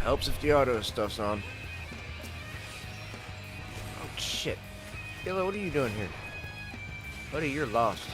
Helps if the auto stuff's on. Oh shit. Billy, what are you doing here? Buddy, you're lost.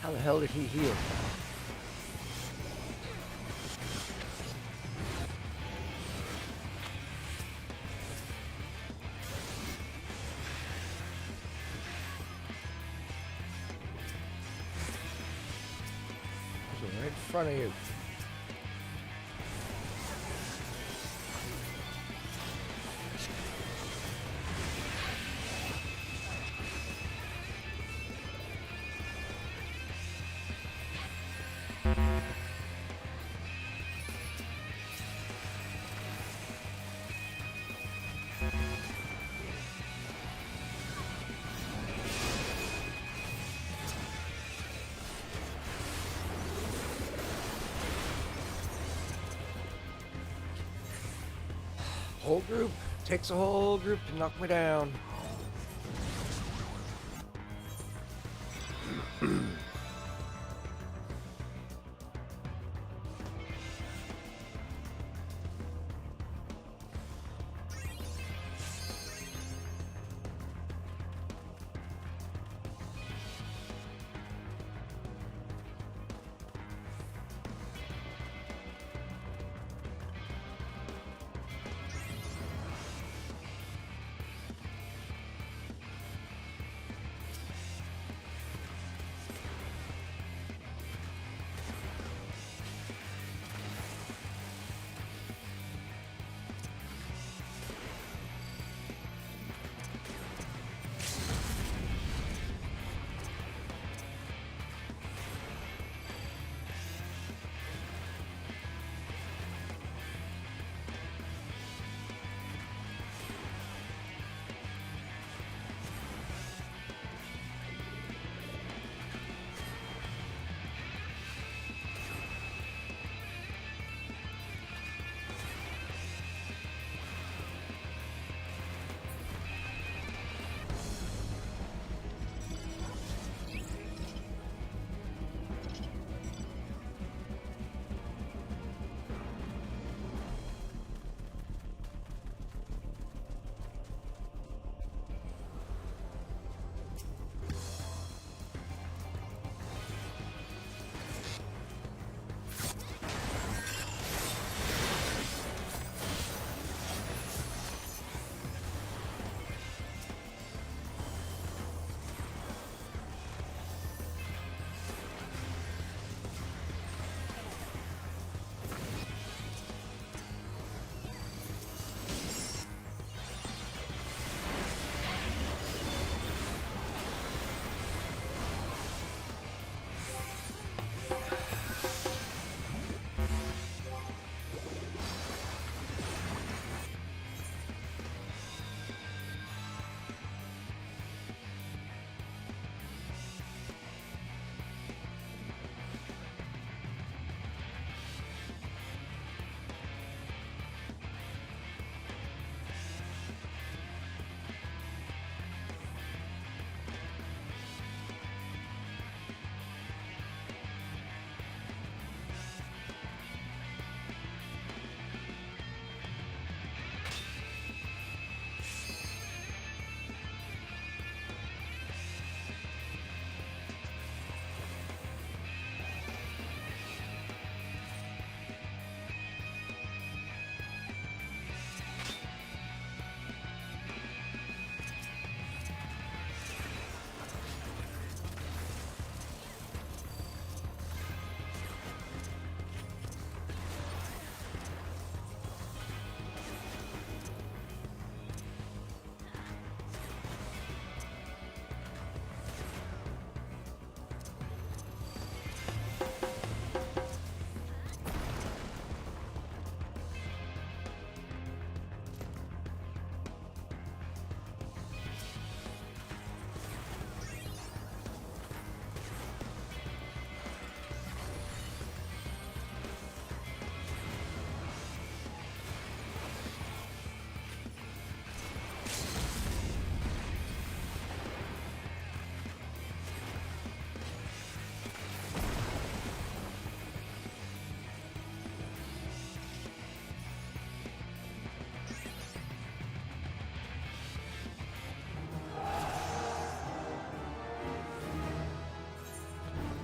How the hell did he heal? Right in front of you. Whole group. Takes a whole group to knock me down.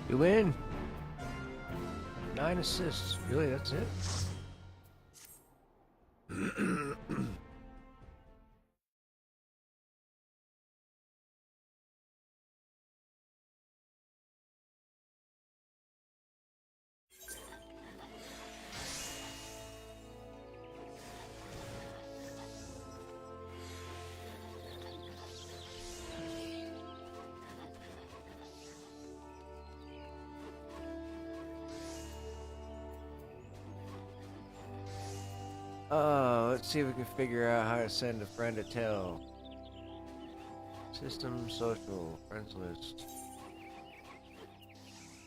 You win. 9 assists. Really, that's it? Let's see if we can figure out how to send a friend a tell. System, social, friends list.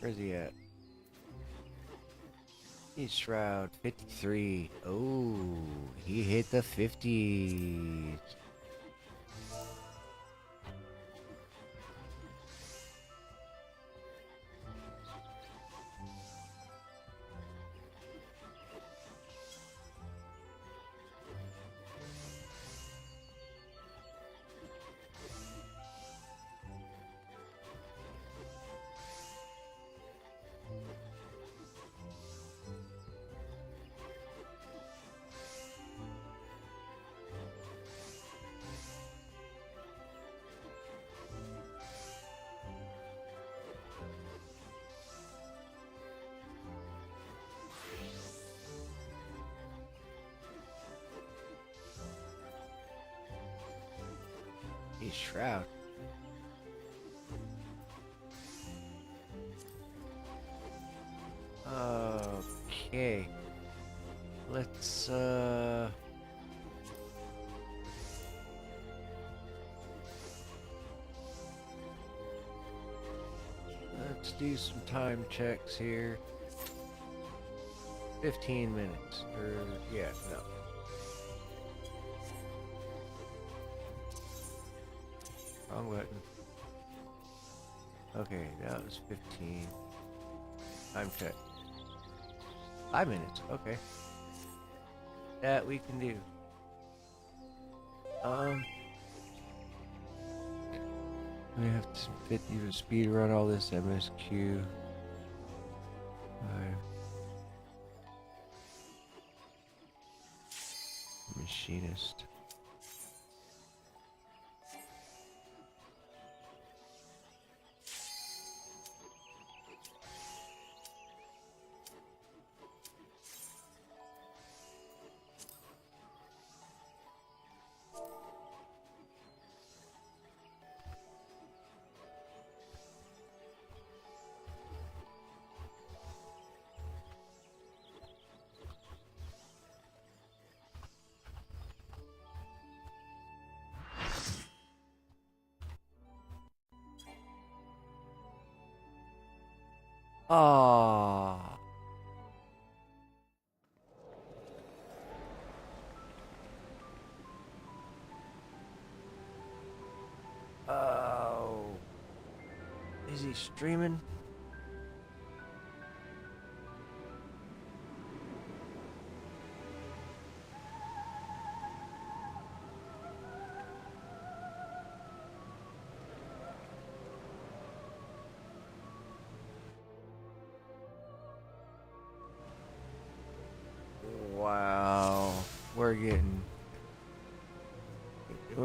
Where's he at? He's Shroud, 53. Oh, he hit the 50s. He's Shroud. Okay. Let's do some time checks here. 15 minutes. Or yeah, no. Wrong button. Okay, that was 15. Time check. 5 minutes, okay. That we can do. We have to 50 to speed run all this MSQ. Machinist. Ah. Oh. Is he streaming? Wow. We're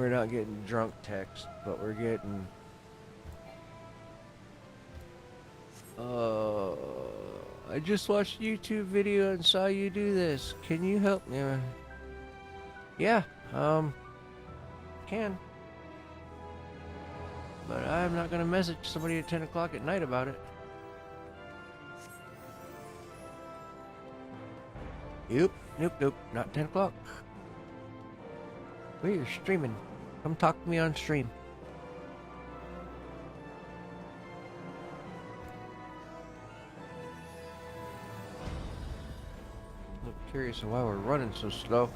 not getting drunk text, but we're getting I just watched a YouTube video and saw you do this. Can you help me? Yeah, can. But I'm not gonna message somebody at 10 o'clock at night about it. Nope, not 10 o'clock. We're streaming. Come talk to me on stream. I'm curious on why we're running so slow.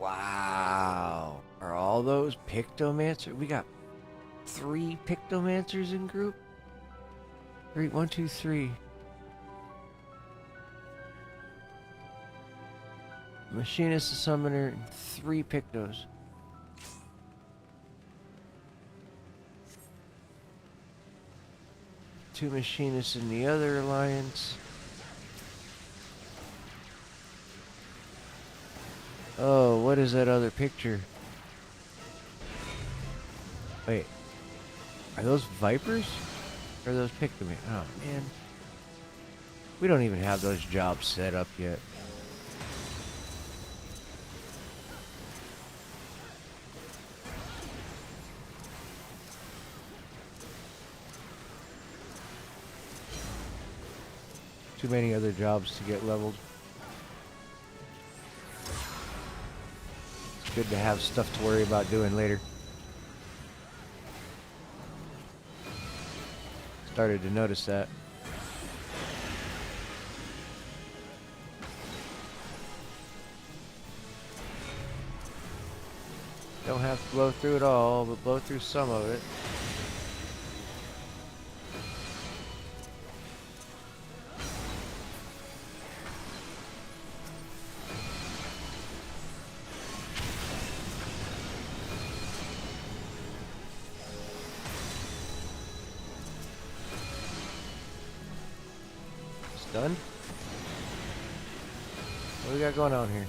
Wow. Are all those Pictomancers? We got 3 Pictomancers in group? 3, 1, 2, 3. Machinist, a summoner, and 3 Pictos. Two machinists in the other alliance. Oh, what is that other picture? Wait. Are those Vipers? Or are those Pictomen? Oh, man. We don't even have those jobs set up yet. Too many other jobs to get leveled. It's good to have stuff to worry about doing later. Started to notice that. Don't have to blow through it all, but blow through some of it. Done? What do we got going on here?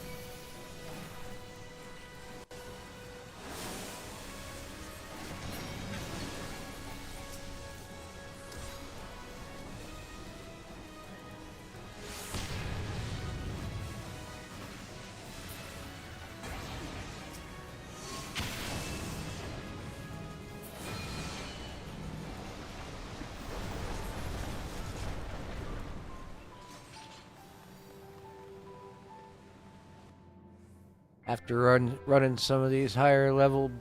After running some of these higher level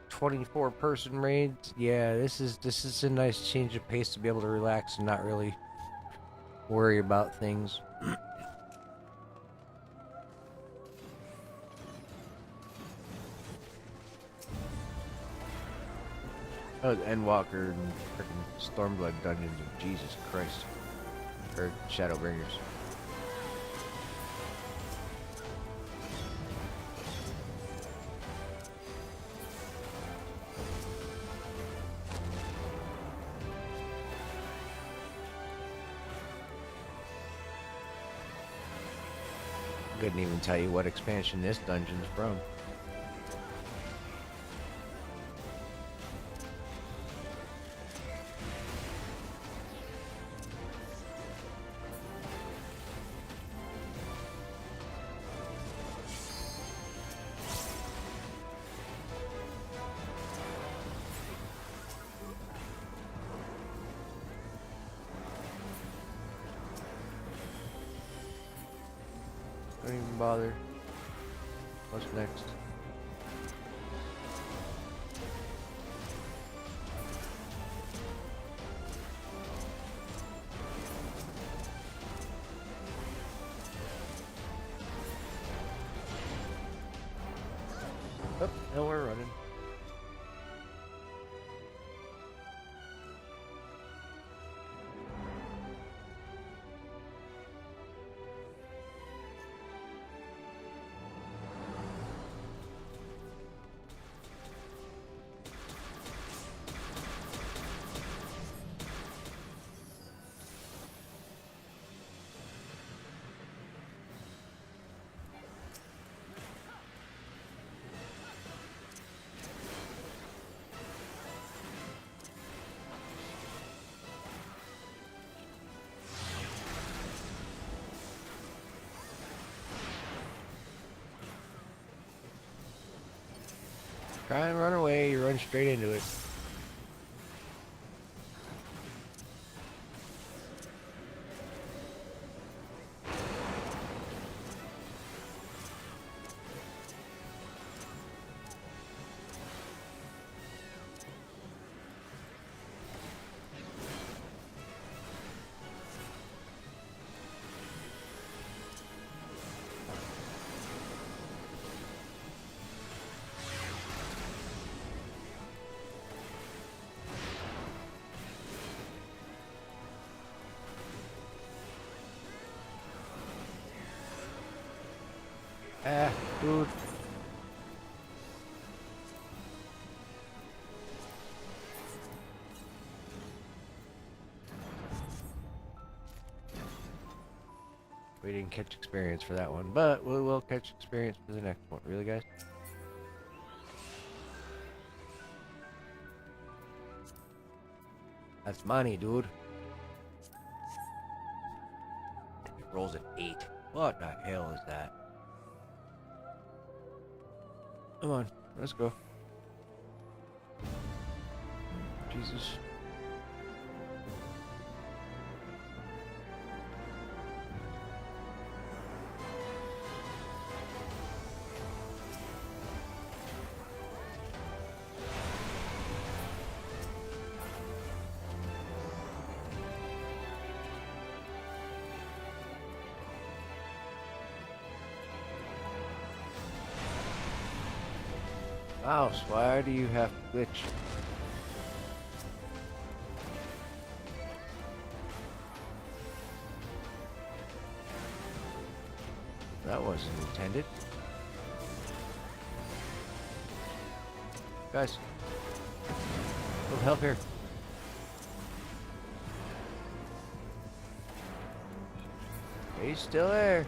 24 person raids, yeah, this is a nice change of pace to be able to relax and not really worry about things. Oh, Endwalker and freaking Stormblood dungeons, Jesus Christ. Or Shadowbringers. Couldn't even tell you what expansion this dungeon's from. Don't even bother. What's next? Oh, no, we're running. Try and run away, you run straight into it. Dude. We didn't catch experience for that one, but we will catch experience for the next one. Really, guys? That's money, dude. He rolls an 8. What the hell is that? Come on, let's go. Jesus. Mouse, why do you have to glitch? That wasn't intended. Guys, a little help here. He's still there.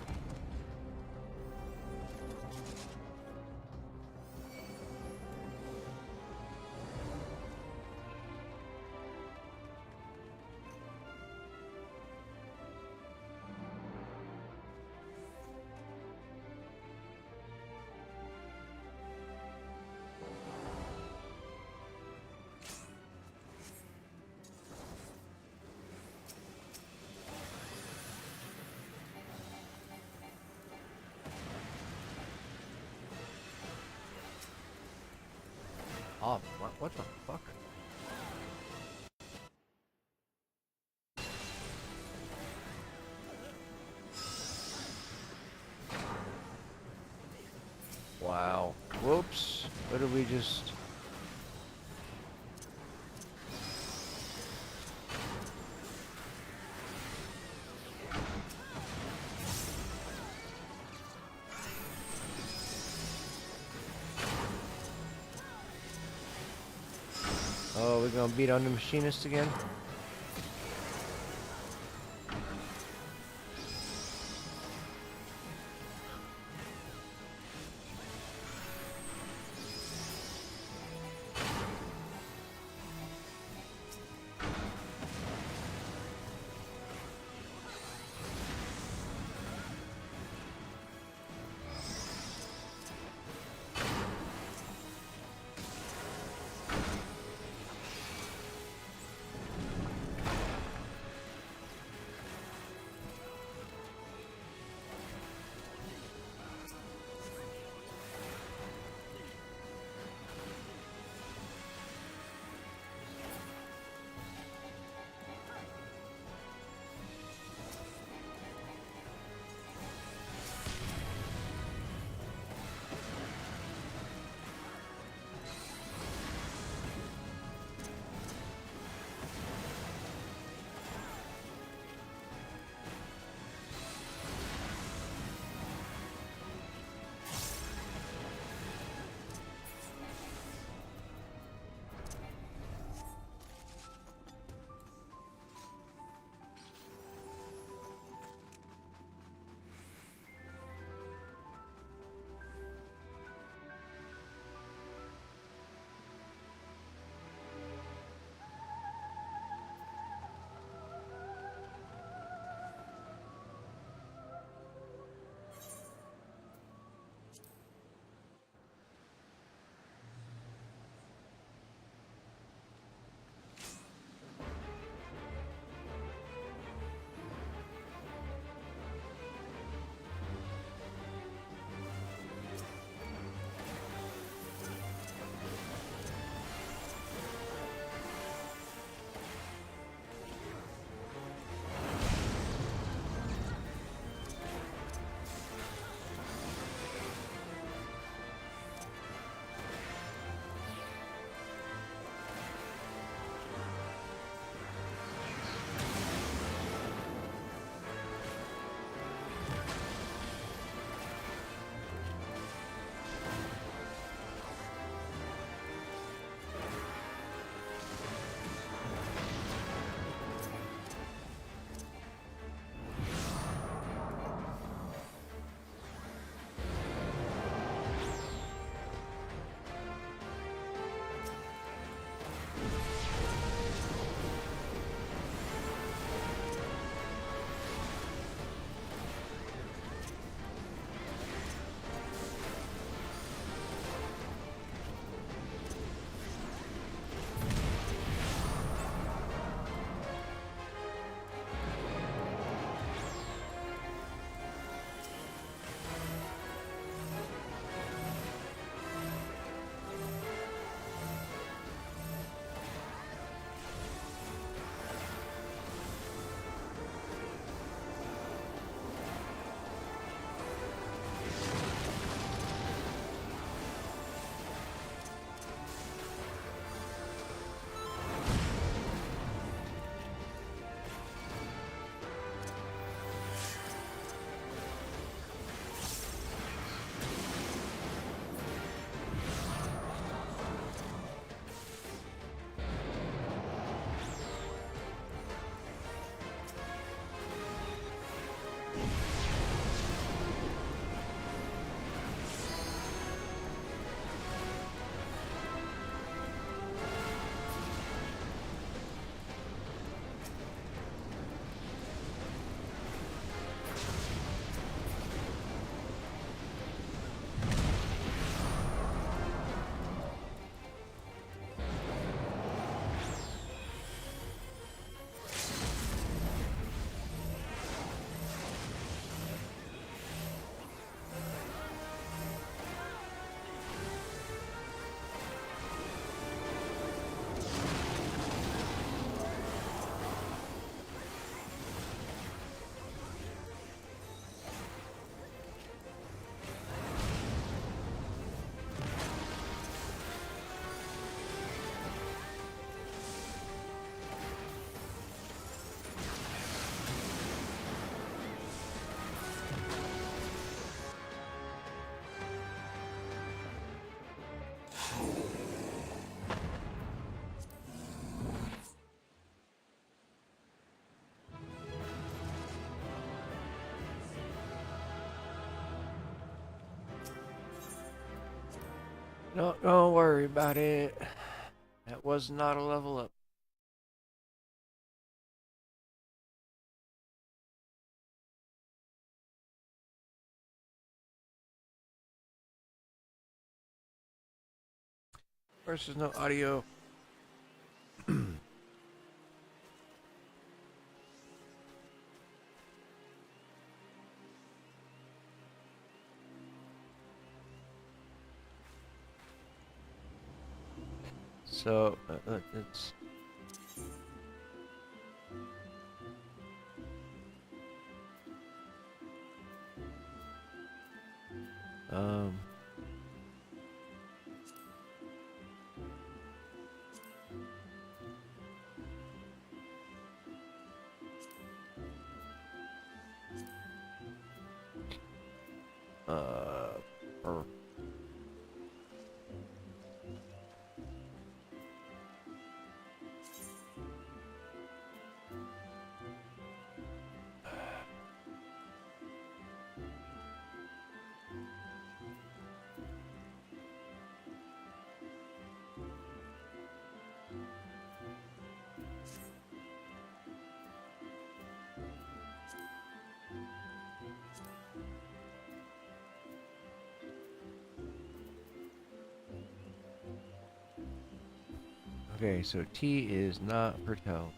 Oh, what the fuck? Wow. Whoops. What did we just... Oh, we're gonna beat on the machinist again? No, don't worry about it. That was not a level up. Of course, there's no audio. So, it's... Um... Uh... er, Okay, so T is not for tells.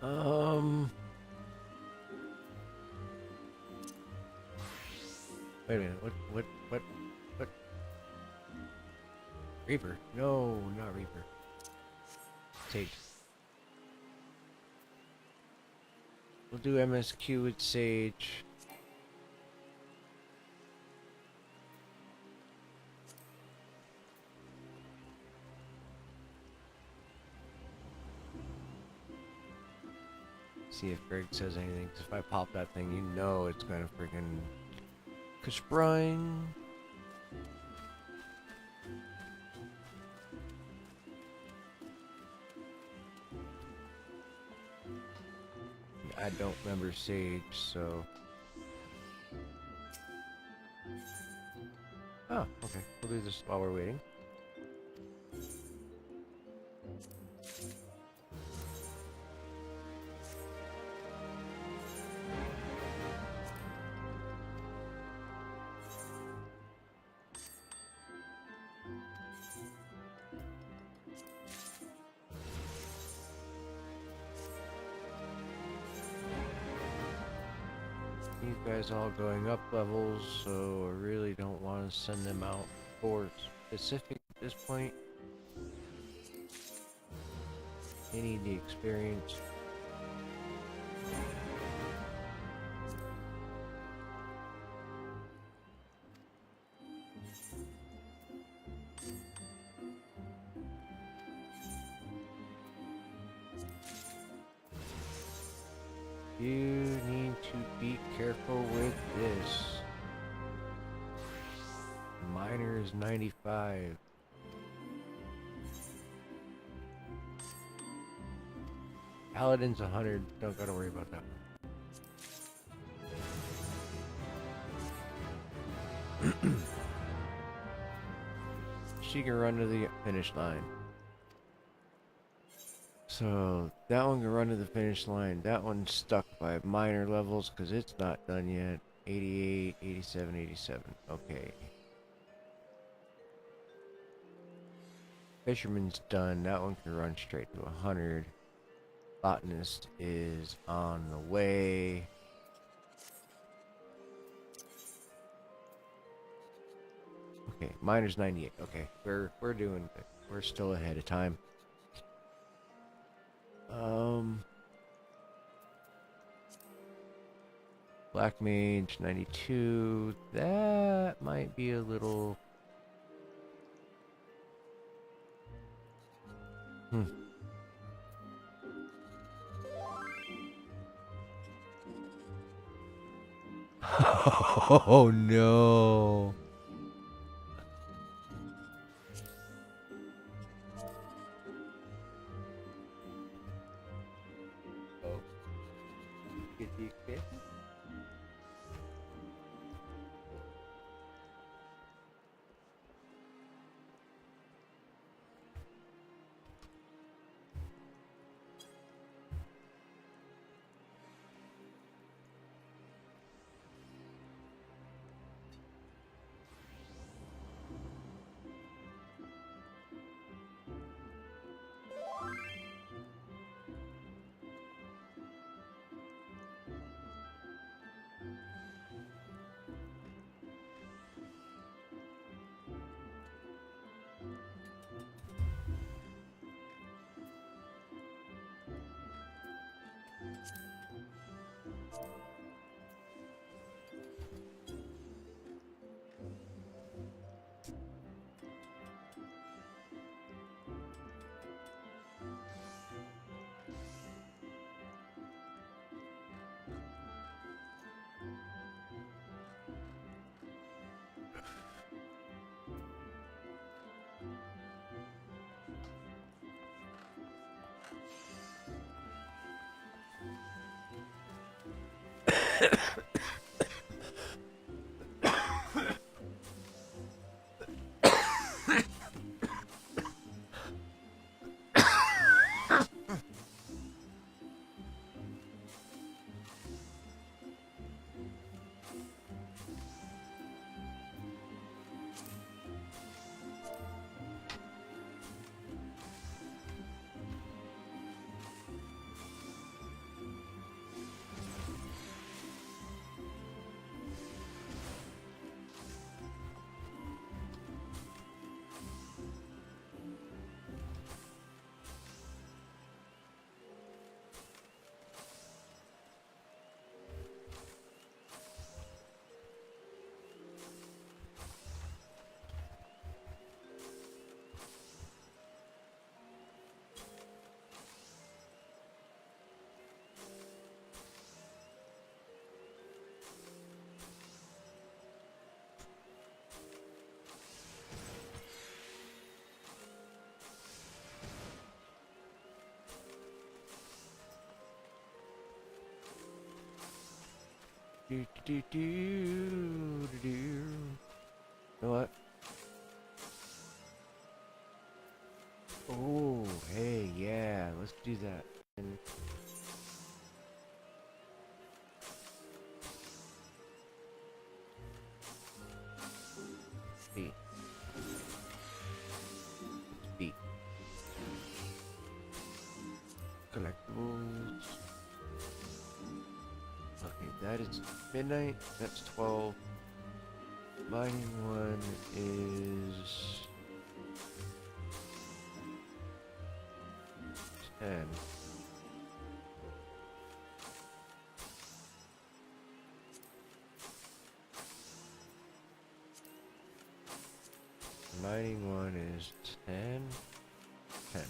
Um... Wait a minute, what? Reaper? No, not Reaper. Sage. We'll do MSQ with Sage. See if Greg says anything. 'Cause if I pop that thing, you know it's gonna freaking Spring. I don't remember Sage, so. Oh, okay. We'll do this while we're waiting. These guys all going up levels, so I really don't want to send them out for specific at this point. They need the experience. You need to be careful with this. Miner is 95. Paladin's 100. Don't gotta worry about that one. She can run to the finish line. So that one can run to the finish line. That one's stuck by minor levels because it's not done yet. 88, 87, 87. Okay. Fisherman's done. That one can run straight to 100. Botanist is on the way. Okay, miner's 98. Okay, we're doing good. We're still ahead of time. Black Mage 92. That might be a little. Oh no. Oh. Get the expansion? Do, do, do, do, do. You know what? Oh, hey, yeah, let's do that. And B. B. Collectibles. Okay, that is midnight. That's 12. Mining one is 10. Mining one is 10. 10.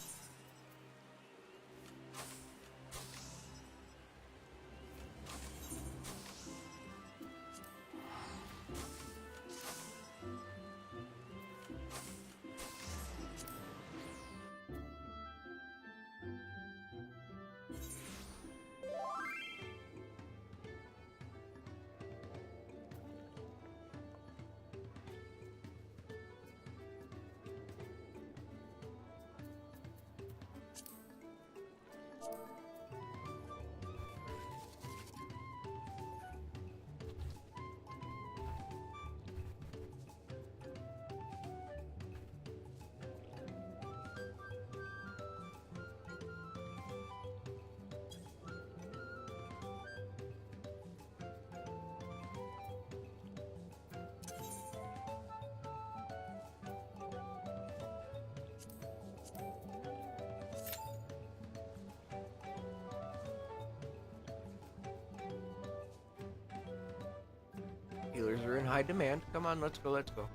Healers are in high demand. Come on, let's go, let's go.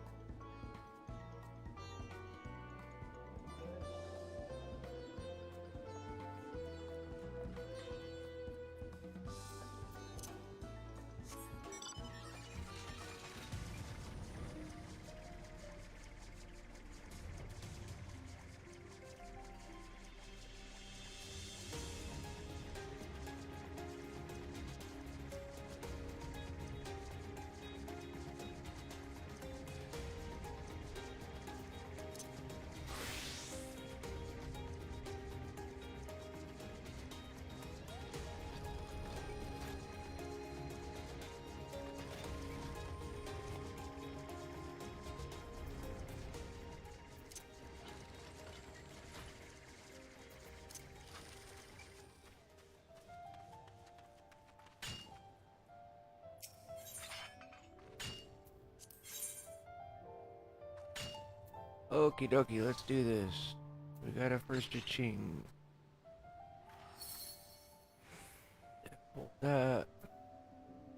Okie dokie, let's do this. We got a first cha-ching. Pull that.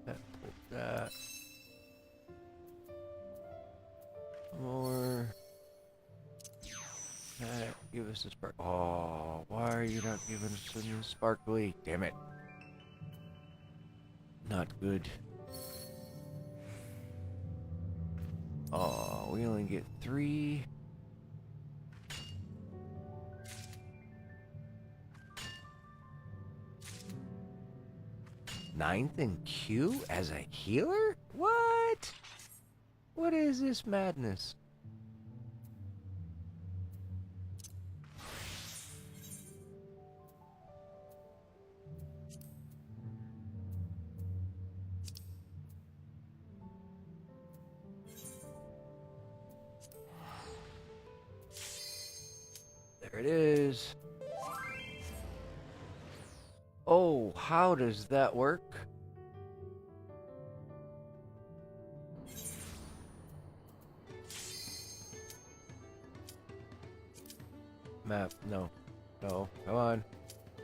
That pulled that. More. That, give us a spark. Oh, why are you not giving us some sparkly? Damn it. Not good. Oh, we only get 3. Ninth in Q as a healer? What? What is this madness? There it is. Oh, how does that work? Map, no. No, come on.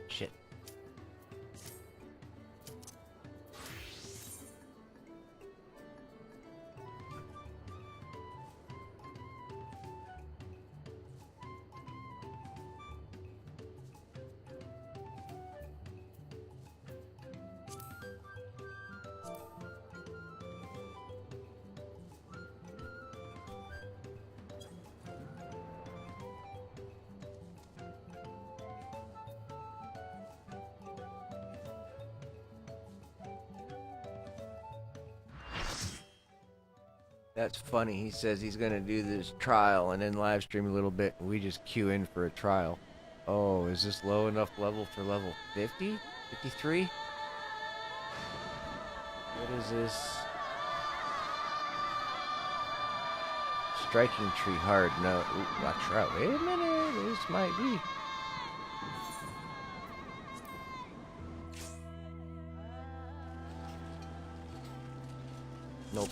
Shit. That's funny. He says he's going to do this trial and then live stream a little bit, and we just queue in for a trial. Oh, is this low enough level for level 50? 53? What is this? Striking tree hard. No. Ooh, watch out. Wait a minute. This might be. Nope.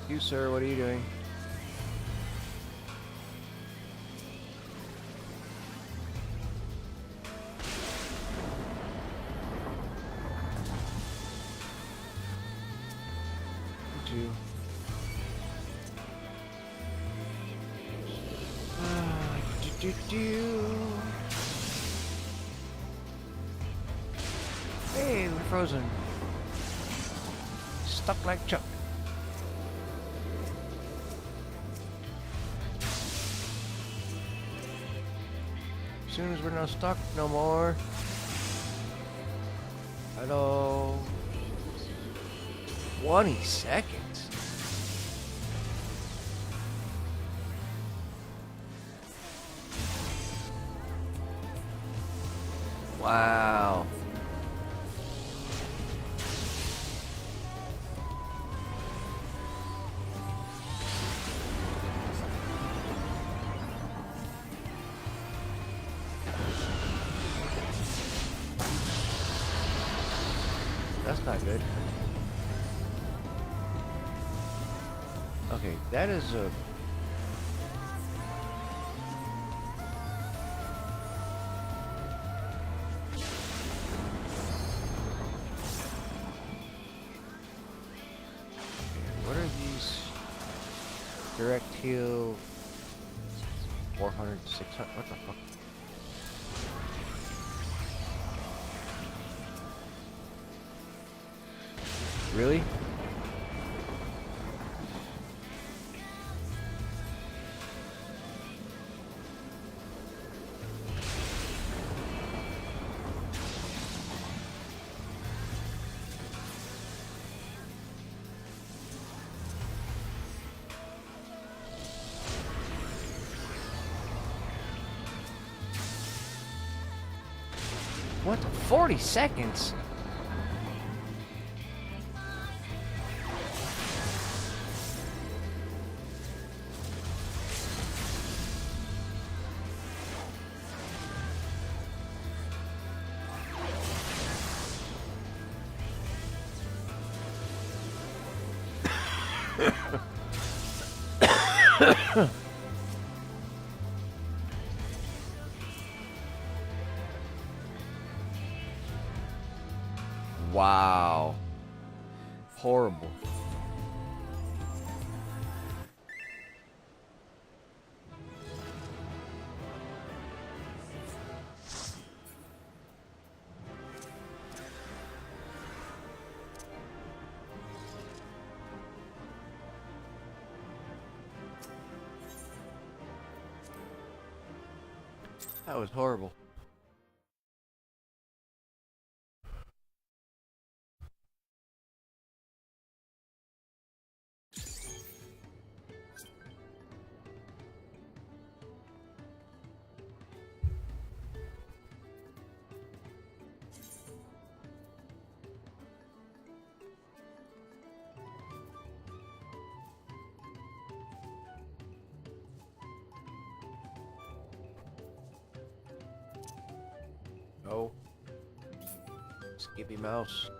You, sir, what are you doing? You too. Hey, we're frozen. Stuck like Chuck. soon as we're not stuck no more. Hello. 20 seconds. Wow. That's not good. Okay, that is a... What are these? Direct heal... 400, 600, what the fuck? Really? What? 40 seconds? Wow. Horrible. That was horrible. Oh. Skippy mouse.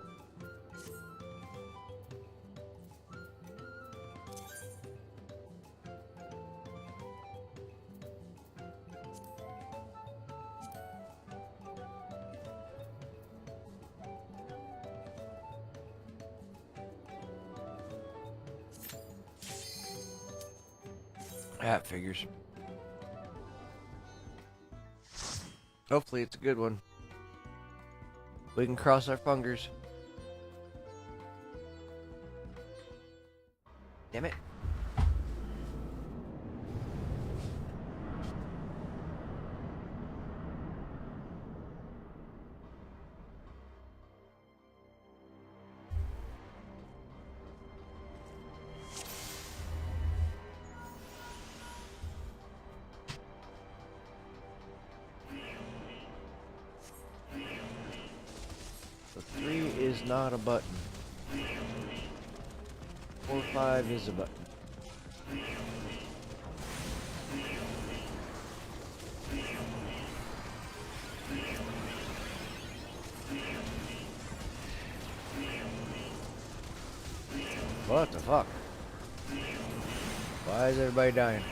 That figures. Hopefully it's a good one. We can cross our fingers. Damn it. So 3 is not a button. 4, 5 is a button. What the fuck? Why is everybody dying?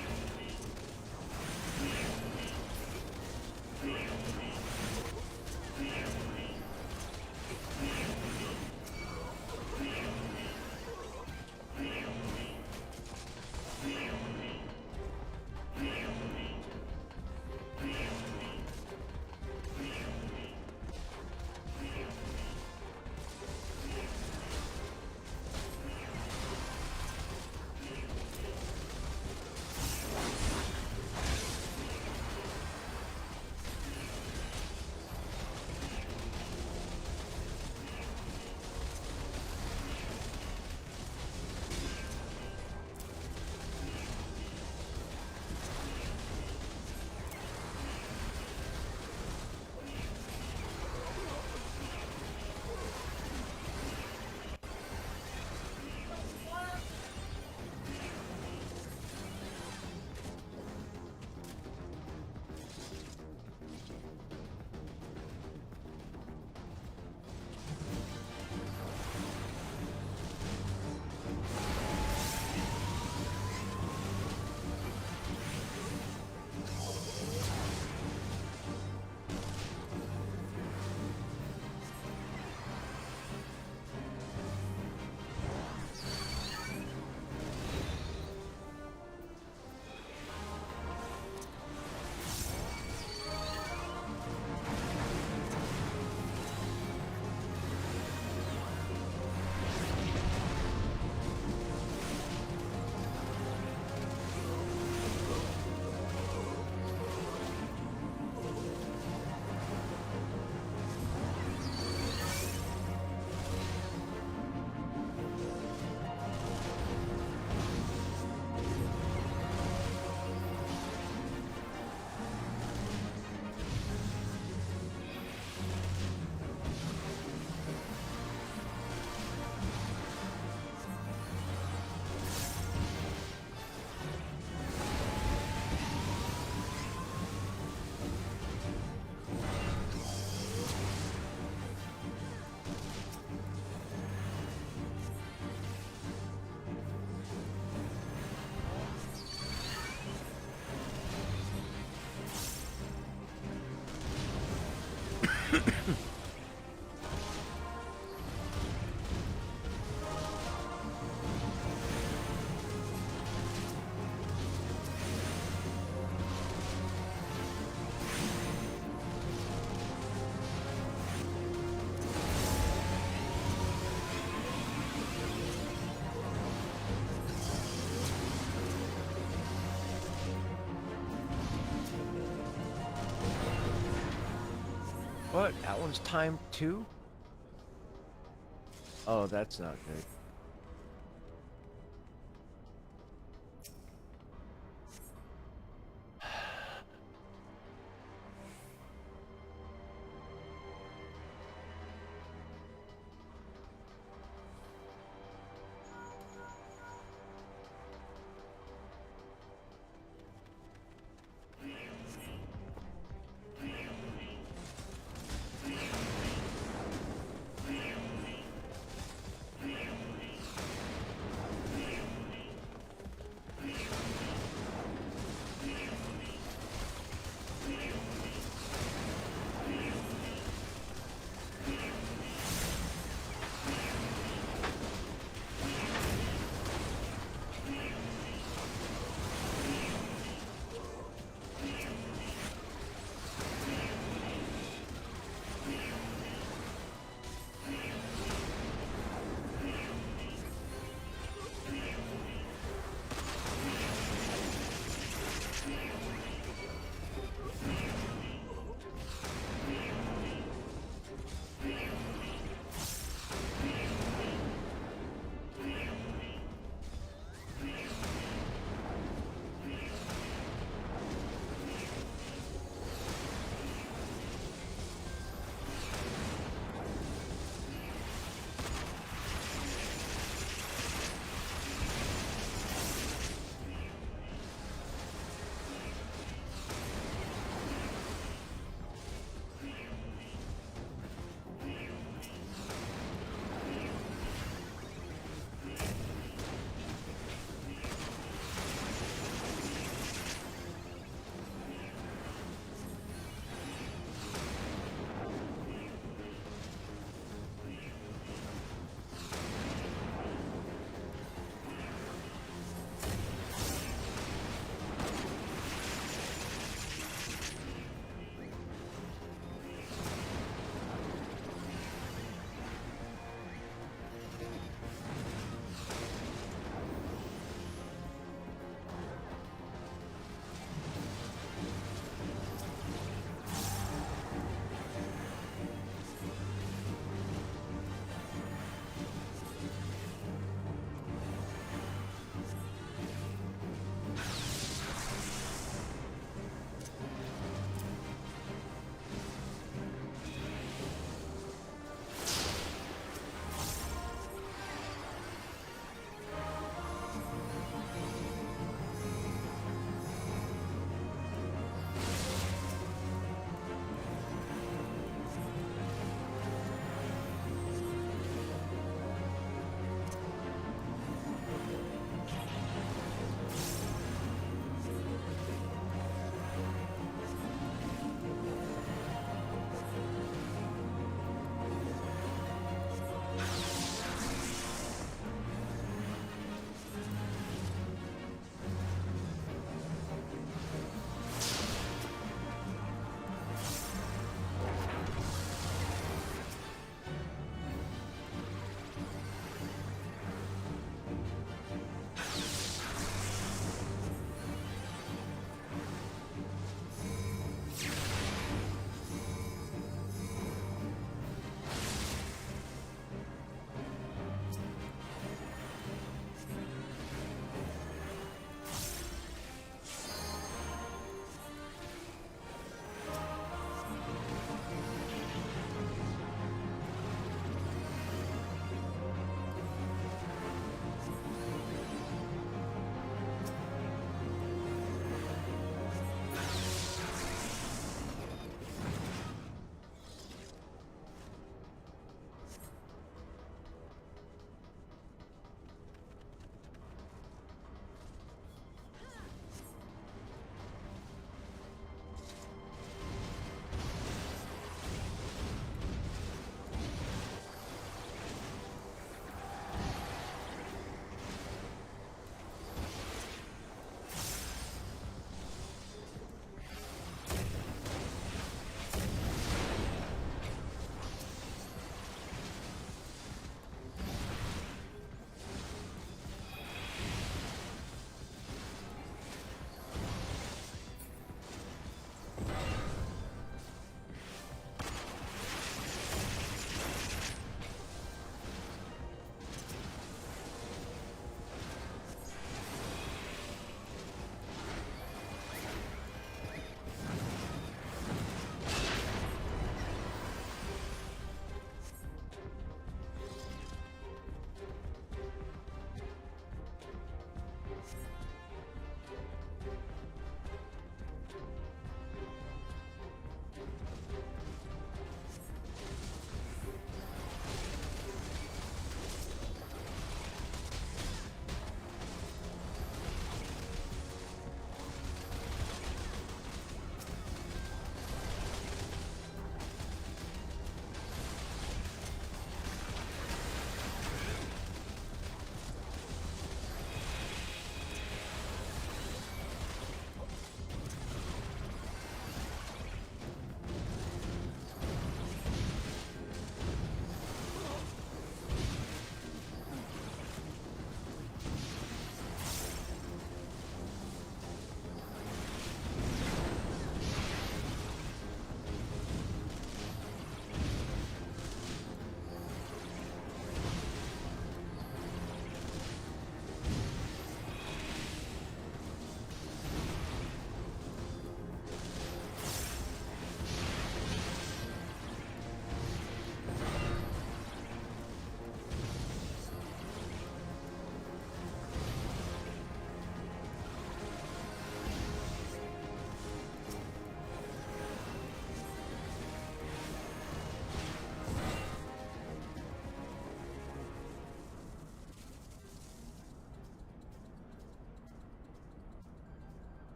What? That one's timed too? Oh, that's not good.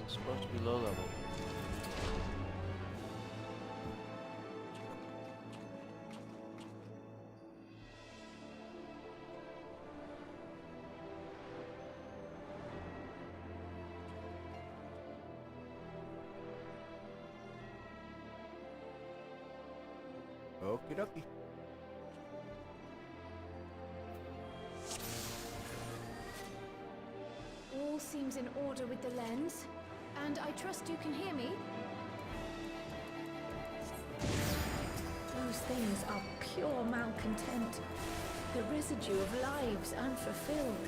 It's supposed to be low level. Okie dokie. All seems in order with the lens, and I trust you can hear me? Those things are pure malcontent, the residue of lives unfulfilled.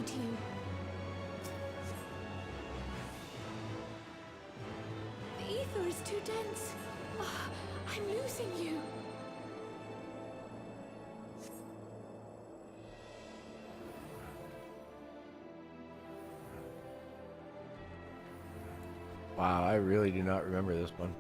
without you. The ether is too dense. Ah, I'm losing you. Wow, I really do not remember this one.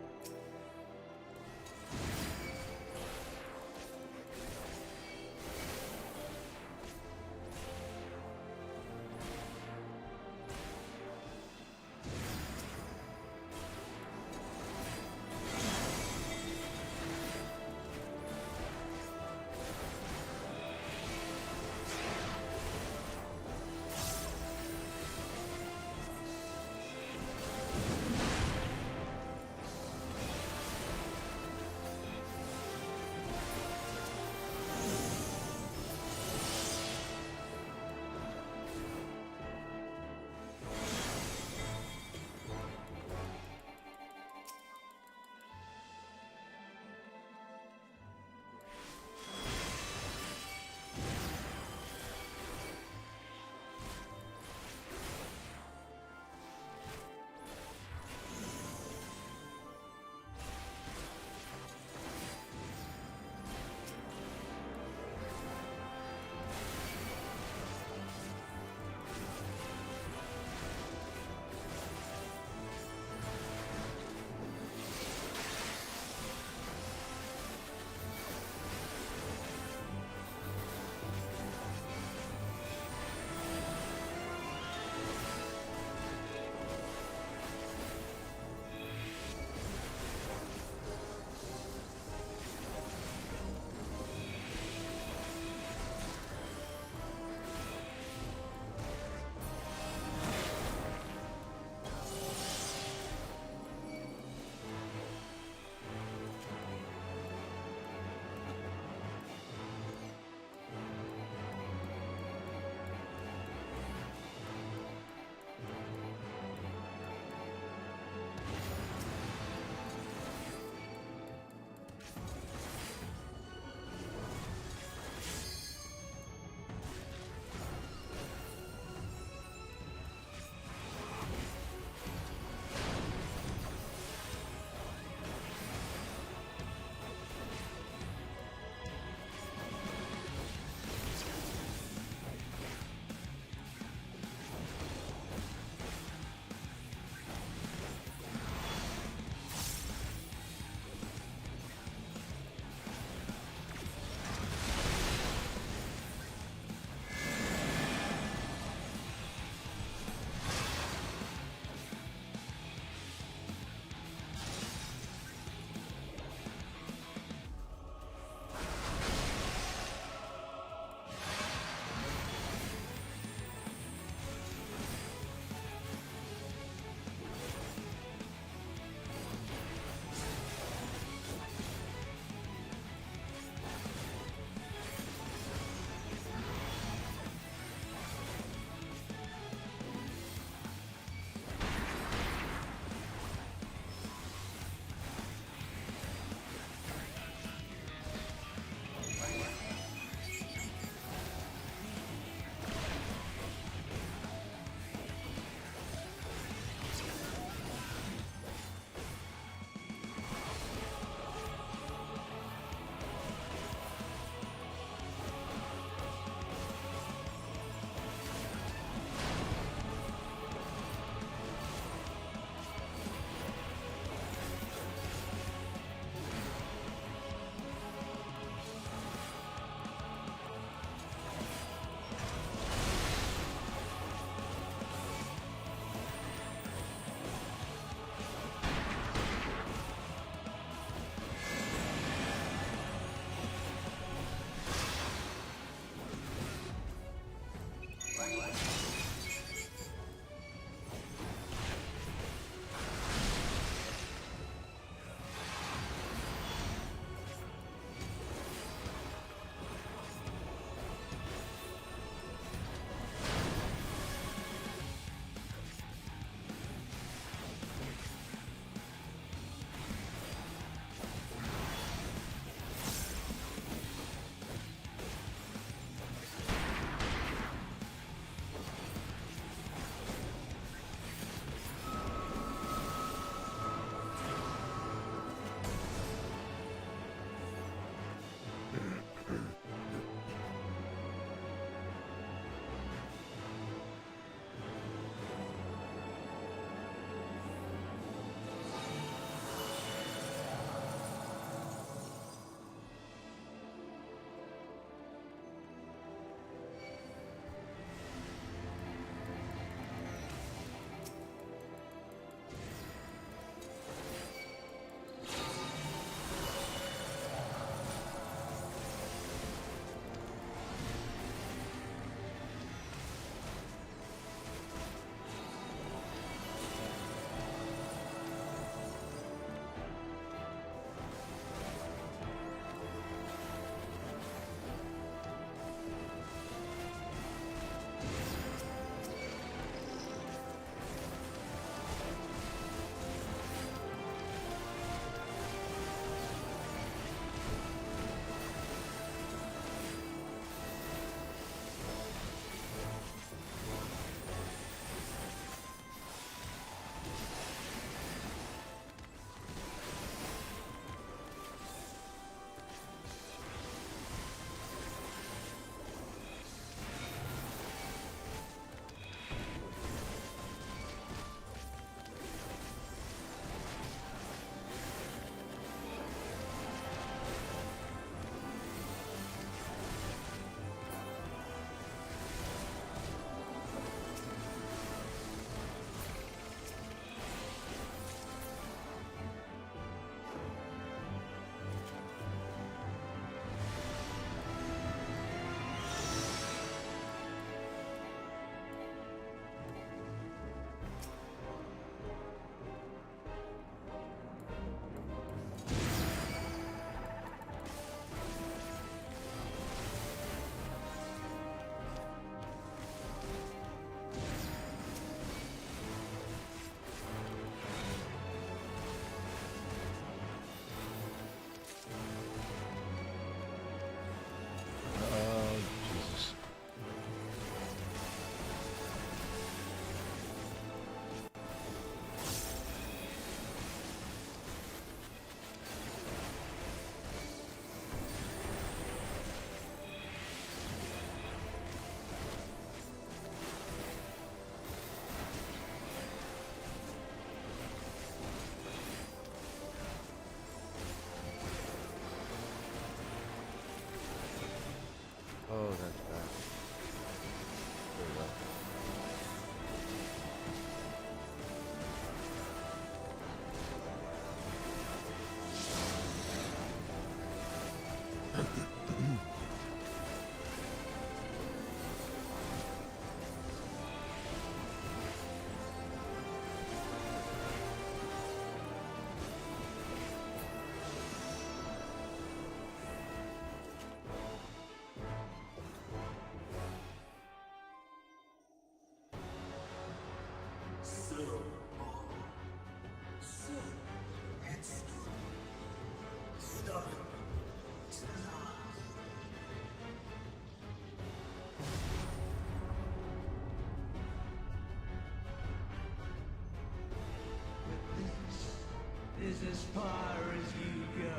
Is as far as you go.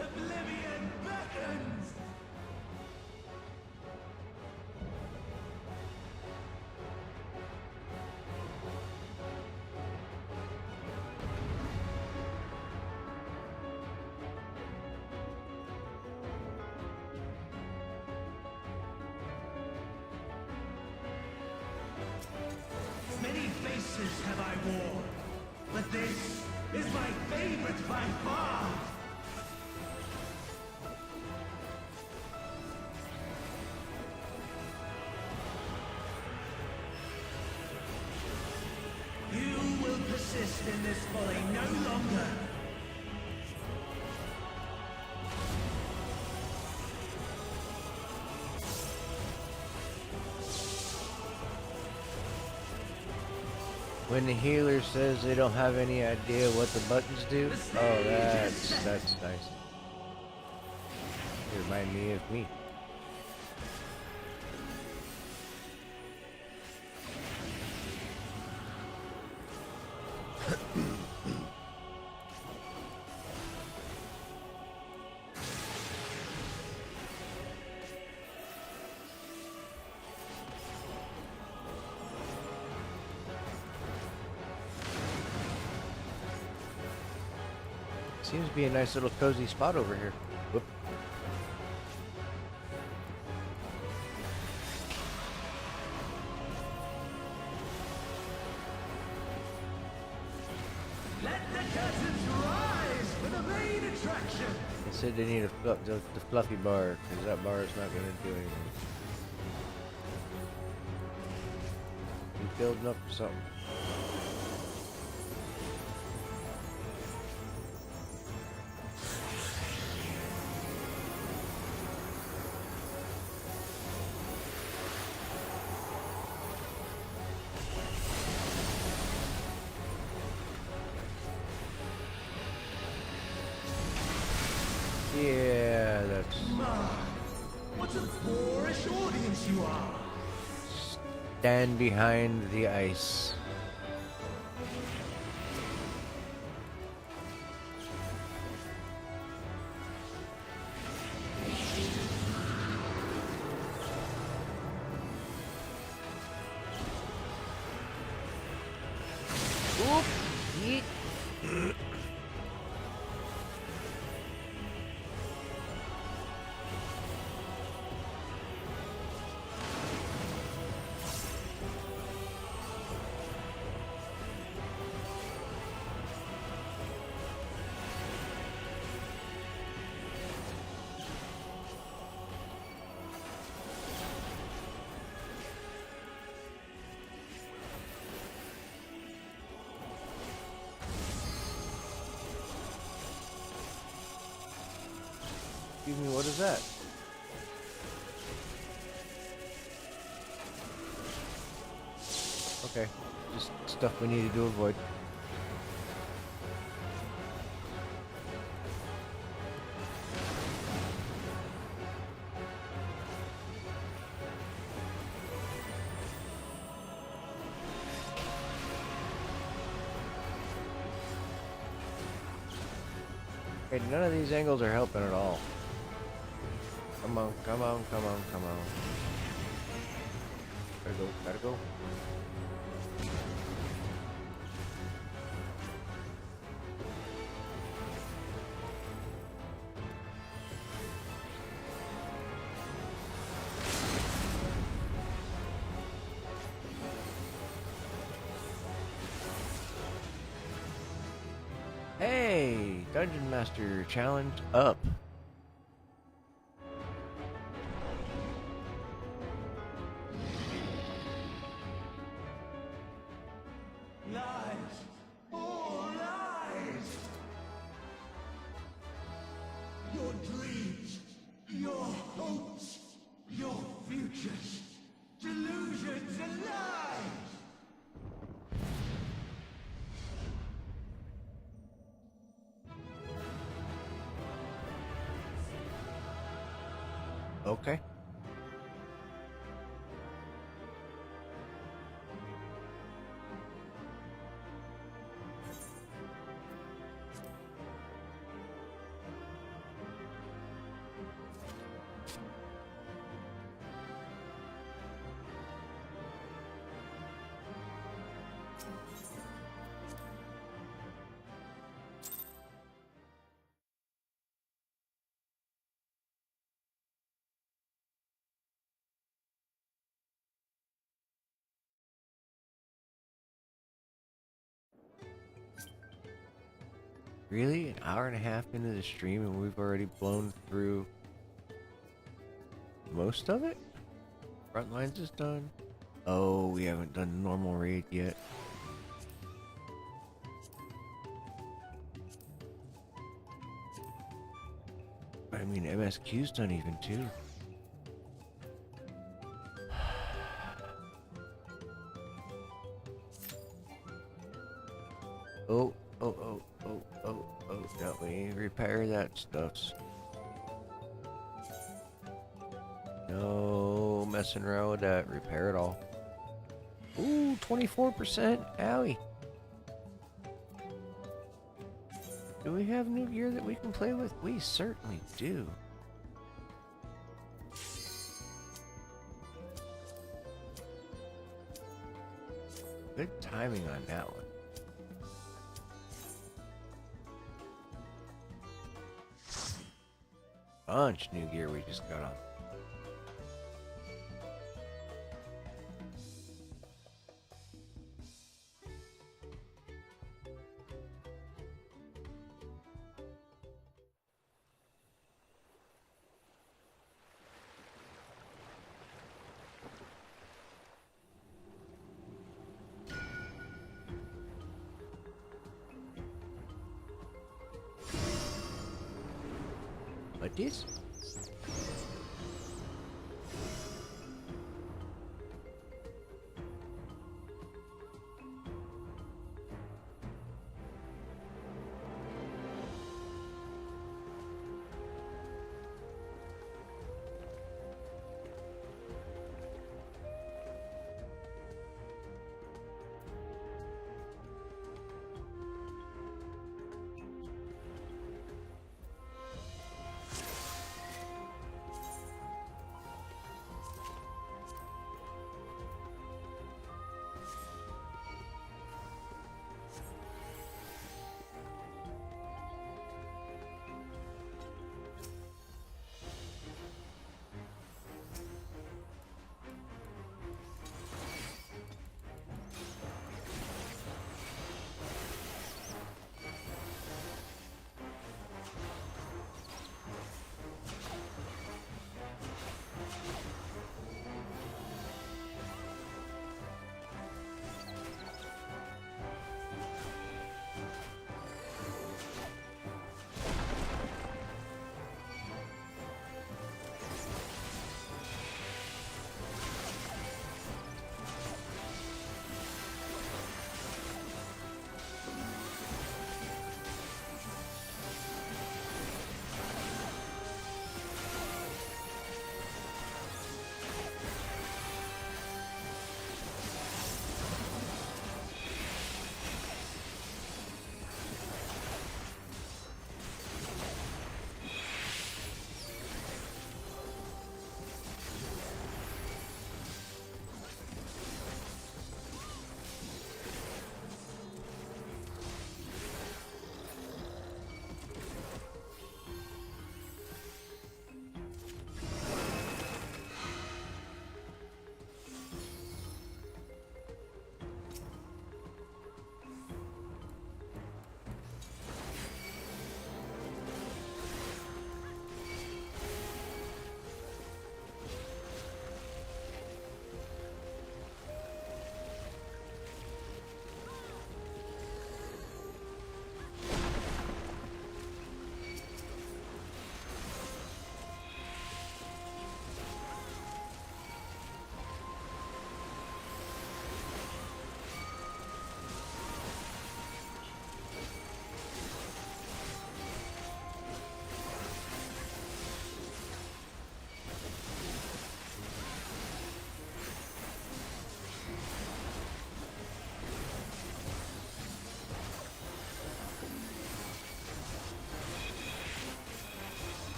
Oblivion beckons! Many faces have I worn, but this is my favorite by far! You will persist in this folly no longer! When the healer says they don't have any idea what the buttons do, oh, that's nice. You remind me of me. Seems to be a nice little cozy spot over here. Whoop. Let the curtains rise for the main attraction! They said they need the fluffy bar, because that bar is not going to do anything. You building up for something. Yeah, that's... What a boorish audience you are! Stand behind the ice. Oop! Yeet! Excuse me, what is that? Okay, just stuff we needed to avoid. Okay, none of these angles are helping at all. Come on, come on, come on, come on. Gotta go, gotta go. Hey, Dungeon Master challenge up. your dreams, your hopes, your futures, delusions and lies! Okay. Really? An hour and a half into the stream and we've already blown through most of it? Frontlines is done. Oh, we haven't done the normal raid yet. I mean, MSQ's done even too. Oh, no, we repair that stuff. No messing around with that. Repair it all. Ooh, 24%. Owie. Do we have new gear that we can play with? We certainly do. Good timing on that one. Bunch new gear we just got on. Like this?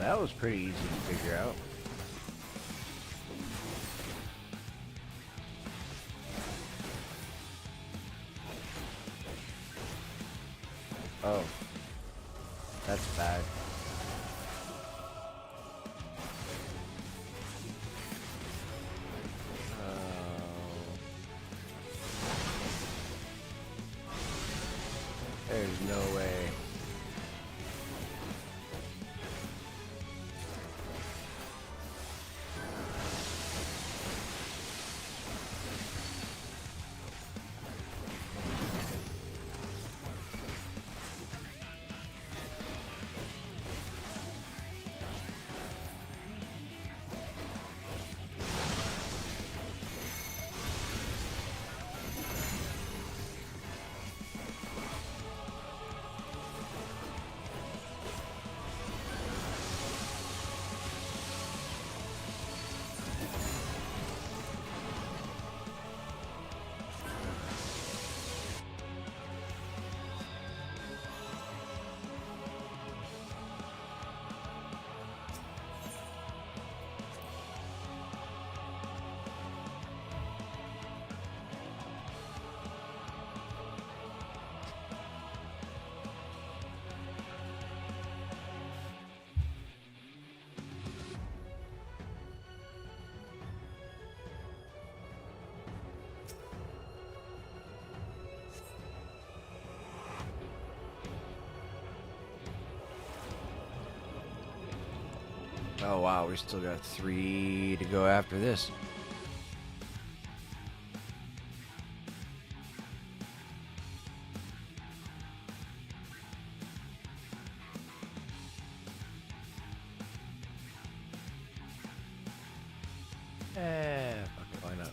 That was pretty easy to figure out. Oh. That's bad. There's no way. Oh wow, we still got 3 to go after this. Fuck it, why not?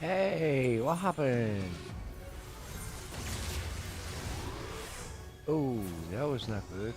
Hey, what happened? Oh, that was not good.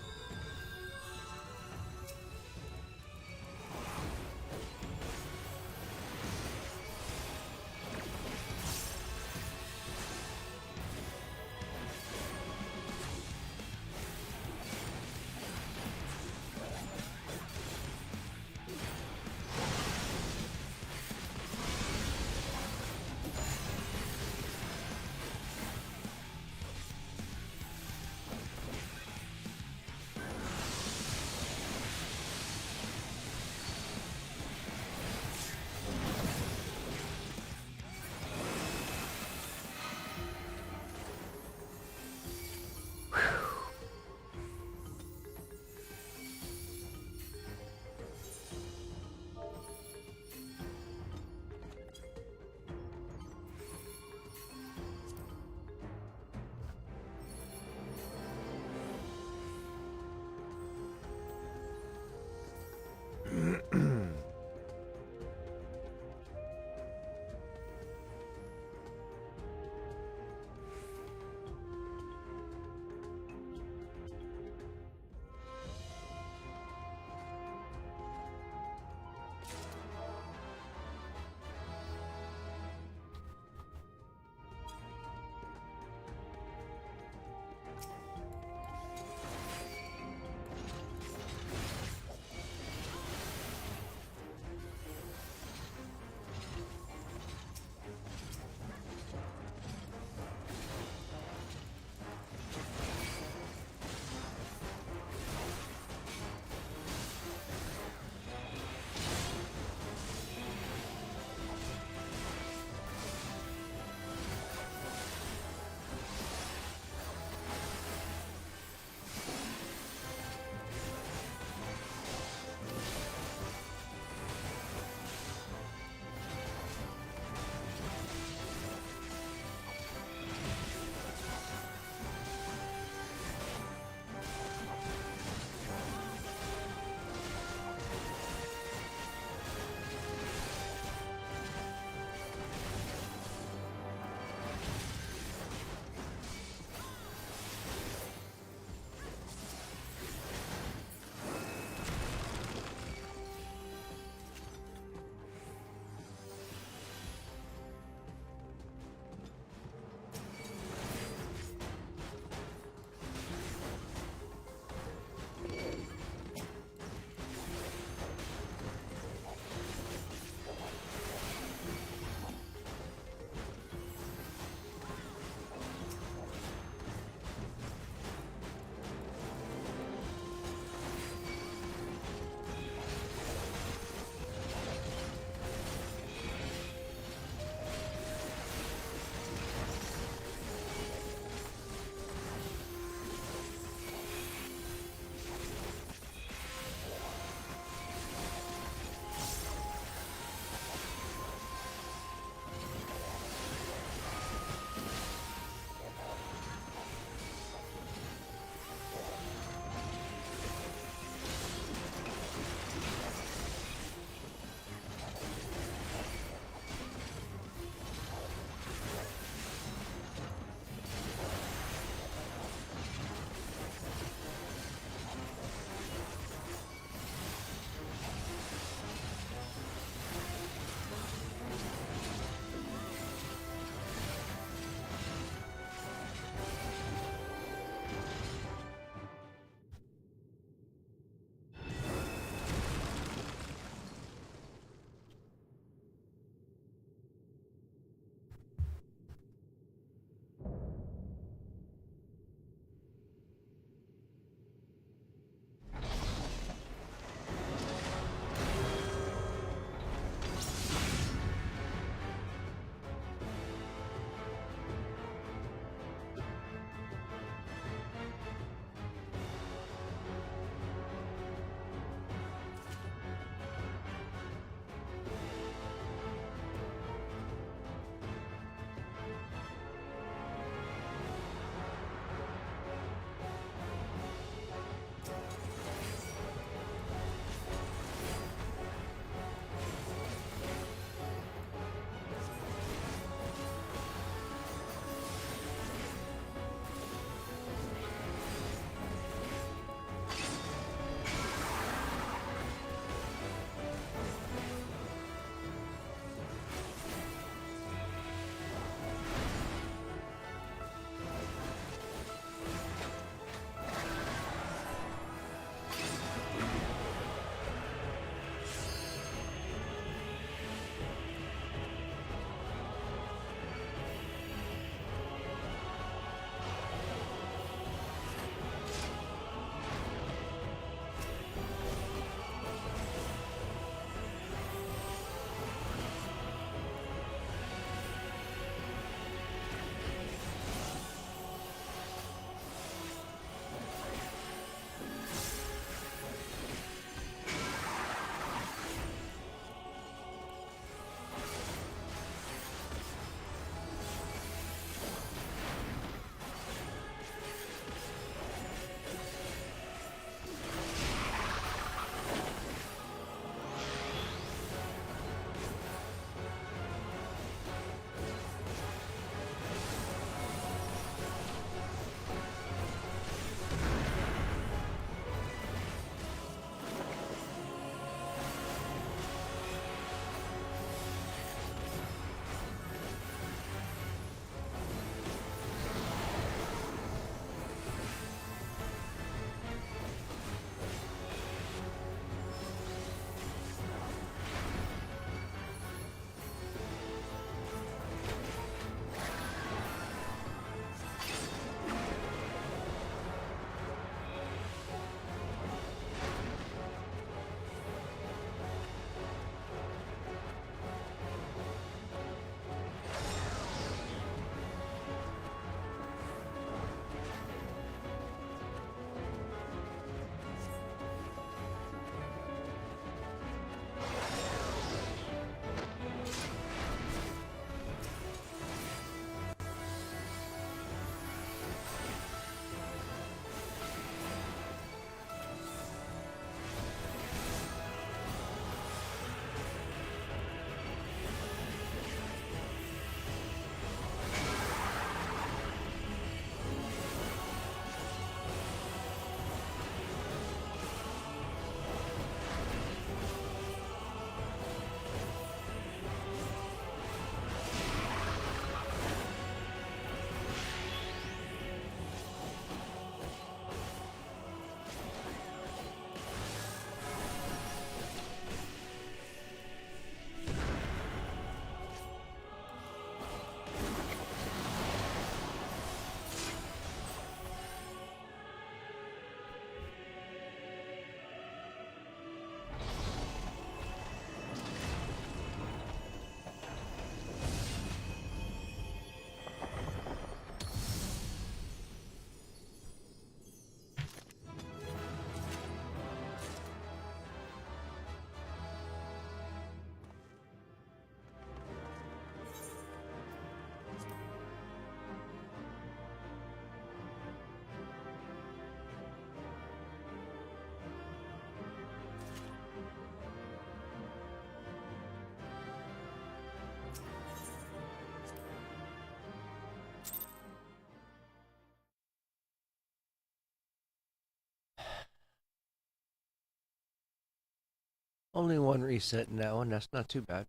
Only one reset in that one. That's not too bad.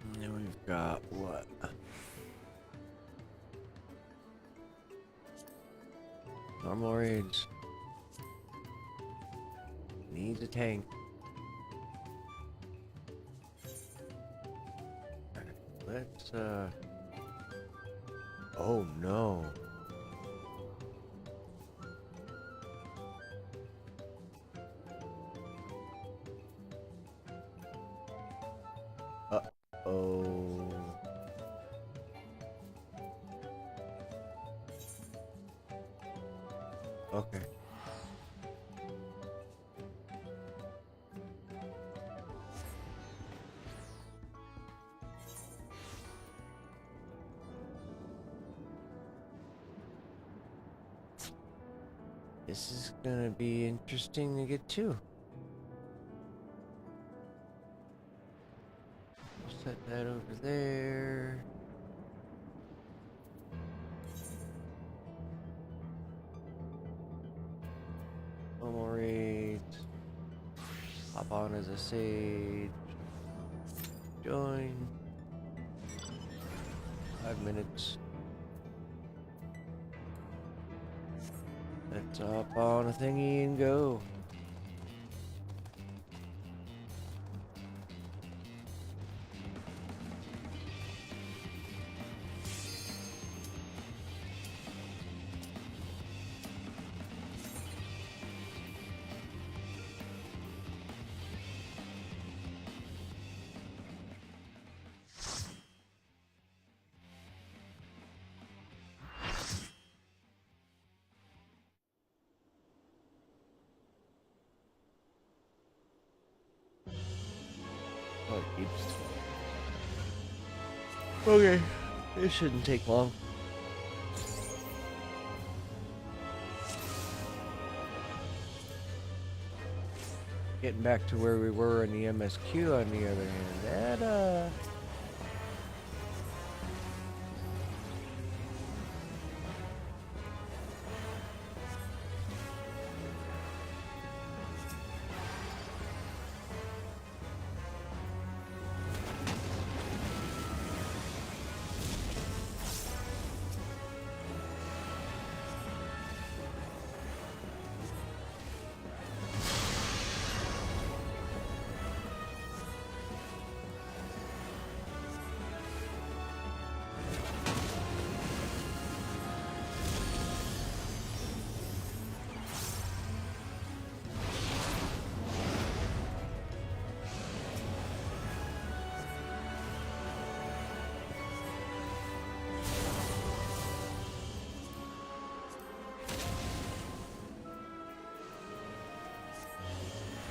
And then we've got what? Normal raids. Needs a tank. Let's oh no. Uh-oh. Okay. This is gonna be interesting to get to. Set that over there. Normal raids. Hop on as a sage. Join. 5 minutes. Let's hop on a thingy and go. Oh, it keeps. Okay, it shouldn't take long. Getting back to where we were in the MSQ on the other hand, that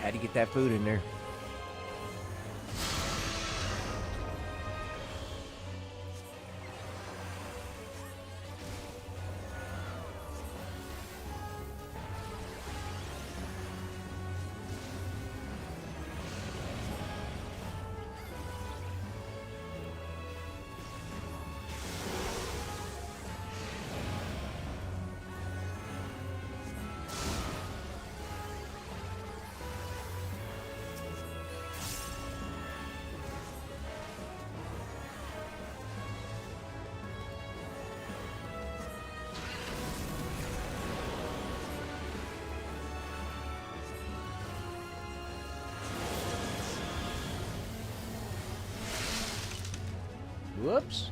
had to get that food in there. Whoops.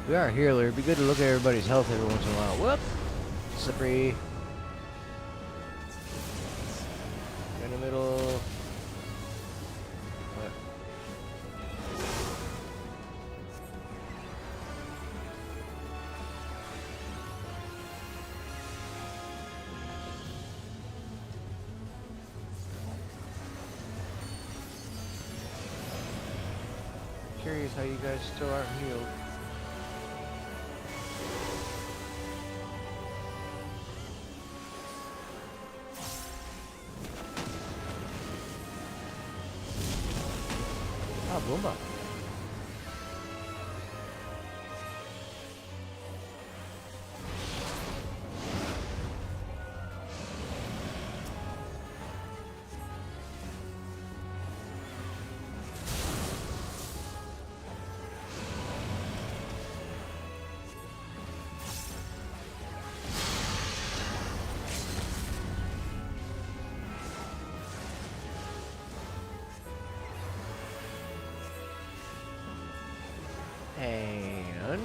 We are a healer. It'd be good to look at everybody's health every once in a while. Whoop! Slippery. curious how you guys still aren't healed. Ah, Boomba.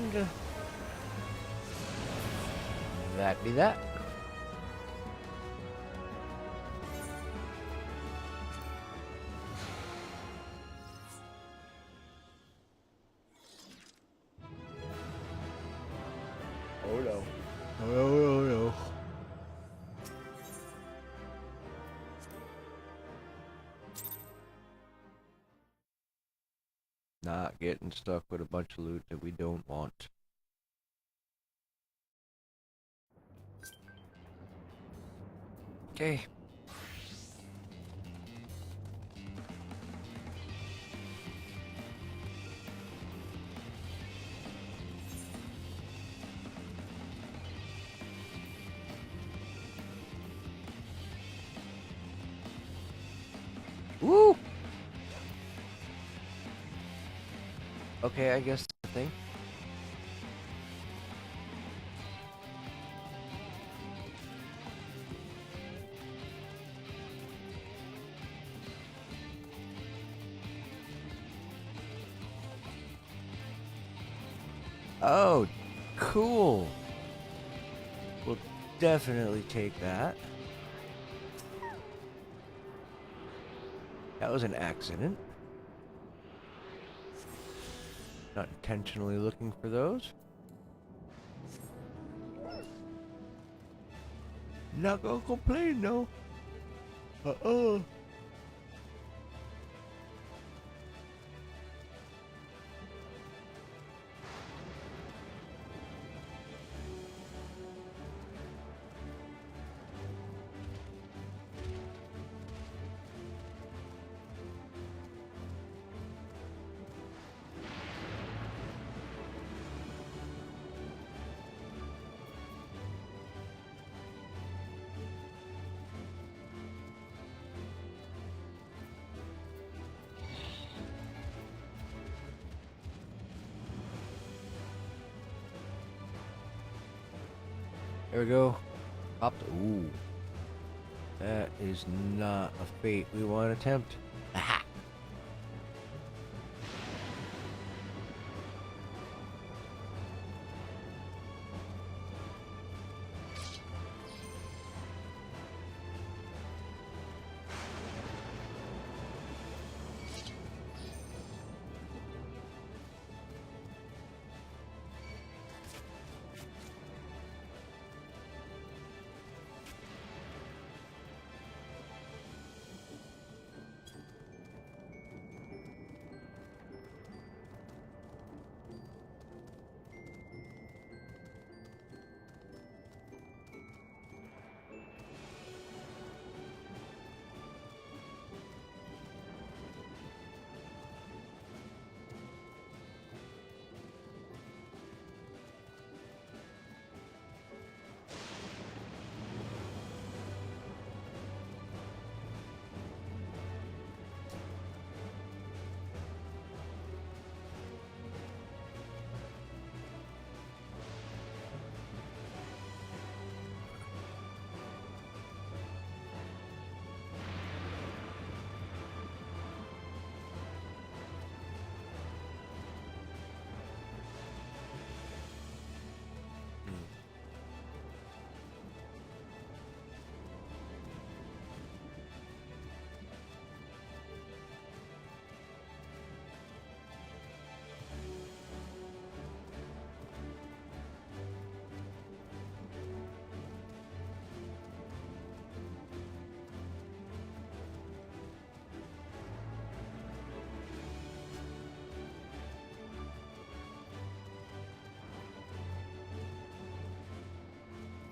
And that be that. Oh no. Oh no. Not getting stuck with a bunch of loot that we don't want. Okay. Woo! Okay, I guess that's the thing. Oh, cool. We'll definitely take that. That was an accident. Not intentionally looking for those. Not gonna complain, no. Uh-oh. There we go. Popped. Ooh. That is not a fate we want to tempt. Aha!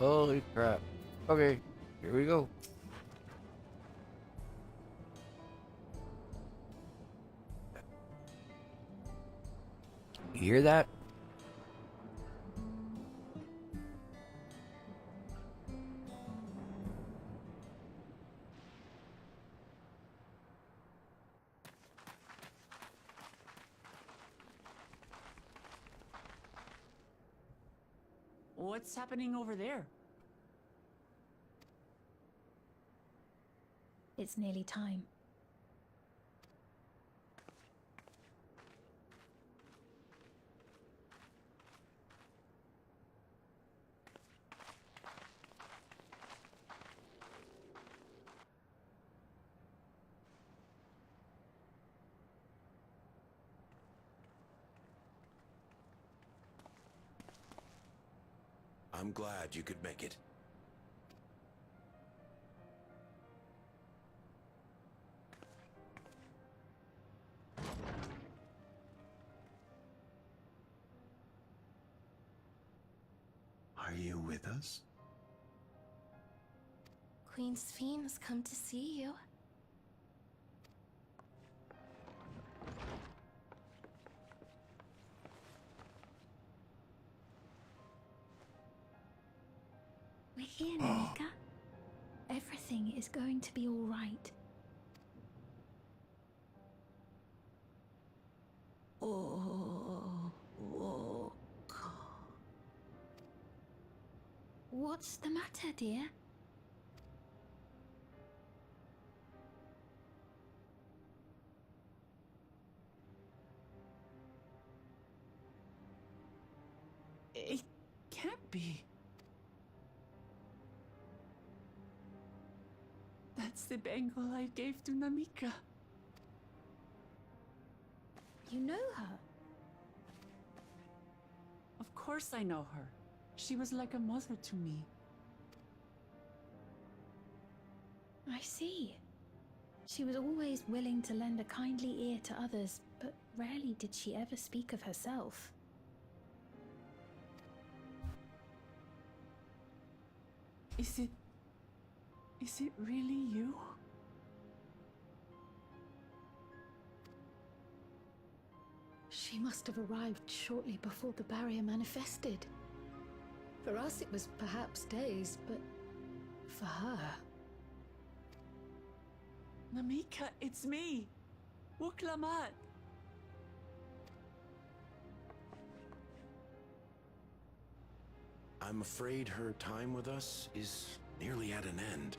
Holy crap. Okay, here we go. You hear that? What's happening over there? It's nearly time. I'm glad you could make it. Are you with us? Queen Sphene has come to see you. We're here, Namika. Everything is going to be all right. Oh, whoa. What's the matter, dear? It can't be. That's the bangle I gave to Namika. You know her? Of course I know her. She was like a mother to me. I see. She was always willing to lend a kindly ear to others, but rarely did she ever speak of herself. Is it really you? She must have arrived shortly before the barrier manifested. For us, it was perhaps days, but for her... Namika, it's me. Wuklamat. I'm afraid her time with us is nearly at an end.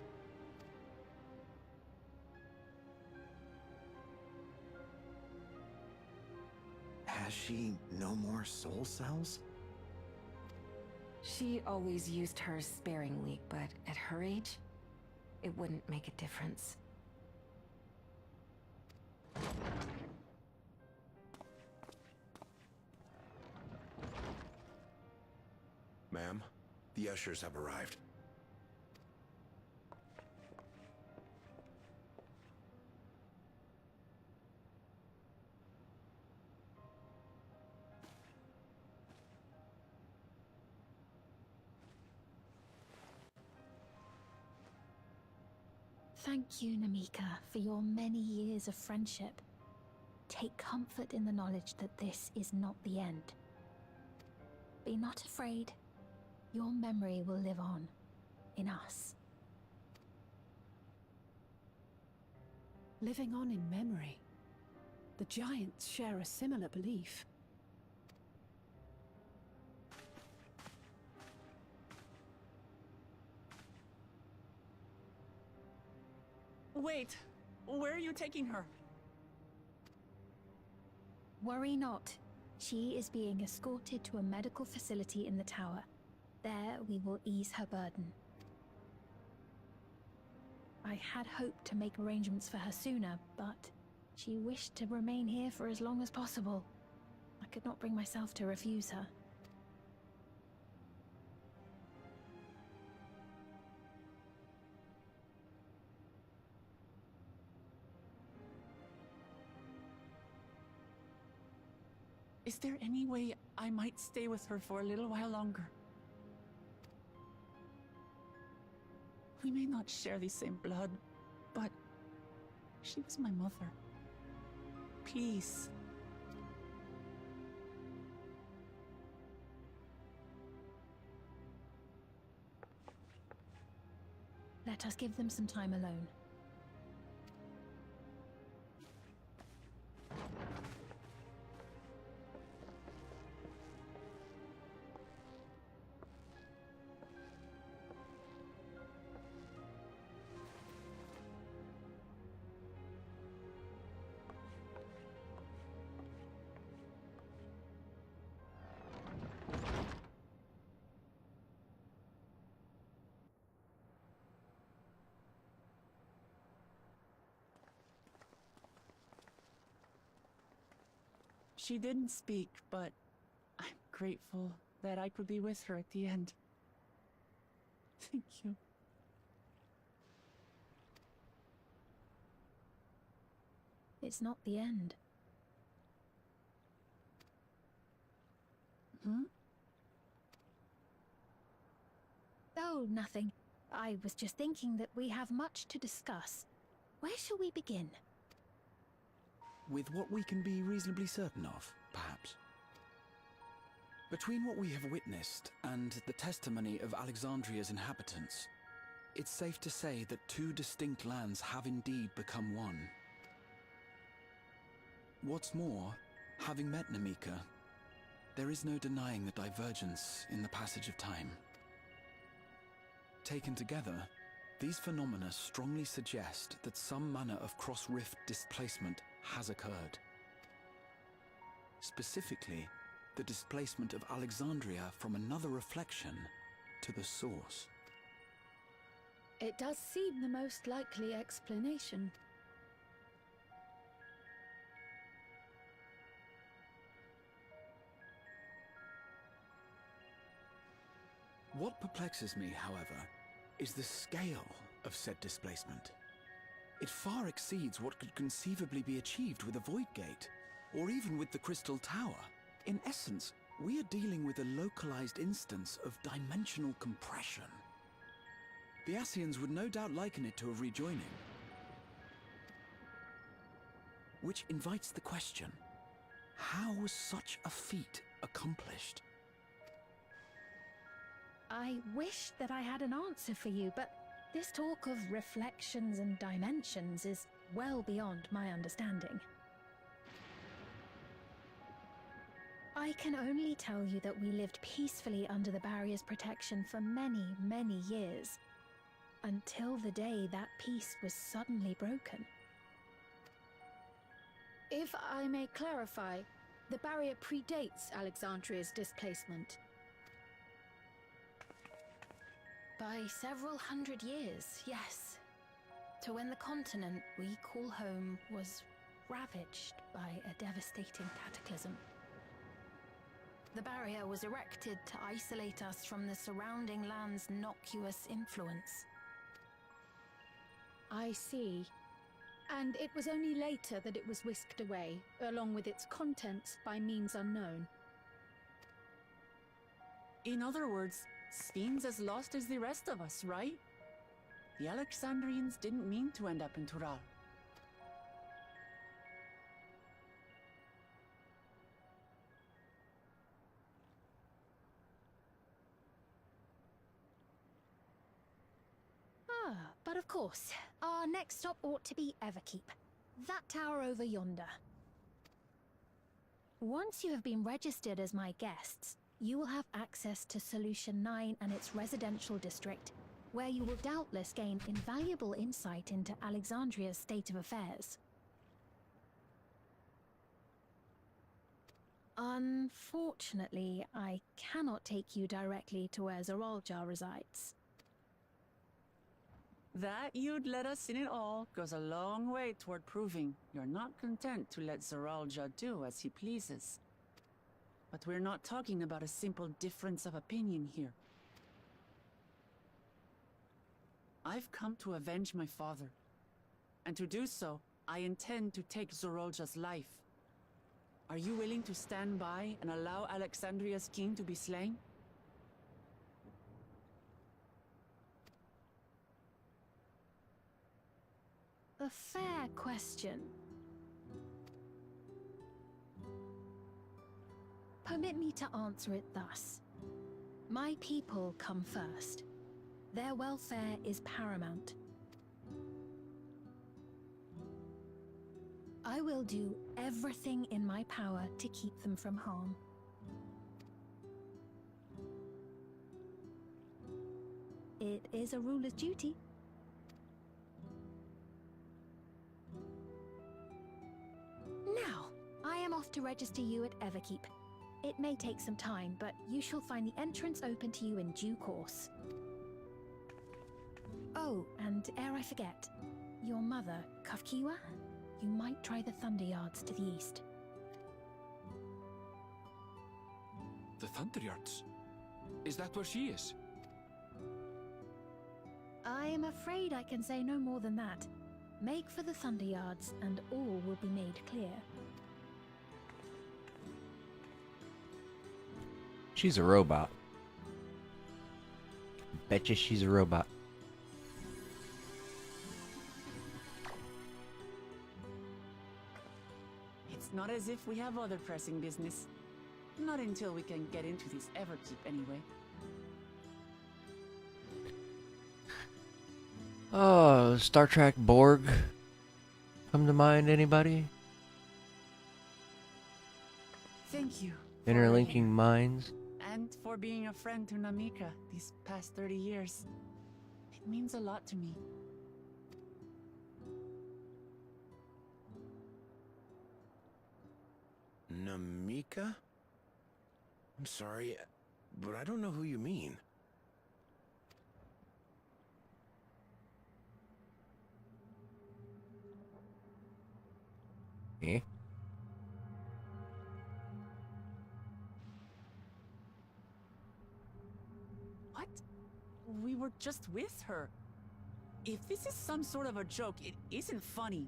Has she no more soul cells? She always used hers sparingly, but at her age, it wouldn't make a difference. Ma'am, the ushers have arrived. Thank you, Namika, for your many years of friendship. Take comfort in the knowledge that this is not the end. Be not afraid. Your memory will live on, in us. living on in memory. The giants share a similar belief. Wait, where are you taking her? Worry not. She is being escorted to a medical facility in the tower. There we will ease her burden. I had hoped to make arrangements for her sooner, but she wished to remain here for as long as possible. I could not bring myself to refuse her. Is there any way I might stay with her for a little while longer? We may not share the same blood, but she was my mother. Please. Let us give them some time alone. She didn't speak, but I'm grateful that I could be with her at the end. Thank you. It's not the end. Hmm? Oh, nothing. I was just thinking that we have much to discuss. Where shall we begin? With what we can be reasonably certain of, perhaps. Between what we have witnessed and the testimony of Alexandria's inhabitants, it's safe to say that two distinct lands have indeed become one. What's more, having met Namika, there is no denying the divergence in the passage of time. Taken together, these phenomena strongly suggest that some manner of cross-rift displacement has occurred. Specifically, the displacement of Alexandria from another reflection to the source. It does seem the most likely explanation. What perplexes me, however, is the scale of said displacement. It far exceeds what could conceivably be achieved with a Void Gate, or even with the Crystal Tower. In essence, we are dealing with a localized instance of dimensional compression. The Ascians would no doubt liken it to a rejoining. Which invites the question, how was such a feat accomplished? I wish that I had an answer for you, but this talk of reflections and dimensions is well beyond my understanding. I can only tell you that we lived peacefully under the barrier's protection for many, many years, until the day that peace was suddenly broken. If I may clarify, the barrier predates Alexandria's displacement. By several hundred years, yes. To when the continent we call home was ravaged by a devastating cataclysm. The barrier was erected to isolate us from the surrounding land's innocuous influence. I see. And it was only later that it was whisked away, along with its contents, by means unknown. In other words, Sphene's as lost as the rest of us, right? The Alexandrians didn't mean to end up in Tural. But of course, our next stop ought to be Everkeep. That tower over yonder. Once you have been registered as my guests, you will have access to Solution 9 and its residential district, where you will doubtless gain invaluable insight into Alexandria's state of affairs. Unfortunately, I cannot take you directly to where Zoraljar resides. That you'd let us in it all goes a long way toward proving you're not content to let Zoralja do as he pleases. But we're not talking about a simple difference of opinion here. I've come to avenge my father. And to do so, I intend to take Zoralja's life. Are you willing to stand by and allow Alexandria's king to be slain? A fair question. Permit me to answer it thus. My people come first. Their welfare is paramount. I will do everything in my power to keep them from harm. It is a ruler's duty. Now, I am off to register you at Everkeep. It may take some time, but you shall find the entrance open to you in due course. Oh, and ere I forget, your mother, Kafkiwa, you might try the Thunder Yards to the east. The Thunder Yards? Is that where she is? I am afraid I can say no more than that. Make for the Thunder Yards, and all will be made clear. She's a robot. Betcha she's a robot. It's not as if we have other pressing business. Not until we can get into this Everkeep, anyway. Oh, Star Trek Borg. Come to mind, anybody? Thank you. for Interlinking everything. minds. And for being a friend to Namika these past 30 years. It means a lot to me. Namika? I'm sorry, but I don't know who you mean. Eh? What? We were just with her. If this is some sort of a joke, it isn't funny.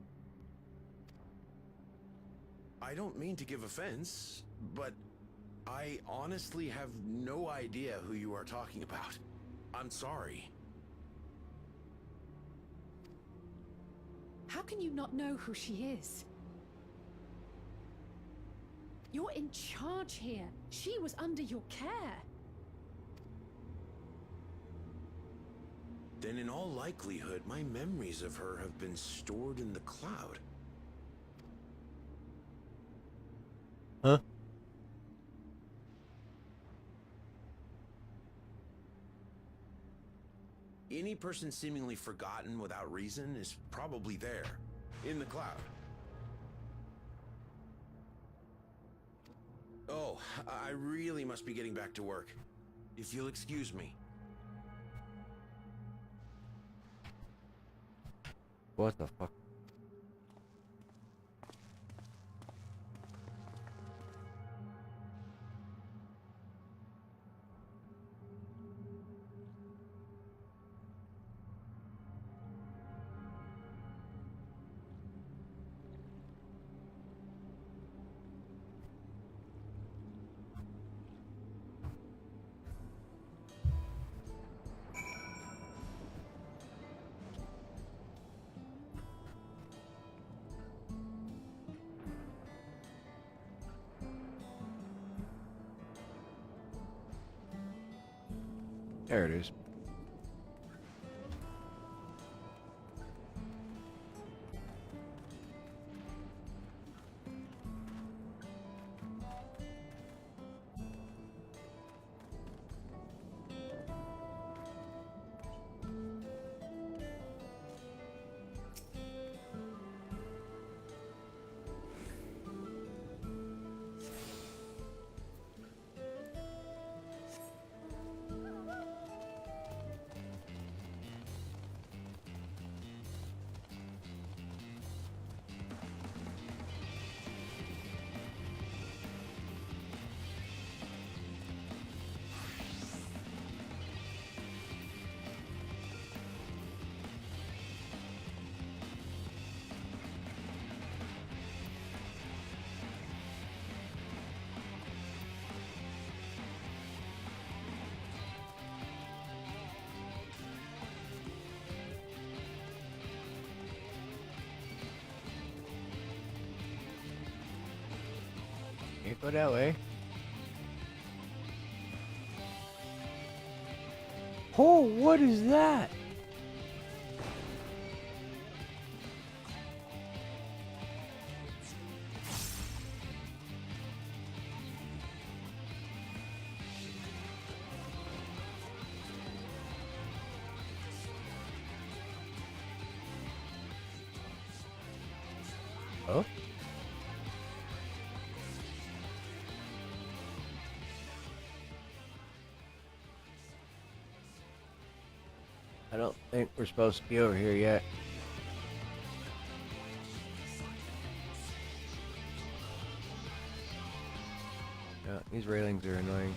I don't mean to give offense, but I honestly have no idea who you are talking about. I'm sorry. How can you not know who she is? You're in charge here. She was under your care. Then in all likelihood, my memories of her have been stored in the cloud. Huh? Any person seemingly forgotten without reason is probably there, in the cloud. Oh, I really must be getting back to work. If you'll excuse me. What the fuck? There it is. Can't go that way. Oh, what is that? Oh? I don't think we're supposed to be over here yet. Yeah, these railings are annoying.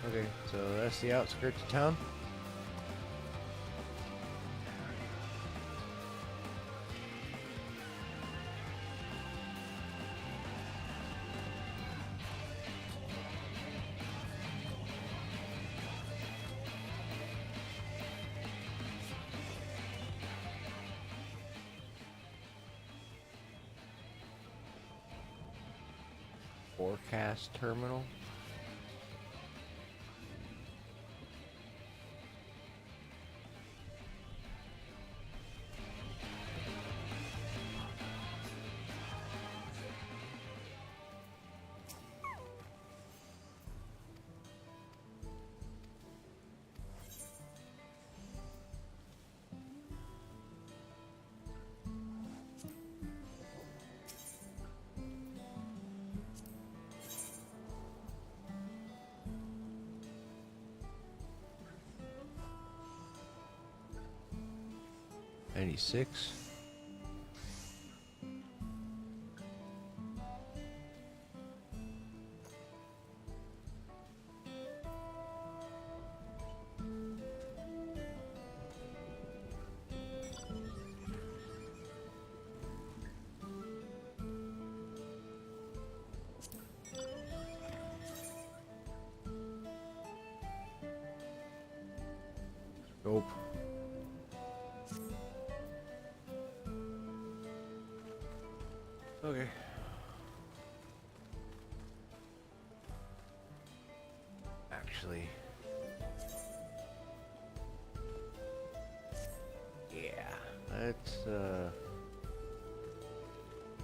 Okay, so that's the outskirts of town. Forecast terminal. '96. Nope. Okay. Actually, yeah, let's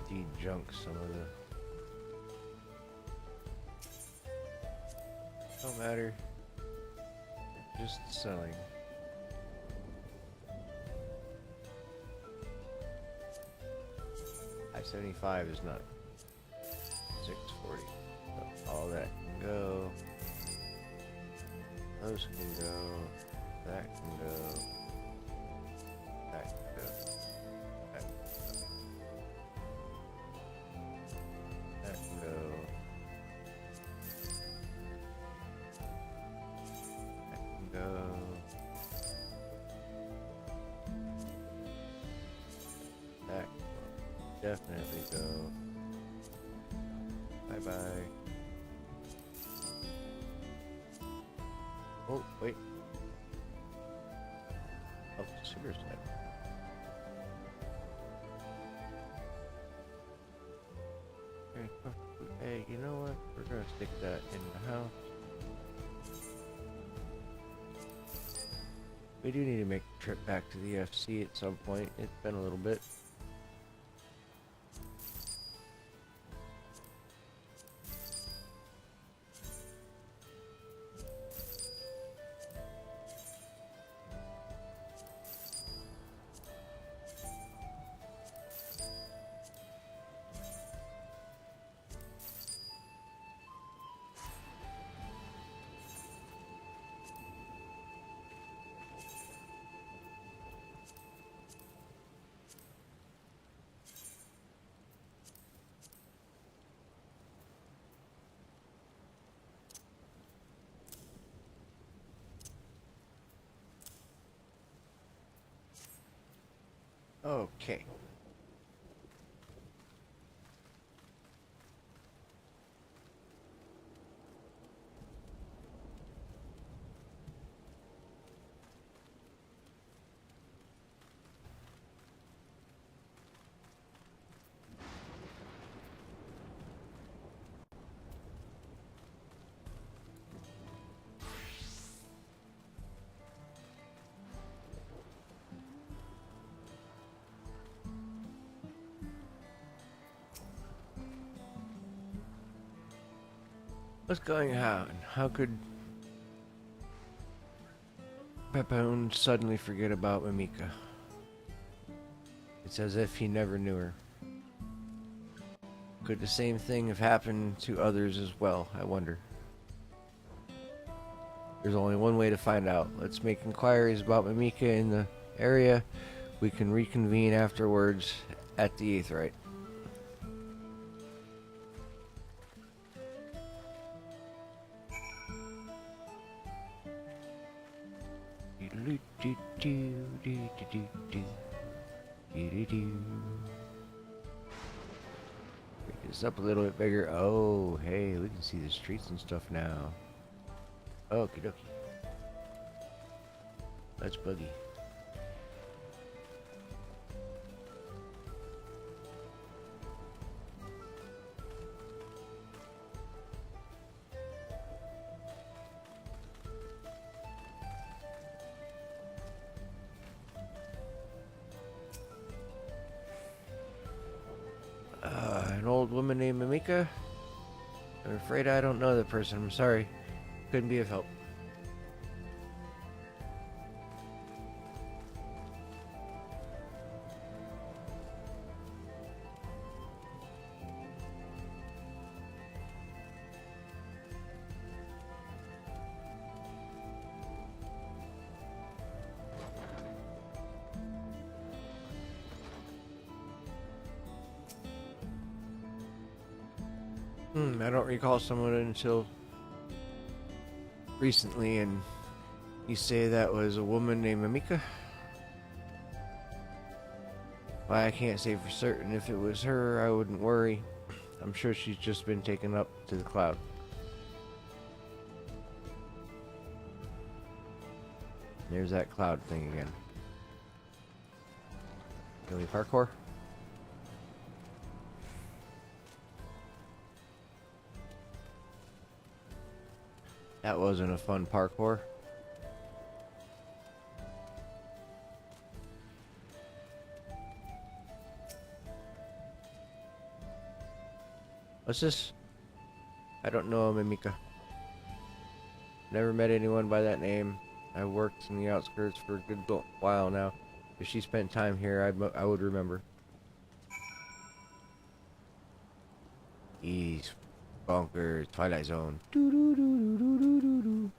de-junk some of the. Don't matter. Just selling. I-75 is not 640. So all that can go. Those can go. That can go. That can go. That can go. That can go. That can go. That can definitely go. Bye bye. Oh, wait. Oh, sugar's dead. Okay, hey, you know what? We're gonna stick that in the house. We do need to make a trip back to the FC at some point. It's been a little bit. Okay. What's going on? How could Pepone suddenly forget about Mimika? It's as if he never knew her. Could the same thing have happened to others as well, I wonder? There's only one way to find out. Let's make inquiries about Mimika in the area. We can reconvene afterwards at the Aetheryte. Make this up a little bit bigger. Oh, hey, we can see the streets and stuff now. Okie dokie. Let's boogie. An old woman named Mimika? I'm afraid I don't know the person. I'm sorry. Couldn't be of help. I don't recall someone until recently, and you say that was a woman named Mimika? Well, I can't say for certain. If it was her, I wouldn't worry. I'm sure she's just been taken up to the cloud. There's that cloud thing again. Can we parkour? That wasn't a fun parkour. What's this? I don't know Mimika. Never met anyone by that name. I worked in the outskirts for a good while now. If she spent time here, I would remember. Ease. Bonkers. Twilight Zone. Doo-doo-doo-doo-doo-doo-doo.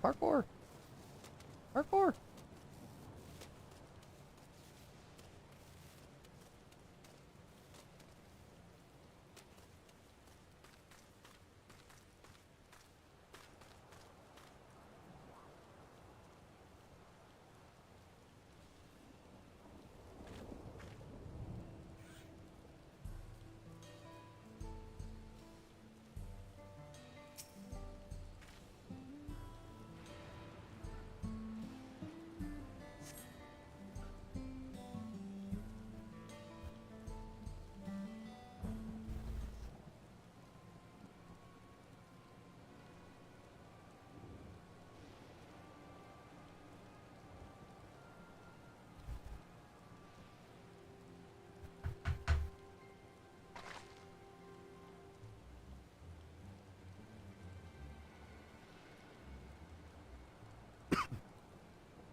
Parkour. Parkour.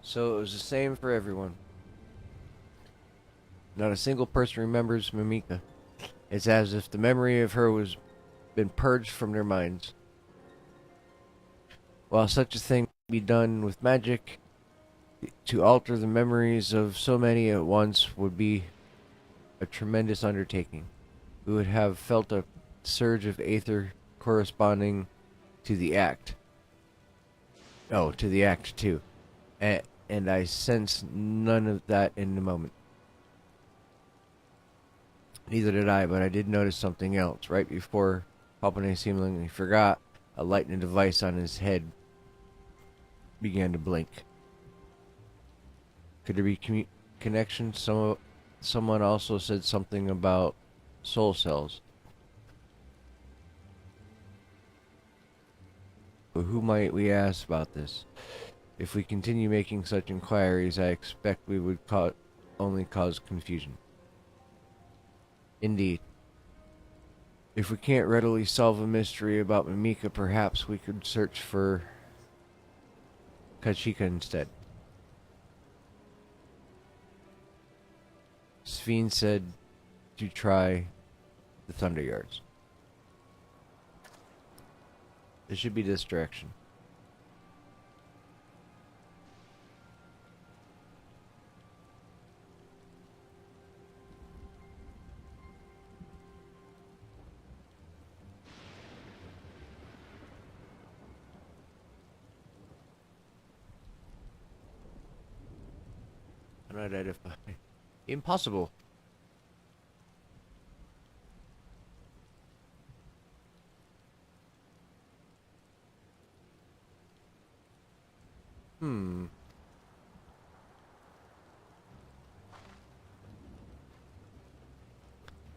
So it was the same for everyone. Not a single person remembers Mimika. It's as if the memory of her was been purged from their minds. While such a thing be done with magic, to alter the memories of so many at once would be a tremendous undertaking. We would have felt a surge of aether corresponding to the act. Oh, to the act too. And I sense none of that in the moment. Neither did I, but I did notice something else. Right before Palpatine seemingly forgot, a lightning device on his head began to blink. Could there be connection? Someone also said something about soul cells. But who might we ask about this? If we continue making such inquiries, I expect we would only cause confusion. Indeed. If we can't readily solve a mystery about Mimika, perhaps we could search for Kachika instead. Sphene said to try the Thunder Yards. It should be this direction. Unidentified. Impossible.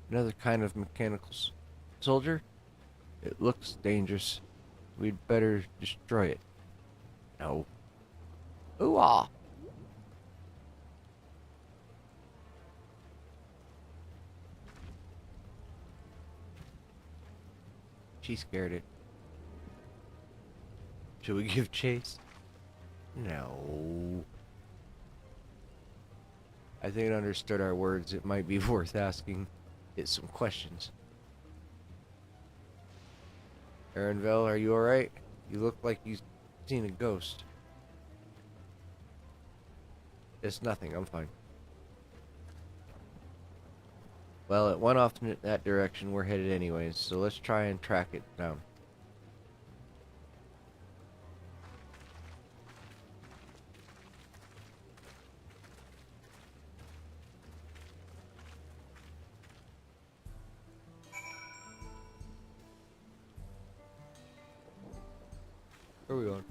Another kind of mechanical soldier? It looks dangerous. We'd better destroy it. No. Ooh-ah! She scared it. Should we give chase? No. I think it understood our words. It might be worth asking it some questions. Arenville, are you alright? You look like you've seen a ghost. It's nothing, I'm fine. Well, it went off in that direction we're headed anyways, so let's try and track it down. Where are we going?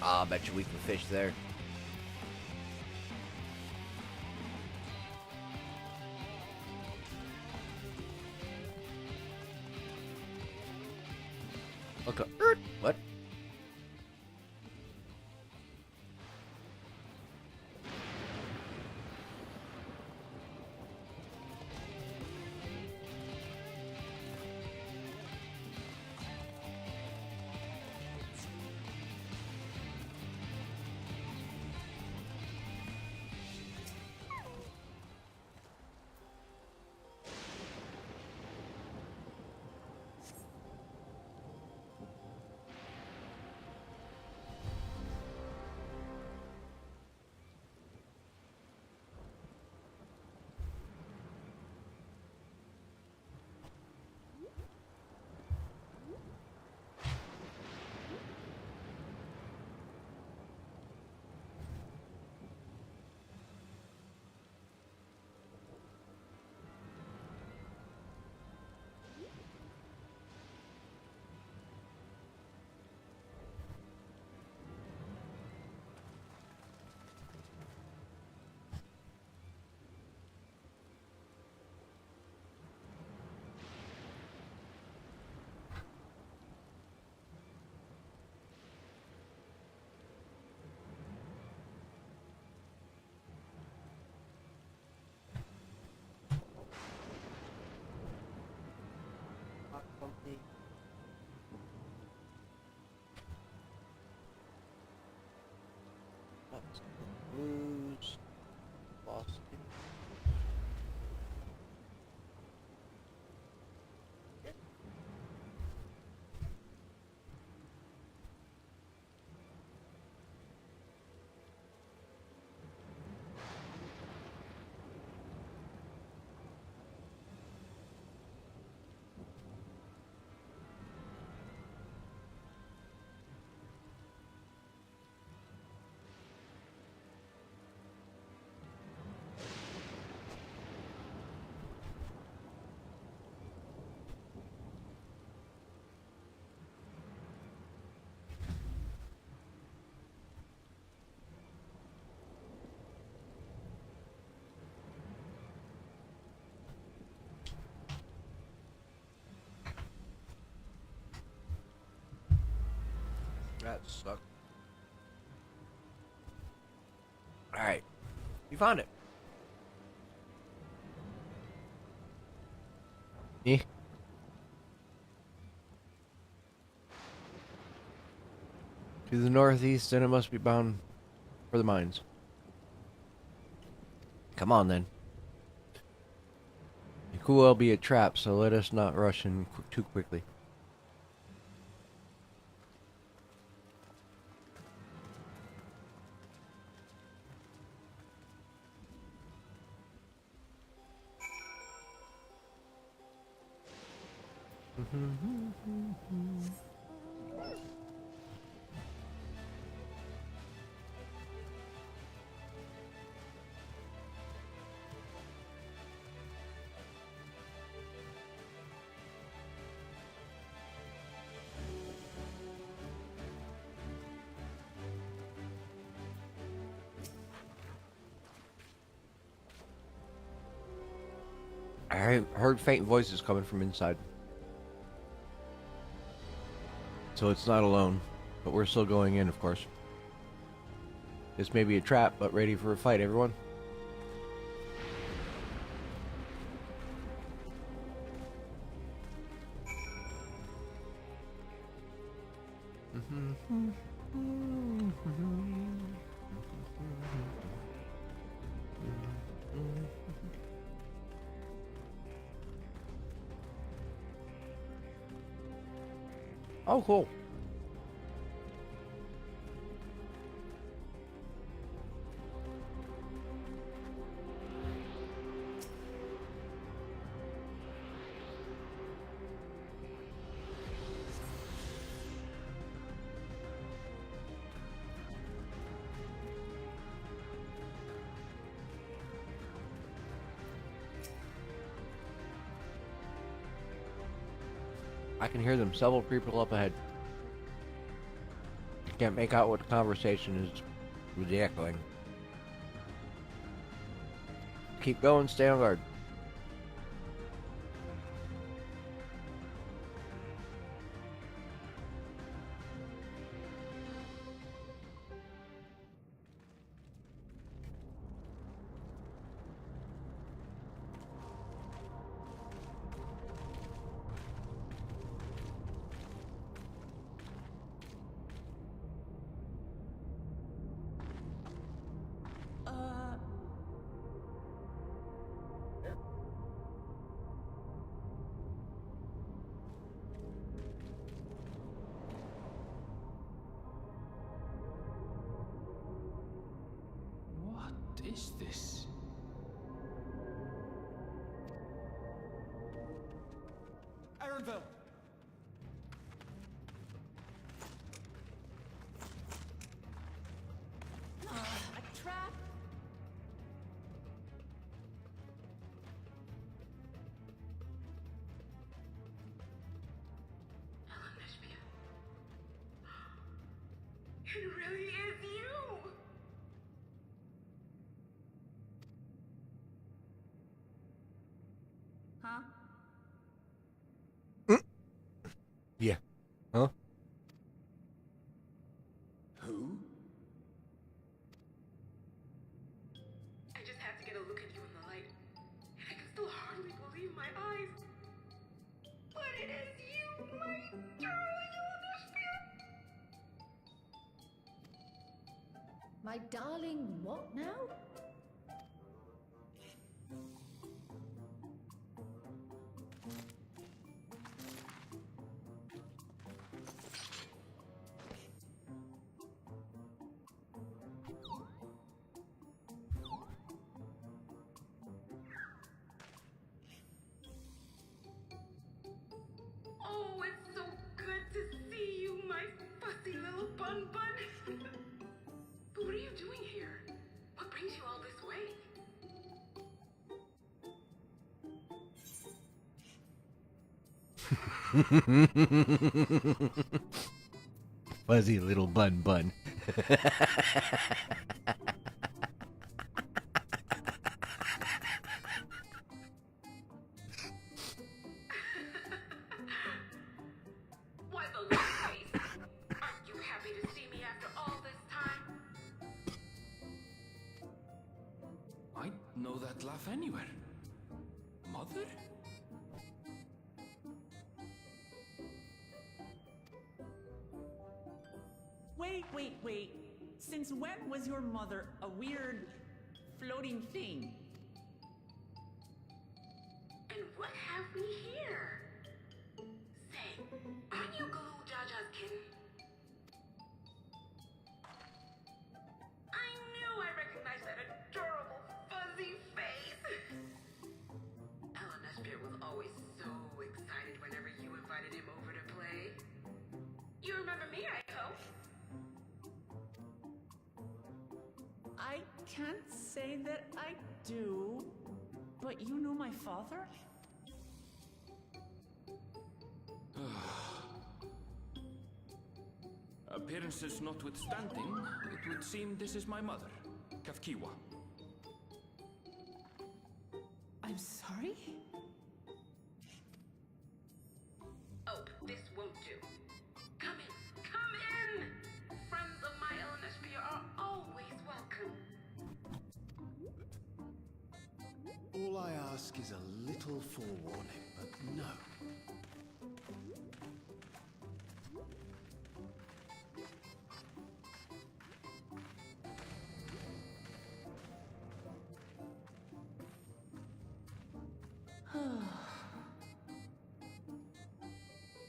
Ah, I bet you we can fish there. Okay. What? Blues. Boston. That sucks. Alright. You found it. Yeah. To the northeast, then it must be bound for the mines. Come on, then. It could well be a trap, so let us not rush in too quickly. I heard faint voices coming from inside. So it's not alone, but we're still going in, of course. This may be a trap, but ready for a fight, everyone. Oh, cool. I can hear them, several people up ahead. Can't make out what the conversation is with the echoing. Keep going, stay on guard. What is this? Aaronville! A trap? It really is you! Huh? Yeah. Huh? Who? I just had to get a look at you in the light. And I can still hardly believe my eyes. But it is you, my darling Elder. My darling, what now? Oh, it's so good to see you, my fussy little bun bun. But what are you doing here? What brings you all this way? Fuzzy little bun bun. Why the long face? Aren't you happy to photograph anywhere. Mother? Wait. Since when was your mother a weird floating thing? And what have we here? Say, aren't you Galoo Jaja's kitten? I knew I recognized that adorable fuzzy face. Ellen Nesphere was always so excited whenever you invited him over to play. You remember me, I hope? I can't say that I do, but you know my father? Appearances notwithstanding, it would seem this is my mother, Kafkiwa. I'm sorry? Oh, this won't do. Come in! Friends of my Ellen Nesphere are always welcome. All I ask is a little forewarning, but no.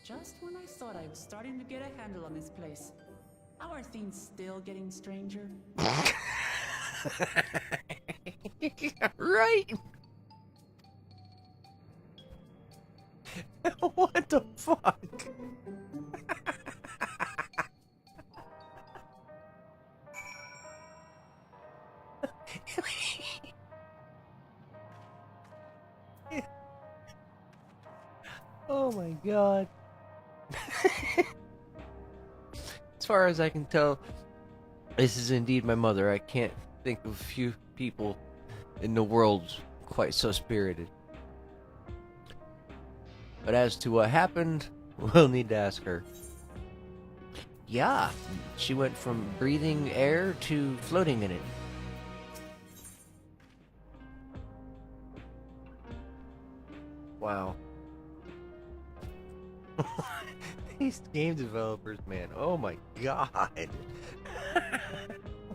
Just when I thought I was starting to get a handle on this place. How are things still getting stranger? Right? What the fuck? Oh my god. As far as I can tell, this is indeed my mother. I can't think of few people in the world quite so spirited. But as to what happened, we'll need to ask her. Yeah, she went from breathing air to floating in it. Wow. These game developers, man. Oh my god.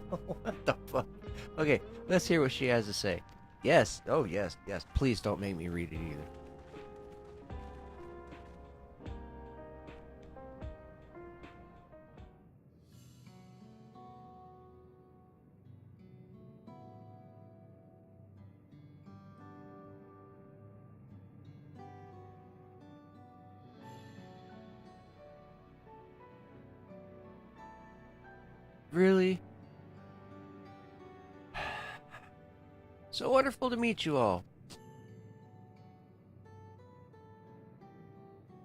What the fuck? Okay, let's hear what she has to say. Yes. Oh, yes. Please don't make me read it either. Really? So wonderful to meet you all.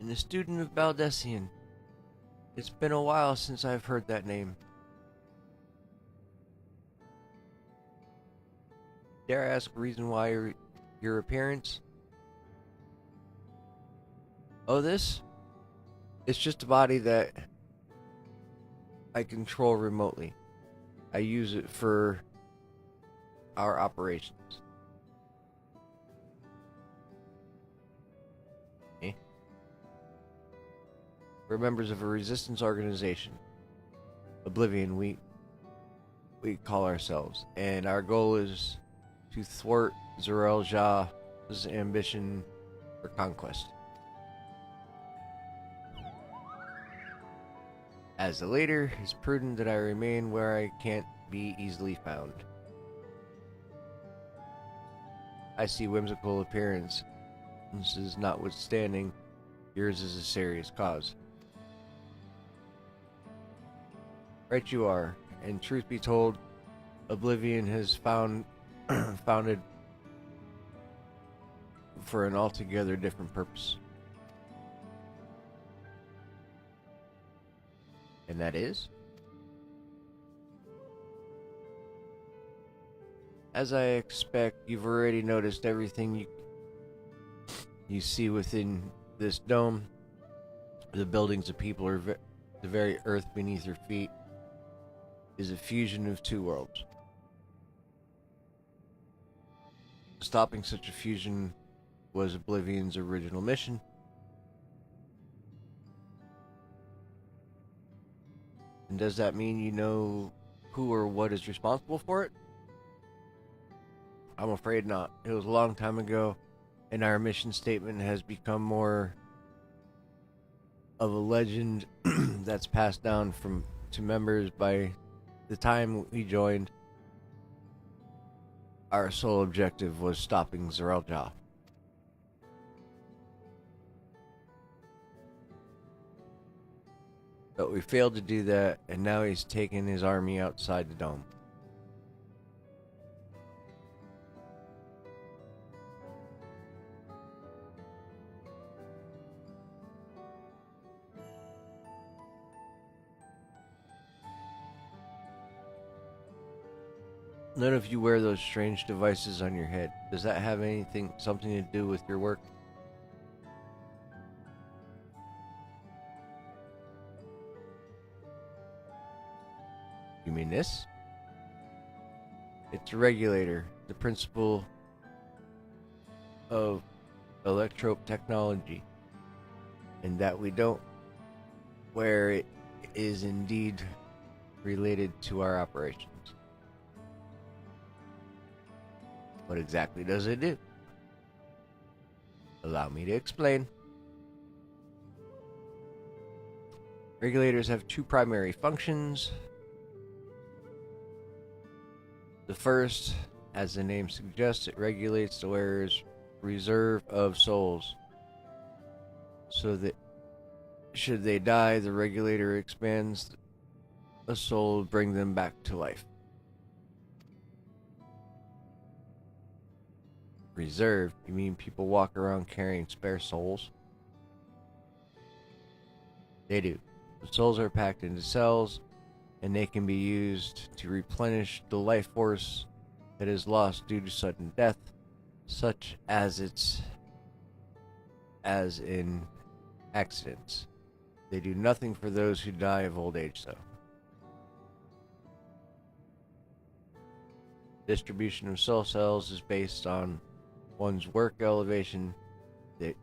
And a student of Baldessian. It's been a while since I've heard that name. Dare I ask a reason why your appearance? Oh, this? It's just a body that I control remotely. I use it for our operations. Okay. We're members of a resistance organization. Oblivion, we call ourselves. And our goal is to thwart Zarel Jah's ambition for conquest. As the leader, it's prudent that I remain where I can't be easily found. I see whimsical appearances notwithstanding, yours is a serious cause. Right you are, and truth be told, Oblivion has founded for an altogether different purpose. And that is? As I expect, you've already noticed everything you see within this dome. The buildings, the people, are the very earth beneath your feet is a fusion of two worlds. Stopping such a fusion was Oblivion's original mission. And does that mean you know who or what is responsible for it? I'm afraid not. It was a long time ago, and our mission statement has become more of a legend that's passed down to members. By the time we joined, our sole objective was stopping Zerelja. But we failed to do that, and now he's taken his army outside the dome. None of you wear those strange devices on your head. Does that have something to do with your work? You mean this? It's a regulator, the principle of electrope technology, and that we don't wear it is indeed related to our operations. What exactly does it do? Allow me to explain. Regulators have two primary functions. The first, as the name suggests, it regulates the wearer's reserve of souls, so that should they die, the regulator expands a soul to bring them back to life. Reserve? You mean people walk around carrying spare souls? They do. The souls are packed into cells, and they can be used to replenish the life force that is lost due to sudden death, such as in accidents. They do nothing for those who die of old age, though. Distribution of soul cells is based on one's work elevation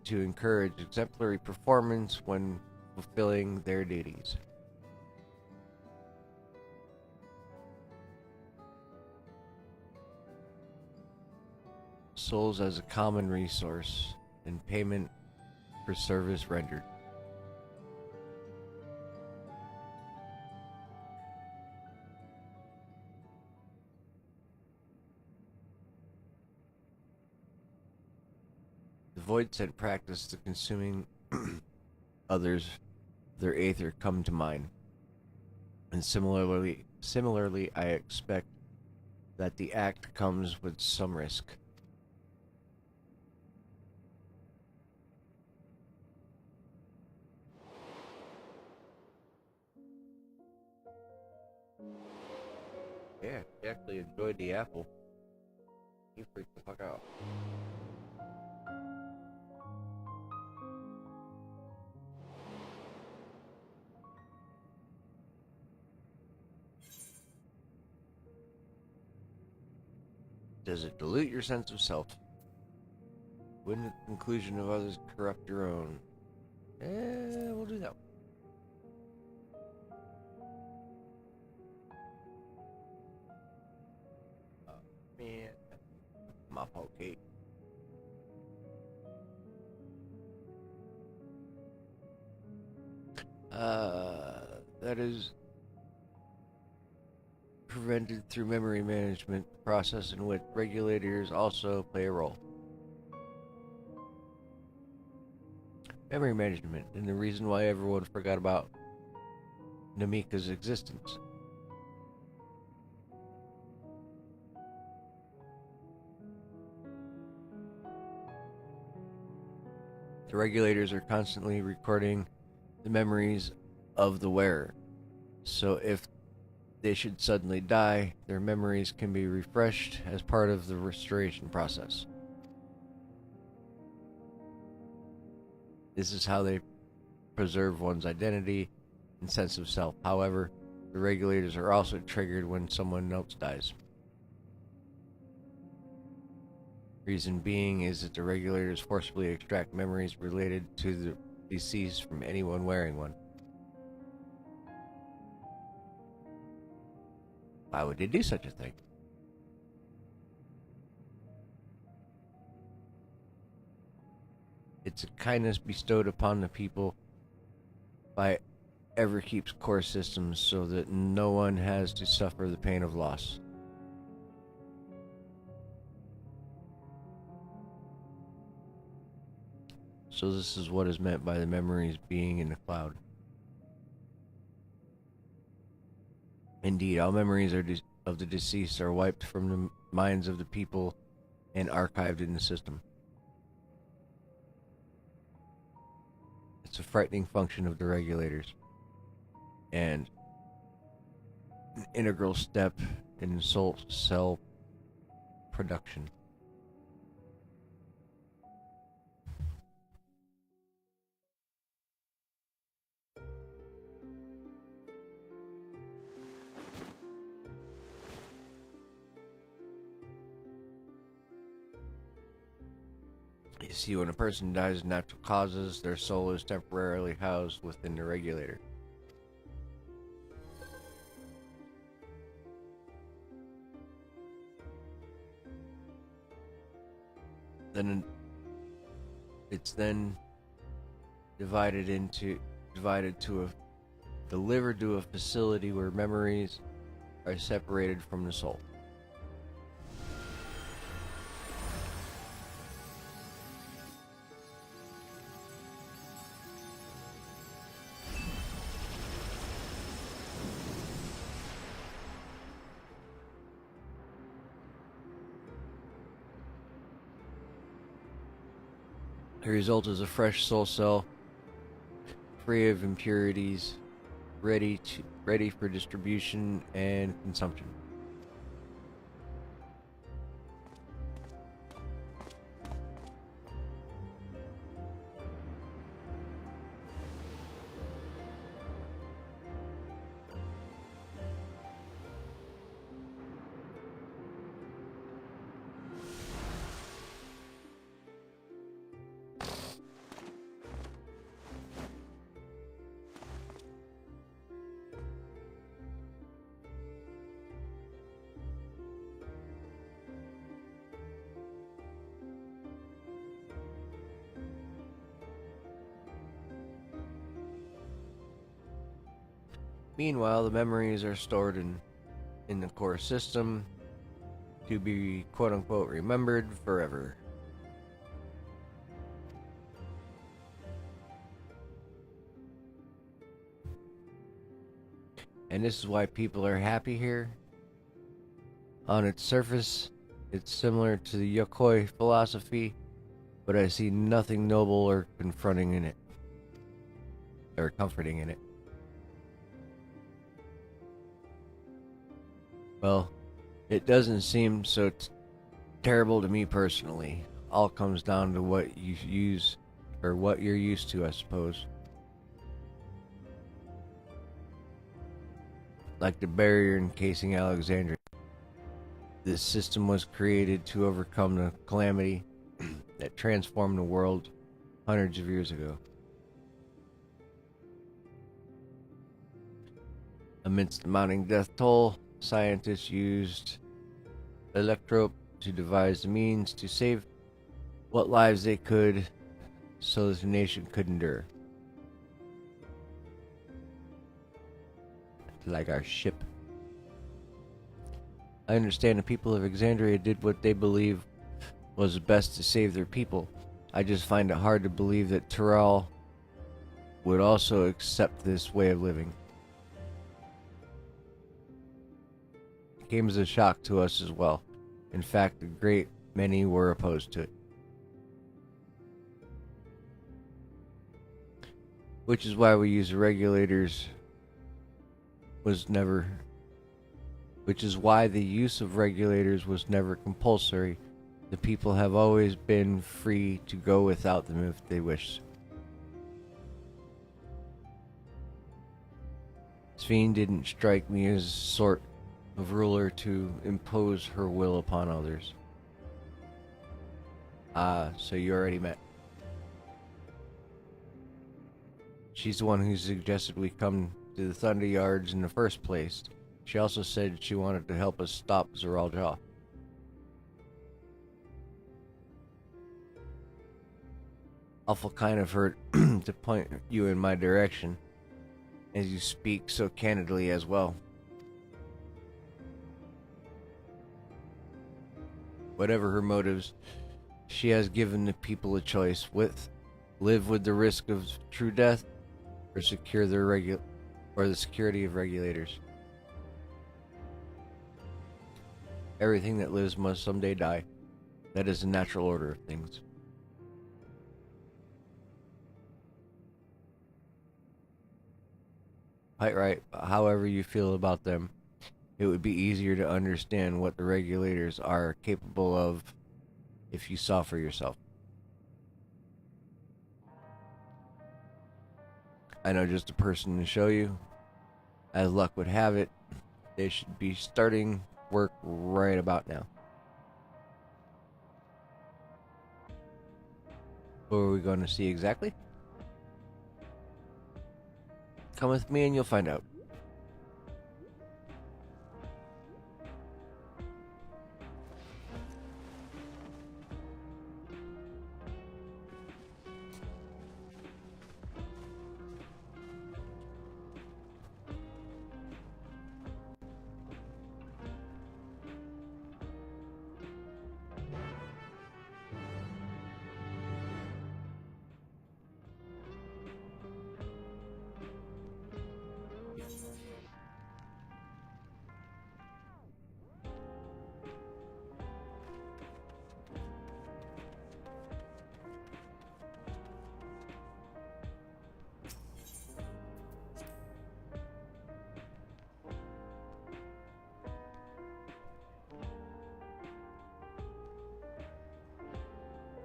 to encourage exemplary performance when fulfilling their duties. Souls as a common resource and payment for service rendered. The Void Scent practice the consuming others, their aether come to mind. And similarly, I expect that the act comes with some risk. Yeah, he actually enjoyed the apple. He freaked the fuck out. Does it dilute your sense of self? Wouldn't the conclusion of others corrupt your own? We'll do that one. Man, my fault, Kate. That is prevented through memory management process in which regulators also play a role. Memory management, and the reason why everyone forgot about Namika's existence. The regulators are constantly recording the memories of the wearer, so if they should suddenly die, their memories can be refreshed as part of the restoration process. This is how they preserve one's identity and sense of self. However, the regulators are also triggered when someone else dies. Reason being is that the regulators forcibly extract memories related to the deceased from anyone wearing one. Why would they do such a thing? It's a kindness bestowed upon the people by Everkeep's core systems so that no one has to suffer the pain of loss. So this is what is meant by the memories being in the cloud. Indeed, all memories of the deceased are wiped from the minds of the people and archived in the system. It's a frightening function of the regulators, and an integral step in soul cell production. You see, when a person dies of natural causes, their soul is temporarily housed within the regulator. Then it's delivered to a facility where memories are separated from the soul. The result is a fresh soul cell, free of impurities, ready for distribution and consumption. Meanwhile, the memories are stored in the core system to be quote-unquote remembered forever. And this is why people are happy here. On its surface, it's similar to the Yokoi philosophy, but I see nothing noble or confronting in it. Or comforting in it. Well, it doesn't seem so terrible to me personally. All comes down to what you use, or what you're used to, I suppose. Like the barrier encasing Alexandria. This system was created to overcome the calamity that transformed the world hundreds of years ago. Amidst the mounting death toll, scientists used electrope to devise the means to save what lives they could so that the nation could endure. Like our ship. I understand the people of Alexandria did what they believe was best to save their people. I just find it hard to believe that Tyrell would also accept this way of living. It came as a shock to us as well. In fact, a great many were opposed to it. Which is why we use the regulators which is why the use of regulators was never compulsory. The people have always been free to go without them if they wished. Sphene didn't strike me as a sort of ruler to impose her will upon others. Ah, so you already met. She's the one who suggested we come to the Thunder Yards in the first place. She also said she wanted to help us stop Zoral Jaw. Awful kind of her to point you in my direction, as you speak so candidly as well. Whatever her motives, she has given the people a choice: live with the risk of true death, or the security of regulators. Everything that lives must someday die. That is the natural order of things. Quite right. However you feel about them, it would be easier to understand what the regulators are capable of if you saw for yourself. I know just a person to show you. As luck would have it, they should be starting work right about now. Who are we going to see exactly? Come with me and you'll find out.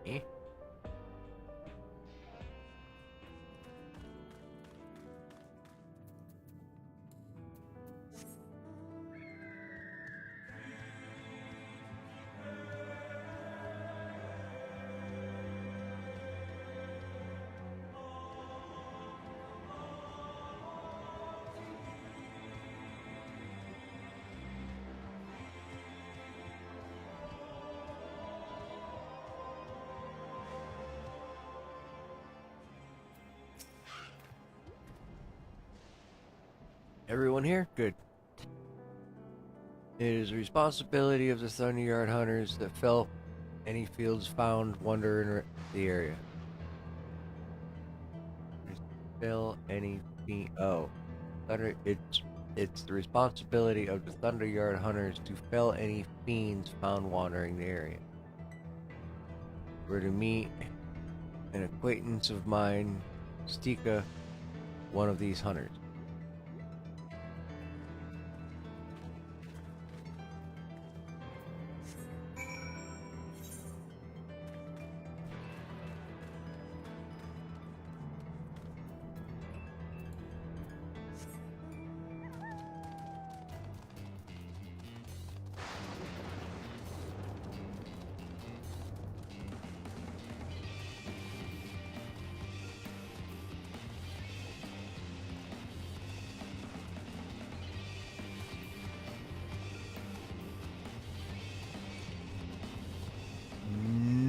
Eh? Everyone here? Good. It is the responsibility of the Thunderyard hunters that fell any fields found wander in the area. Fell any thunder. It's the responsibility of the Thunderyard hunters to fell any fiends found wandering the area. We're to meet an acquaintance of mine, Stika, one of these hunters.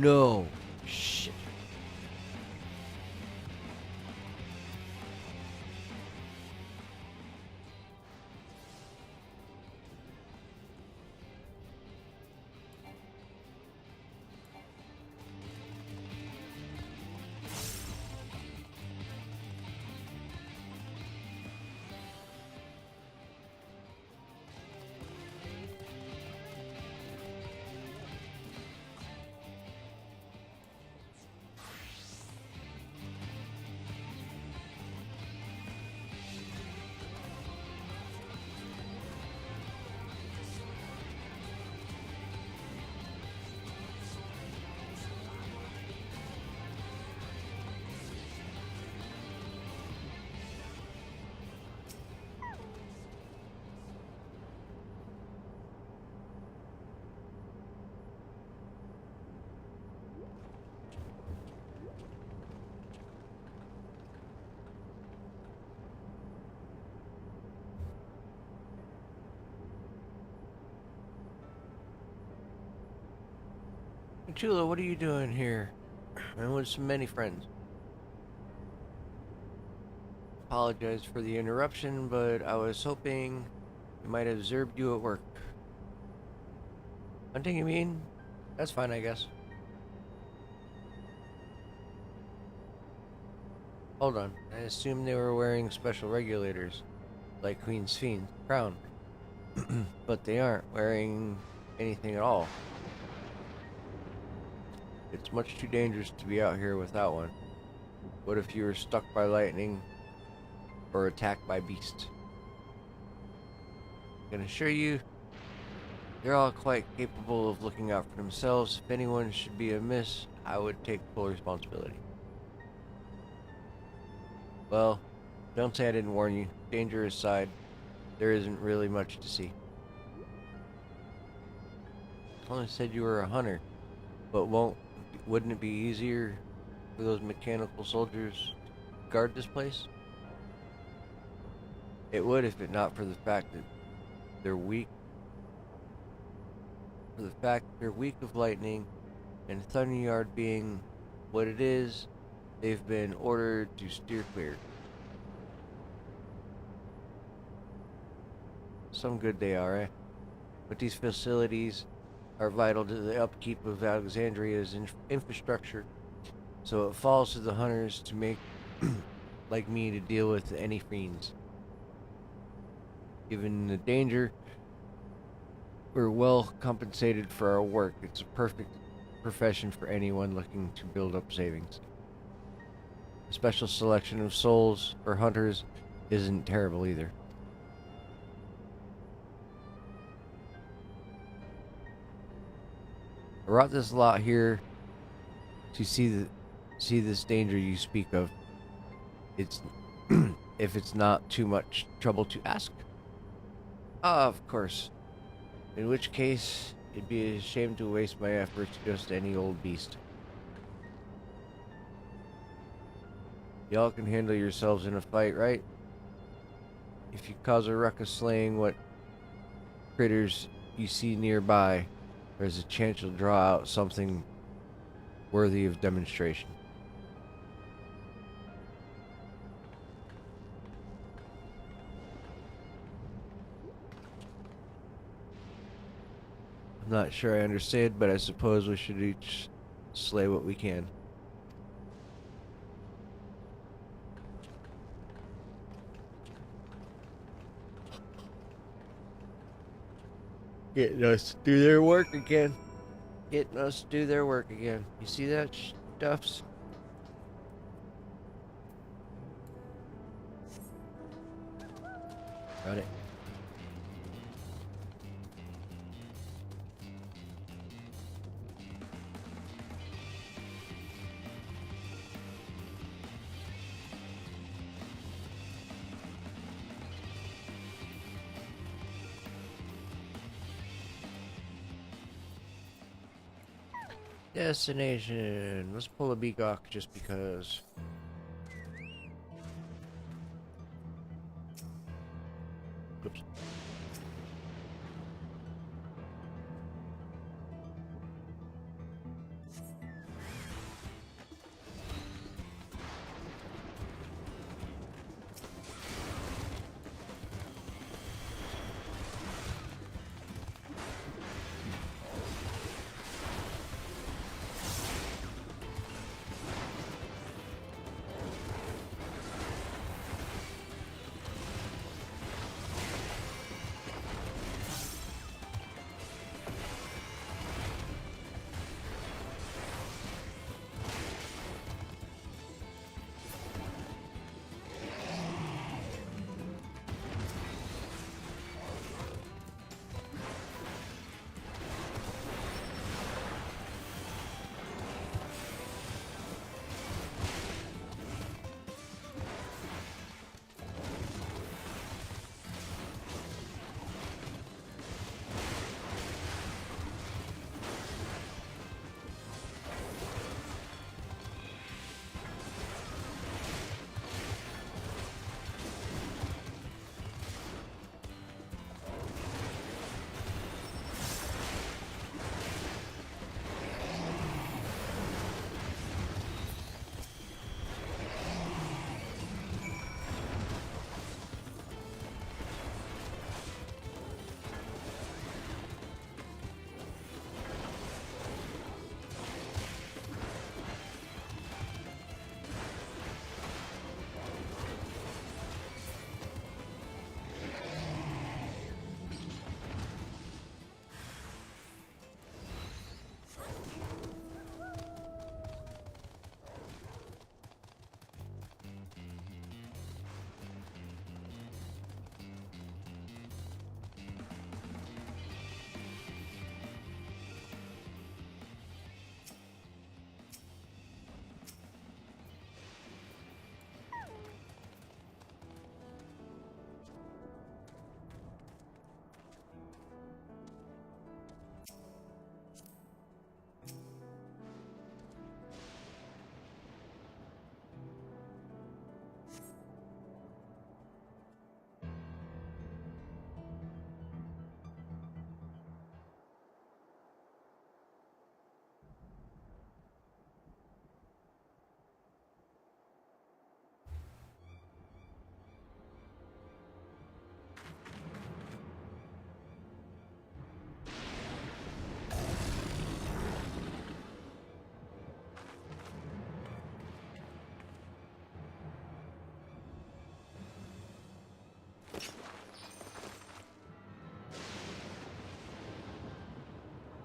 No. Shit. Chula, what are you doing here? And with so many friends. Apologize for the interruption, but I was hoping I might have observed you at work. Hunting, you mean? That's fine, I guess. Hold on, I assumed they were wearing special regulators, like Queen's Fiend's crown. But they aren't wearing anything at all. It's much too dangerous to be out here without one. What if you were struck by lightning or attacked by beasts? I can assure you, they're all quite capable of looking out for themselves. If anyone should be amiss, I would take full responsibility. Well, don't say I didn't warn you. Danger aside, there isn't really much to see. I only said you were a hunter, but wouldn't it be easier for those mechanical soldiers to guard this place? It would if it not for the fact that they're weak. For the fact they're weak of lightning, and Thunderyard being what it is, they've been ordered to steer clear. Some good they are, eh? But these facilities are vital to the upkeep of Alexandria's infrastructure, so it falls to the hunters to make, like me, to deal with any fiends. Given the danger, we're well compensated for our work. It's a perfect profession for anyone looking to build up savings. A special selection of souls or hunters isn't terrible either. I brought this lot here to see this danger you speak of. It's if it's not too much trouble to ask. Of course. In which case, it'd be a shame to waste my efforts just any old beast. Y'all can handle yourselves in a fight, right? If you cause a ruckus slaying what critters you see nearby, there's a chance you'll draw out something worthy of demonstration. I'm not sure I understand, but I suppose we should each slay what we can. Getting us to do their work again. Getting us to do their work again. You see that, Stuffs? Got it. Destination. Let's pull a Beacock just because. Oops.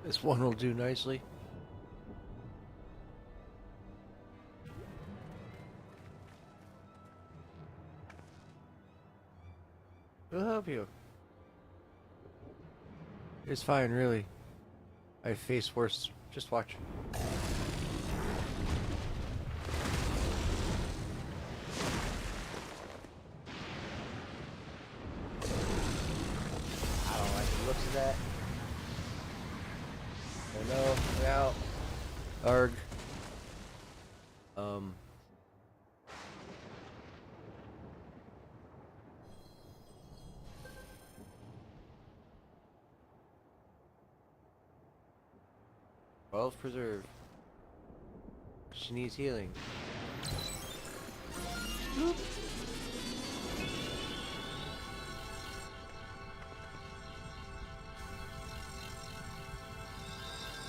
This one will do nicely. We'll help you. It's fine, really. I face worse. Just watch. I don't like the looks of that. Oh no, get out. Arg. 12 preserve. She needs healing. Boop.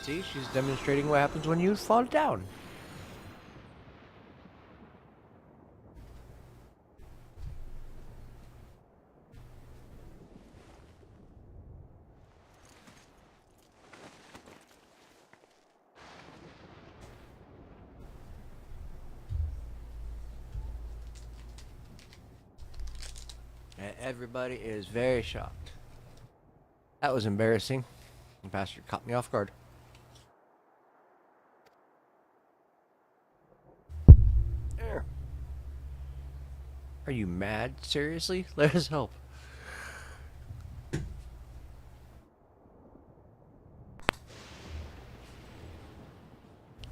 See, she's demonstrating what happens when you fall down. And everybody is very shocked. That was embarrassing. The bastard caught me off guard. There. Are you mad? Seriously? Let us help.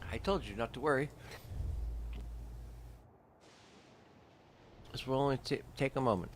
I told you not to worry. This will only take a moment.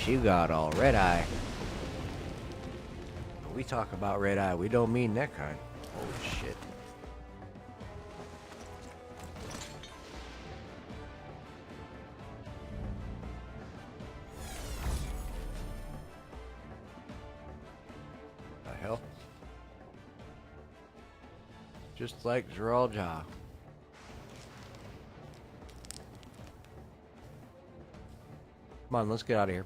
She got all red eye. When we talk about red eye, we don't mean that kind. Holy shit. The hell? Just like Zeralja. Come on, let's get out of here.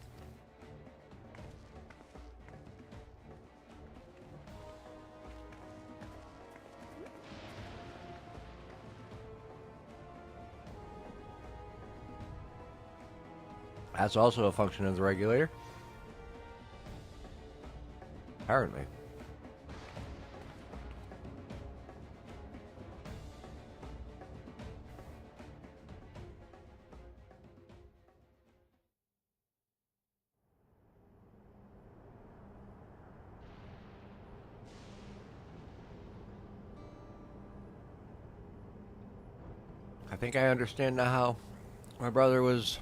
That's also a function of the regulator. Apparently. I think I understand now how my brother was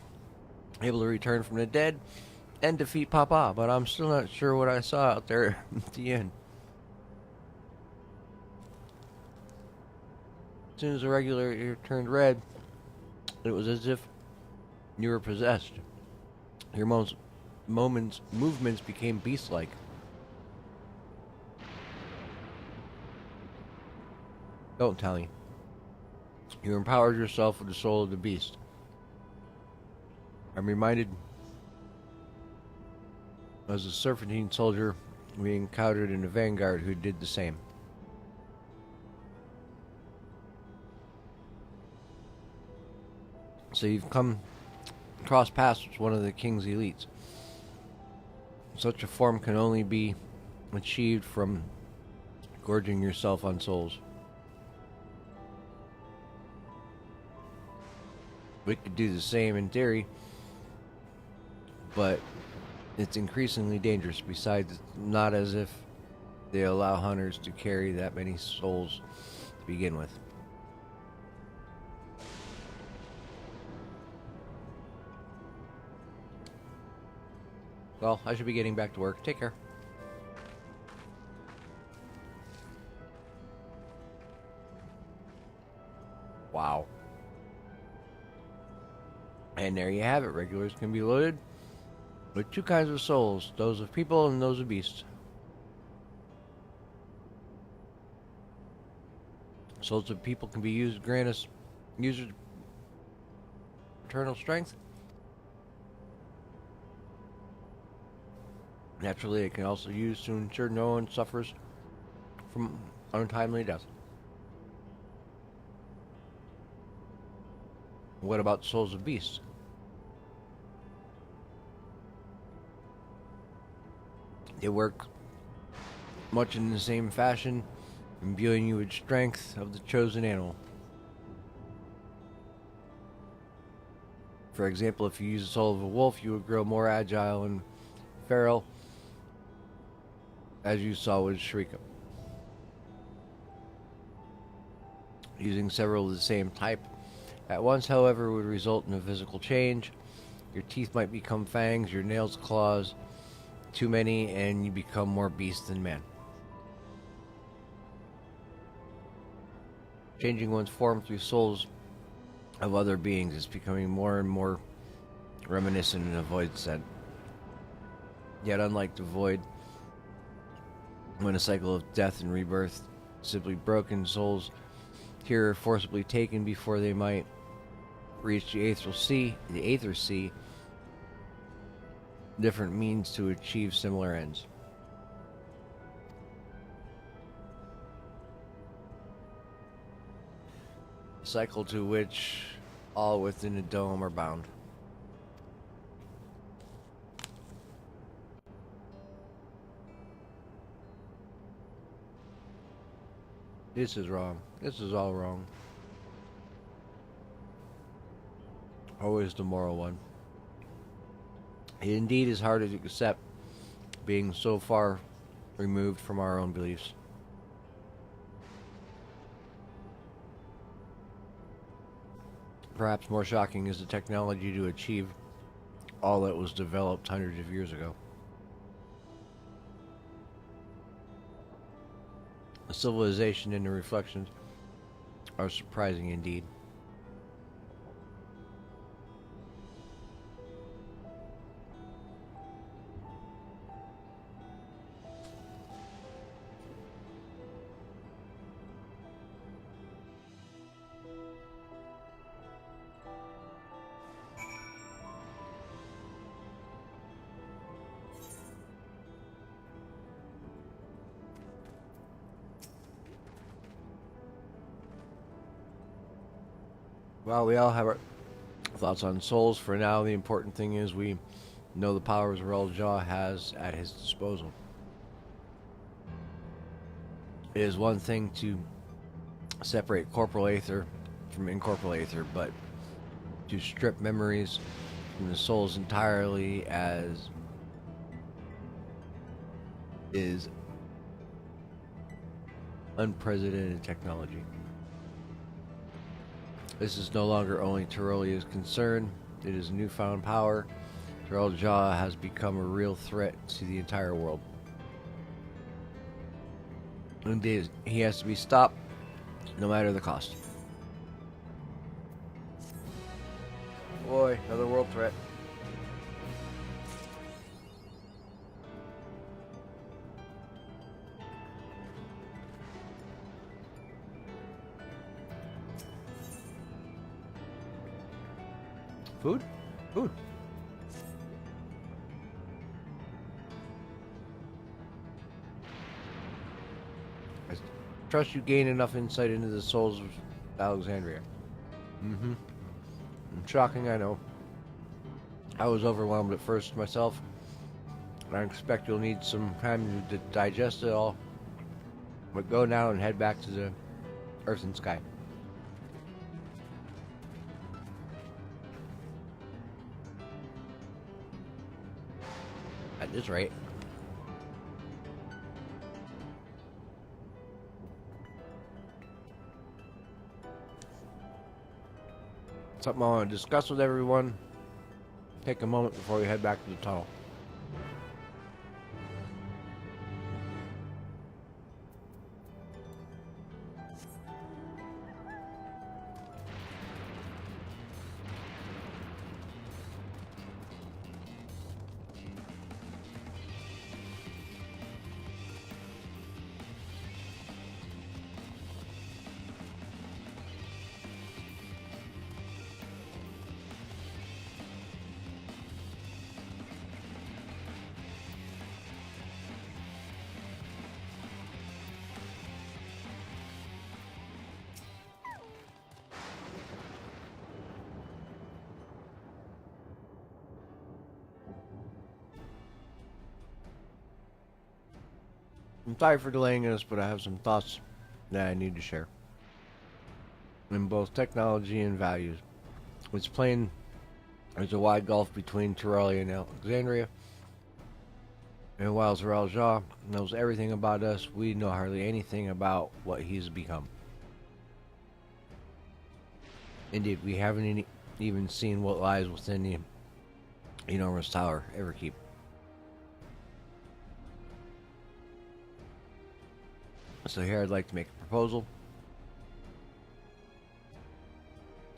able to return from the dead and defeat Papa, but I'm still not sure what I saw out there at the end. As soon as the regulator turned red, it was as if you were possessed. Your movements became beast-like. Don't tell me. You empowered yourself with the soul of the beast. I'm reminded as a serpentine soldier we encountered in the Vanguard who did the same. So you've come cross paths with one of the king's elites. Such a form can only be achieved from gorging yourself on souls. We could do the same in theory, but it's increasingly dangerous. Besides, it's not as if they allow hunters to carry that many souls to begin with. Well, I should be getting back to work. Take care. Wow. And there you have it. Regulars can be loaded with two kinds of souls, those of people and those of beasts. Souls of people can be used to grant us users eternal strength. Naturally, it can also be used to ensure no one suffers from untimely death. What about souls of beasts? They work much in the same fashion, imbuing you with strength of the chosen animal. For example, if you use the soul of a wolf, you would grow more agile and feral, as you saw with Shrika. Using several of the same type at once, however, would result in a physical change. Your teeth might become fangs, your nails claws, too many, and you become more beast than man. Changing one's form through souls of other beings is becoming more and more reminiscent in a void sense. Yet unlike the void, when a cycle of death and rebirth, simply broken souls here are forcibly taken before they might reach the Aether Sea, different means to achieve similar ends. A cycle to which all within a dome are bound. This is wrong. This is all wrong. Always the moral one. It indeed is hard to accept, being so far removed from our own beliefs. Perhaps more shocking is the technology to achieve all that was developed hundreds of years ago. The civilization and the reflections are surprising indeed. Well, we all have our thoughts on souls. For now, the important thing is we know the powers Royal Jaw has at his disposal. It is one thing to separate corporal aether from incorporeal aether, but to strip memories from the souls entirely as is unprecedented technology. This is no longer only Tyrolia's concern, it is newfound power. Royal Jaw has become a real threat to the entire world. Indeed, he has to be stopped, no matter the cost. Boy, another world threat. Food? Food. I trust you gain enough insight into the souls of Alexandria. Mm-hmm. Shocking, I know. I was overwhelmed at first myself, and I expect you'll need some time to digest it all. But go now and head back to the Earth and Sky. At this rate. Something I want to discuss with everyone. Take a moment before we head back to the tunnel. I'm sorry for delaying this, but I have some thoughts that I need to share. In both technology and values. It's plain there's a wide gulf between Terralia and Alexandria. And while Zoral Jaw knows everything about us, we know hardly anything about what he's become. Indeed, we haven't even seen what lies within the enormous tower Everkeep. So here I'd like to make a proposal.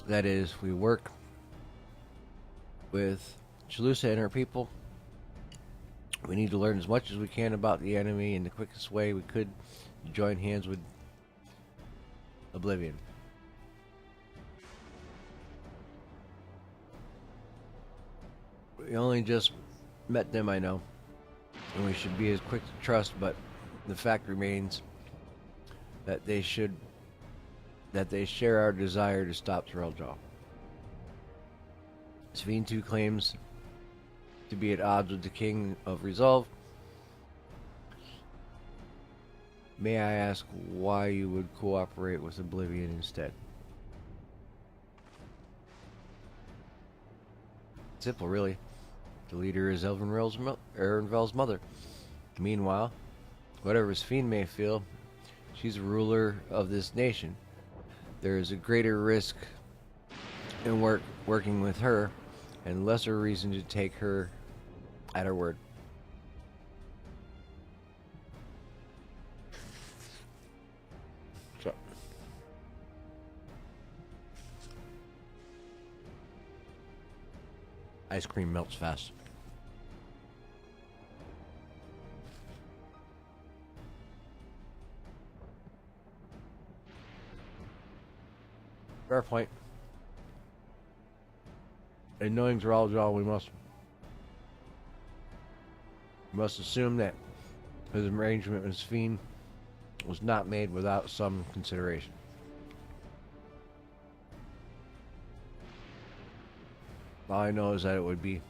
That is, we work with Shalusa and her people. We need to learn as much as we can about the enemy in the quickest way we could to join hands with Oblivion. We only just met them, I know, and we should be as quick to trust, but the fact remains that they share our desire to stop Terrelljaw. Sveen too claims to be at odds with the King of Resolve. May I ask why you would cooperate with Oblivion instead? Simple, really. The leader is Erenvel's mother. Meanwhile, whatever Sveen may feel, she's a ruler of this nation. There is a greater risk in working with her, and lesser reason to take her at her word. So, ice cream melts fast. Fair point. And knowing Zoral, we must assume that his arrangement with Sveen was not made without some consideration. All I know is that it would be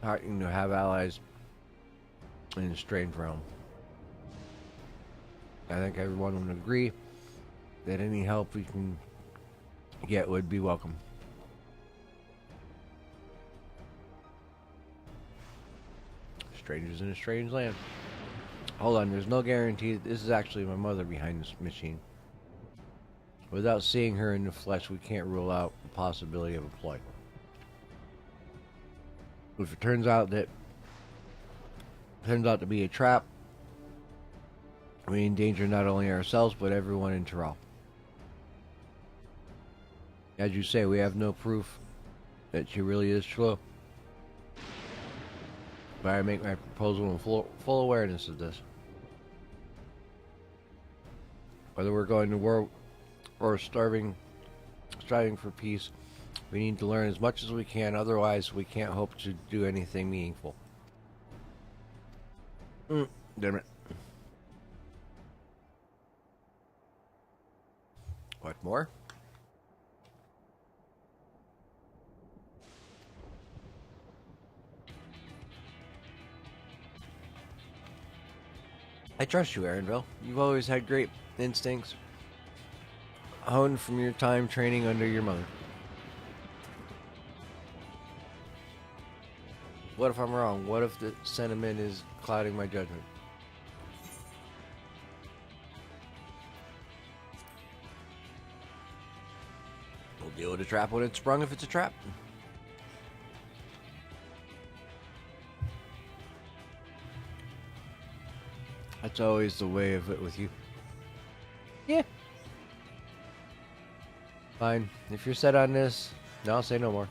heartening to have allies in a strange realm. I think everyone would agree that any help we can get would be welcome. Strangers in a strange land. Hold on, there's no guarantee that this is actually my mother behind this machine. Without seeing her in the flesh, we can't rule out the possibility of a ploy. If it turns out to be a trap, we endanger not only ourselves but everyone in Terral. As you say, we have no proof that she really is Shlo. But I make my proposal in full awareness of this. Whether we're going to war or striving for peace, we need to learn as much as we can, otherwise we can't hope to do anything meaningful. Damn it. What more? I trust you, Erenville. You've always had great instincts, honed from your time training under your mother. What if I'm wrong? What if the sentiment is clouding my judgment? We'll deal with a trap when it's sprung if it's a trap. That's always the way of it with you. Yeah. Fine. If you're set on this, no, I'll say no more.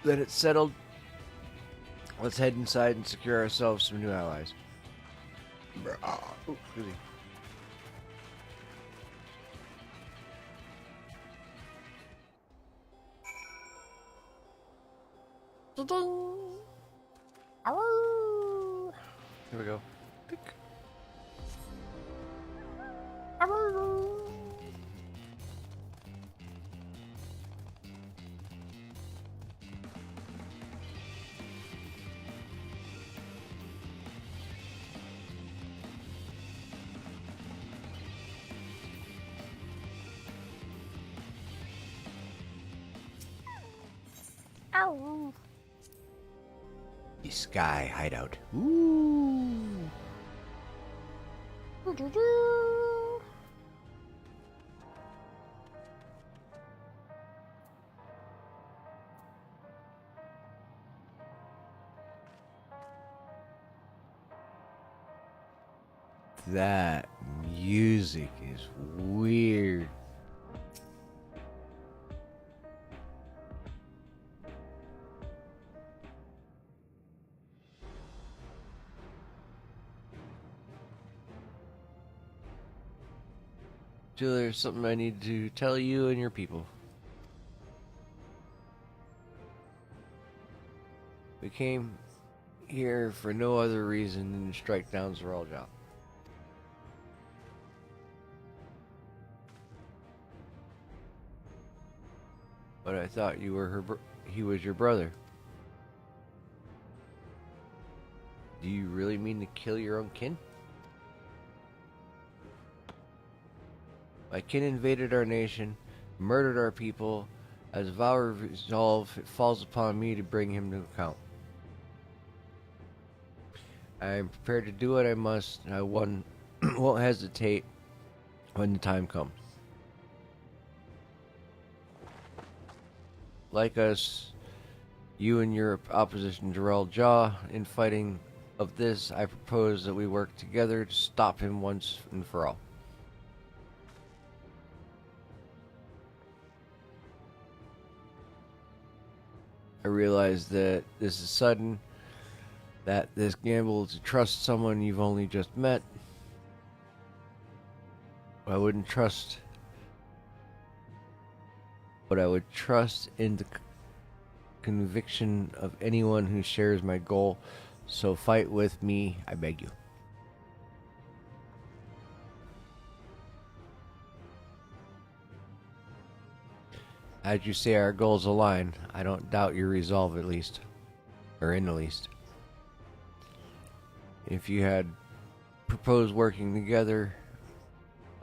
Then it's settled. Let's head inside and secure ourselves some new allies. Ooh, excuse me. Here we go. Pick. Ow. The sky hideout. Ooh. Doo-doo-doo. That music is weird. So there's something I need to tell you and your people. We came here for no other reason than to strike down Zeralja. But I thought you were he was your brother. Do you really mean to kill your own kin? My kin invaded our nation, murdered our people. As a vow of resolve, it falls upon me to bring him to account. I am prepared to do what I must, and I won't hesitate when the time comes. Like us, you and your opposition Jarrell Jaw, in fighting of this, I propose that we work together to stop him once and for all. I realize that this is sudden, that this gamble to trust someone you've only just met. I wouldn't trust, but I would trust in the conviction of anyone who shares my goal. So fight with me, I beg you. As you say, our goals align. I don't doubt your resolve, at least. Or in the least. If you had proposed working together,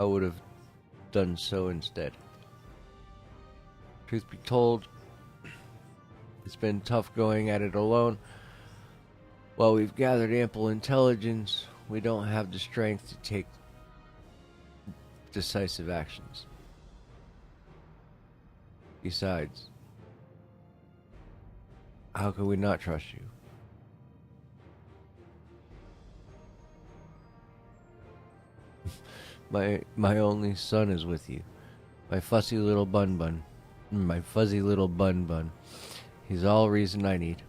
I would have done so instead. Truth be told, it's been tough going at it alone. While we've gathered ample intelligence, we don't have the strength to take decisive actions. Besides, how can we not trust you? My only son is with you. My fussy little bun. My fuzzy little bun. He's all reason I need.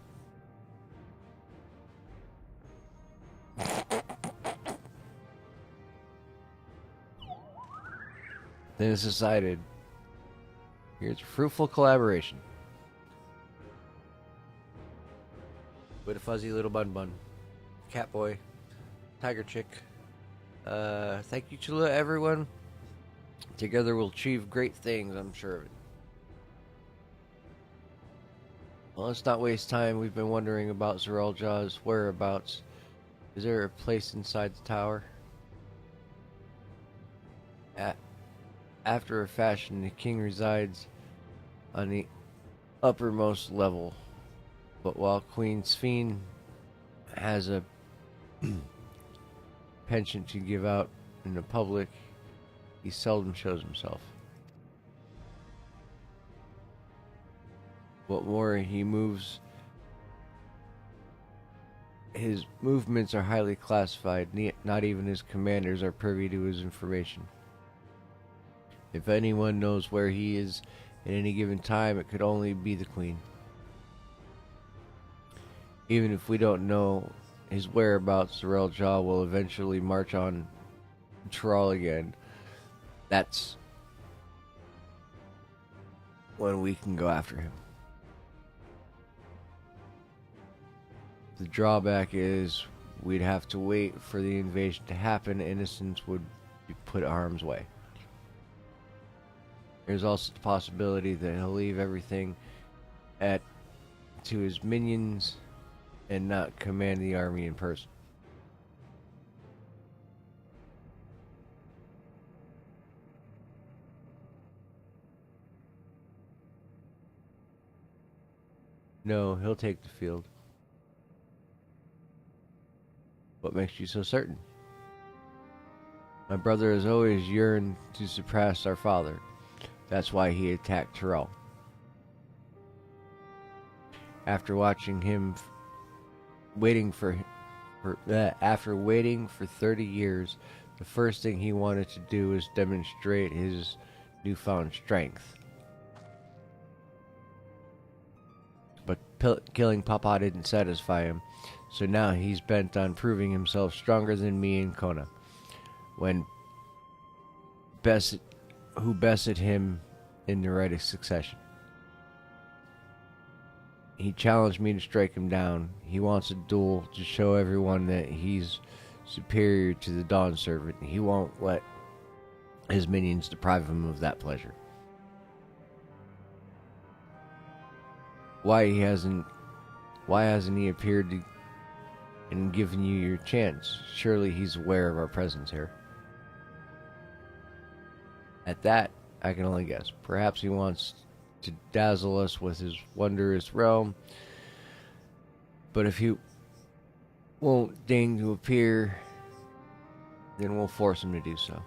Then it's decided. Here's a fruitful collaboration. With a fuzzy little bun. Catboy. Tiger chick. Thank you to everyone. Together we'll achieve great things, I'm sure of it. Well, let's not waste time. We've been wondering about Zeralja's whereabouts. Is there a place inside the tower? After a fashion, the king resides on the uppermost level. But while Queen Sphene has a penchant to give out in the public, he seldom shows himself. What more, his movements are highly classified. Not even his commanders are privy to his information. If anyone knows where he is at any given time, it could only be the Queen. Even if we don't know his whereabouts, Zeralja will eventually march on Thrall again. That's when we can go after him. The drawback is we'd have to wait for the invasion to happen. Innocents would be put harm's way. There's also the possibility that he'll leave everything to his minions and not command the army in person. No, he'll take the field. What makes you so certain? My brother has always yearned to surpass our father. That's why he attacked Tyrell. After watching him after waiting for 30 years, the first thing he wanted to do was demonstrate his newfound strength. But killing Papa didn't satisfy him, so now he's bent on proving himself stronger than me and Kona. Who bested him in the right of succession. He challenged me to strike him down. He wants a duel to show everyone that he's superior to the Dawn Servant. He won't let his minions deprive him of that pleasure. Why hasn't he appeared and given you your chance? Surely he's aware of our presence here. At that, I can only guess. Perhaps he wants to dazzle us with his wondrous realm. But if he won't deign to appear, then we'll force him to do so.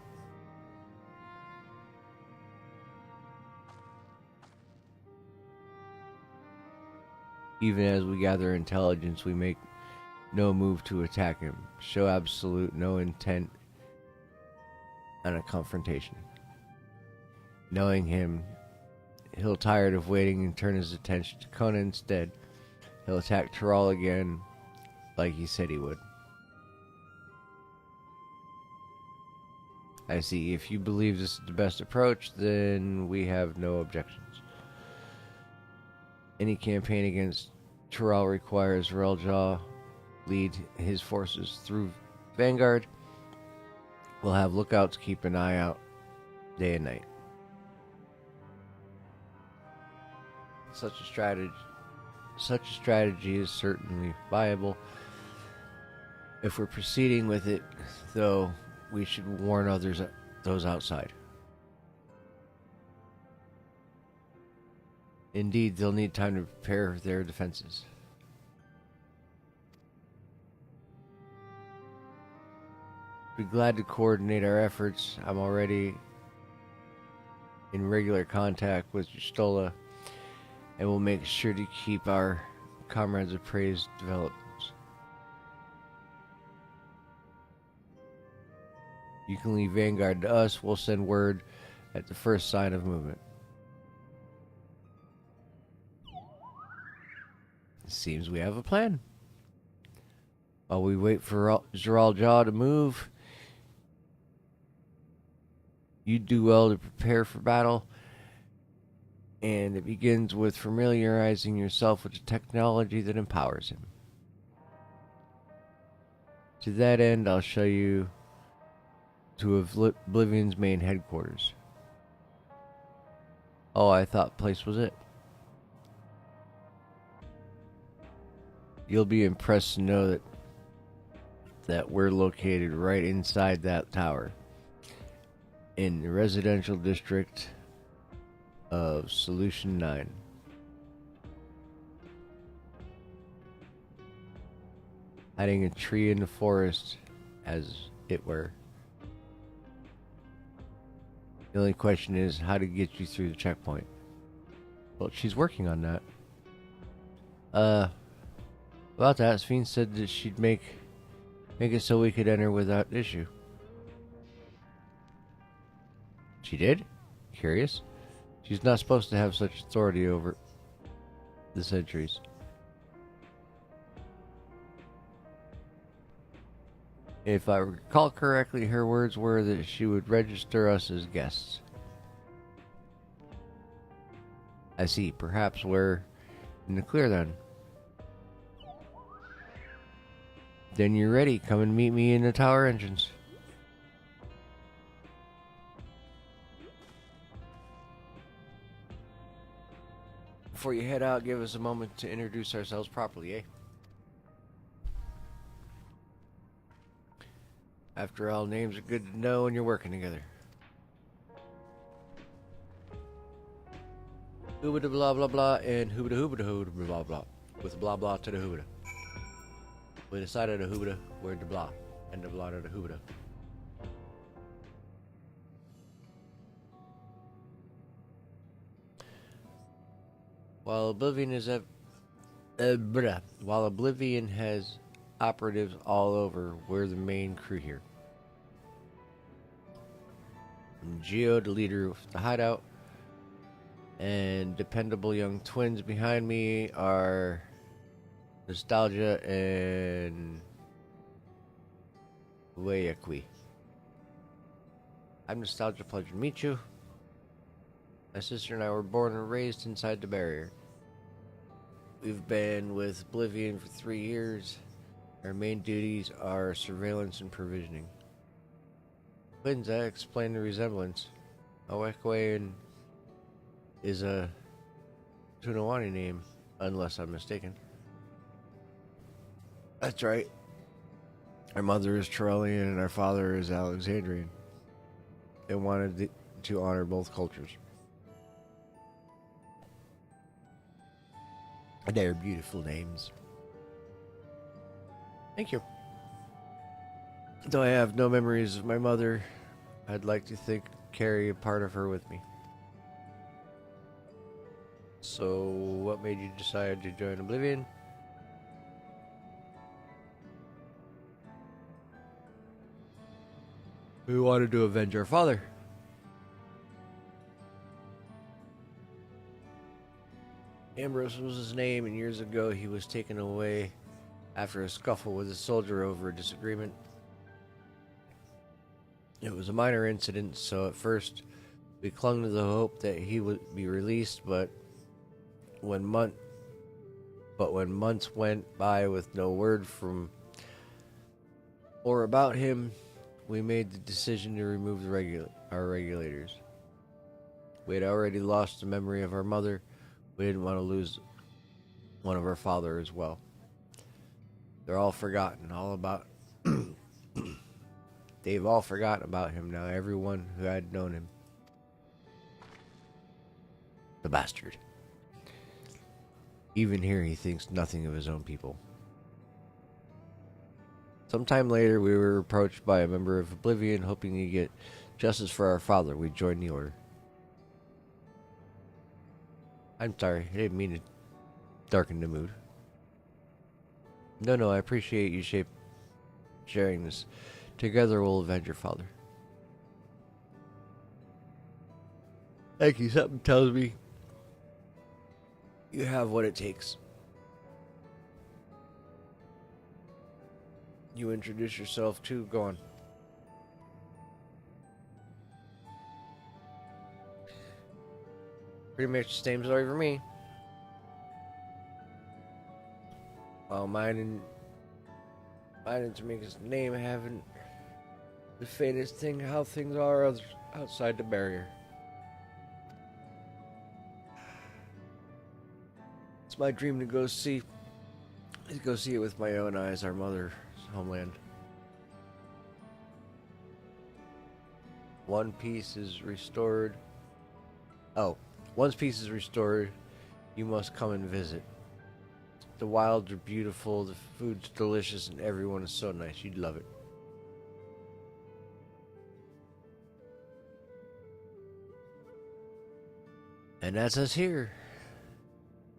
Even as we gather intelligence, we make no move to attack him. Show absolute no intent on a confrontation. Knowing him, he'll tired of waiting and turn his attention to Kona instead. He'll attack Tyrell again, like he said he would. I see. If you believe this is the best approach, then we have no objections. Any campaign against Tyrell requires Reljaw lead his forces through Vanguard. We'll have lookouts keep an eye out day and night. Such a strategy is certainly viable. If we're proceeding with it, though, we should warn those outside. Indeed, they'll need time to prepare their defenses. Be glad to coordinate our efforts. I'm already in regular contact with Justola, and we'll make sure to keep our comrades appraised of developments. You can leave Vanguard to us. We'll send word at the first sign of movement. It seems we have a plan. While we wait for Zeral Jaw to move, you do well to prepare for battle. And it begins with familiarizing yourself with the technology that empowers him. To that end, I'll show you to Oblivion's main headquarters. Oh, I thought place was it. You'll be impressed to know that we're located right inside that tower in the residential district of Solution 9. Hiding a tree in the forest, as it were. The only question is how to get you through the checkpoint. Well, she's working on that. About that, Sphene said that she'd make it so we could enter without issue. She did? Curious. She's not supposed to have such authority over the sentries. If I recall correctly, her words were that she would register us as guests. I see. Perhaps we're in the clear then. Then you're ready. Come and meet me in the tower entrance. Before you head out, give us a moment to introduce ourselves properly, eh? After all, names are good to know when you're working together. Hoobada blah blah blah and hoobada blah blah. With blah blah to the hoobada. With the side of the hoobada, where the blah. And the blah to the hoobada. While Oblivion is while Oblivion has operatives all over, we're the main crew here. I'm Geo, the leader of the hideout, and dependable young twins behind me are Nostalgia and Wayakwi. I'm Nostalgia, pleasure to meet you. My sister and I were born and raised inside the barrier. We've been with Oblivion for 3 years. Our main duties are surveillance and provisioning. Twins, that explain the resemblance. Awekwayan is a Tunawani name, unless I'm mistaken. That's right. Our mother is Trellian and our father is Alexandrian. They wanted to honor both cultures. They're beautiful names. Thank you. Though I have no memories of my mother, I'd like to carry a part of her with me. So, what made you decide to join Oblivion? We wanted to avenge our father. Ambrose was his name, and years ago he was taken away after a scuffle with a soldier over a disagreement. It was a minor incident, so at first we clung to the hope that he would be released, but when months went by with no word from or about him, we made the decision to remove our regulators. We had already lost the memory of our mother. We didn't want to lose one of our father as well. They're all forgotten, they've all forgotten about him now, everyone who had known him. The bastard. Even here he thinks nothing of his own people. Sometime later we were approached by a member of Oblivion hoping to get justice for our father. We joined the order. I'm sorry, I didn't mean to darken the mood. No, I appreciate you sharing this. Together we'll avenge your father. Thank you. Something tells me you have what it takes. You introduce yourself too. Go on. Pretty much the same story for me. While mine and Tamika's name haven't the faintest thing how things are outside the barrier. It's my dream to go see it with my own eyes, our mother's homeland. Once peace is restored, you must come and visit. The wilds are beautiful, the food's delicious, and everyone is so nice. You'd love it. And that's us here.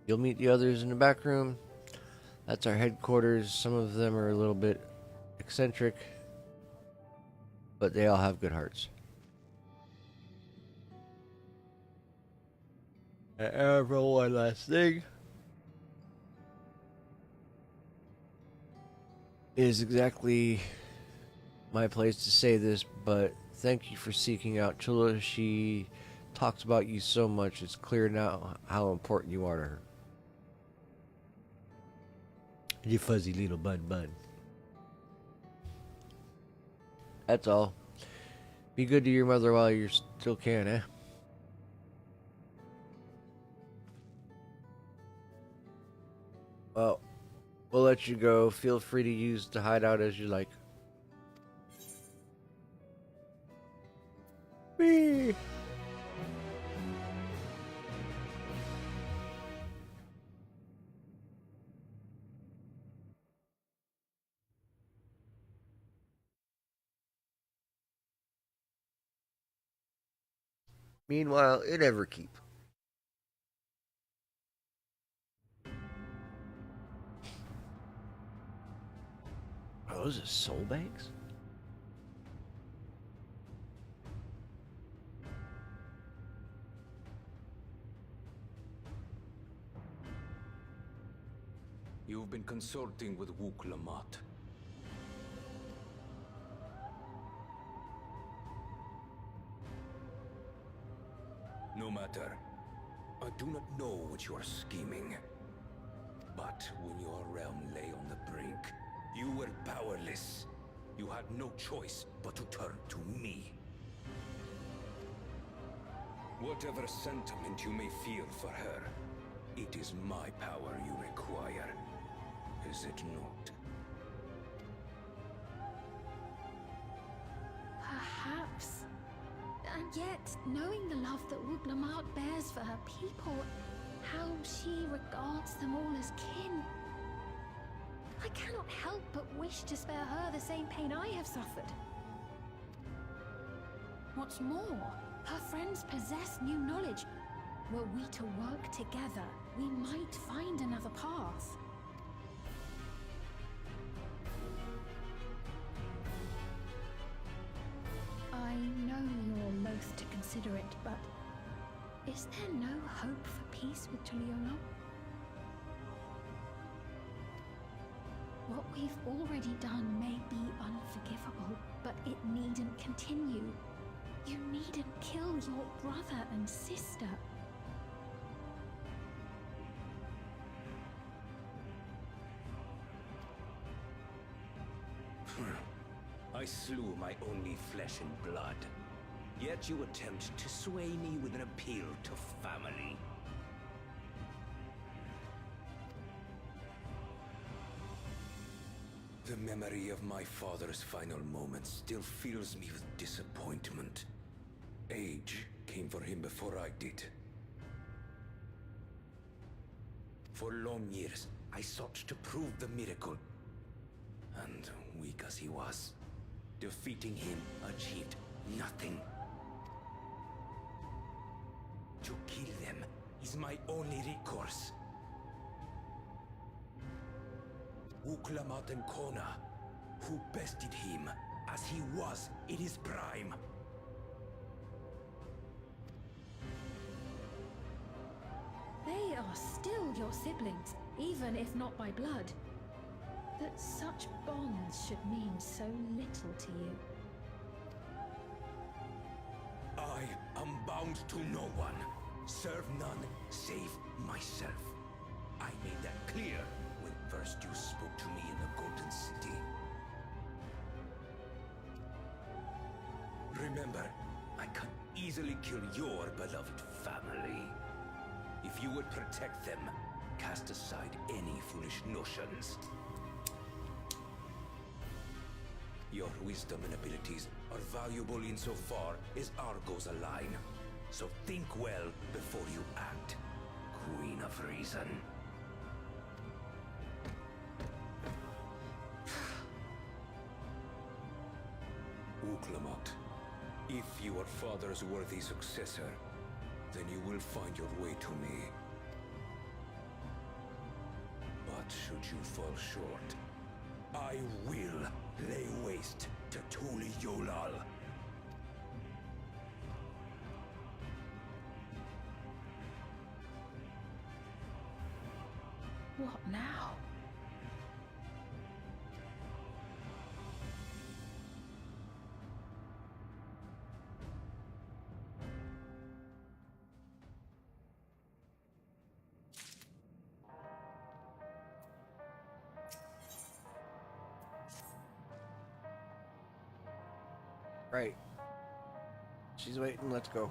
You'll meet the others in the back room. That's our headquarters. Some of them are a little bit eccentric, but they all have good hearts. And one last thing. It is exactly my place to say this, but thank you for seeking out Chula. She talks about you so much. It's clear now how important you are to her. You fuzzy little bun. That's all. Be good to your mother while you still can, eh? Well, we'll let you go. Feel free to use the hideout as you like. Whee! Meanwhile, in Everkeep. Are those soul bags? You've been consulting with Wook Lamont. No matter. I do not know what you are scheming. But when your realm lay on the brink, you were powerless. You had no choice but to turn to me. Whatever sentiment you may feel for her, it is my power you require. Is it not? Perhaps. And yet, knowing the love that Wooglamart bears for her people, how she regards them all as kin, I cannot help but wish to spare her the same pain I have suffered. What's more, her friends possess new knowledge. Were we to work together, we might find another path. I know you're loath to consider it, but is there no hope for peace with Tuliolo? What we've already done may be unforgivable, but it needn't continue. You needn't kill your brother and sister. I slew my only flesh and blood. Yet you attempt to sway me with an appeal to family. The memory of my father's final moments still fills me with disappointment. Age came for him before I did. For long years, I sought to prove the miracle. And weak as he was, defeating him achieved nothing. To kill them is my only recourse. Wuklamat and Kona, who bested him as he was in his prime. They are still your siblings, even if not by blood. That such bonds should mean so little to you. I am bound to no one. Serve none save myself. I made that clear when first you spoke to me in the Golden City. Remember, I can easily kill your beloved family. If you would protect them, cast aside any foolish notions. Your wisdom and abilities are valuable insofar as our goals align. So think well before you act, Queen of Reason. Uklamat, if you are father's worthy successor, then you will find your way to me. But should you fall short, I will lay waste to Tuli Yolal. What now? Right. She's waiting. Let's go.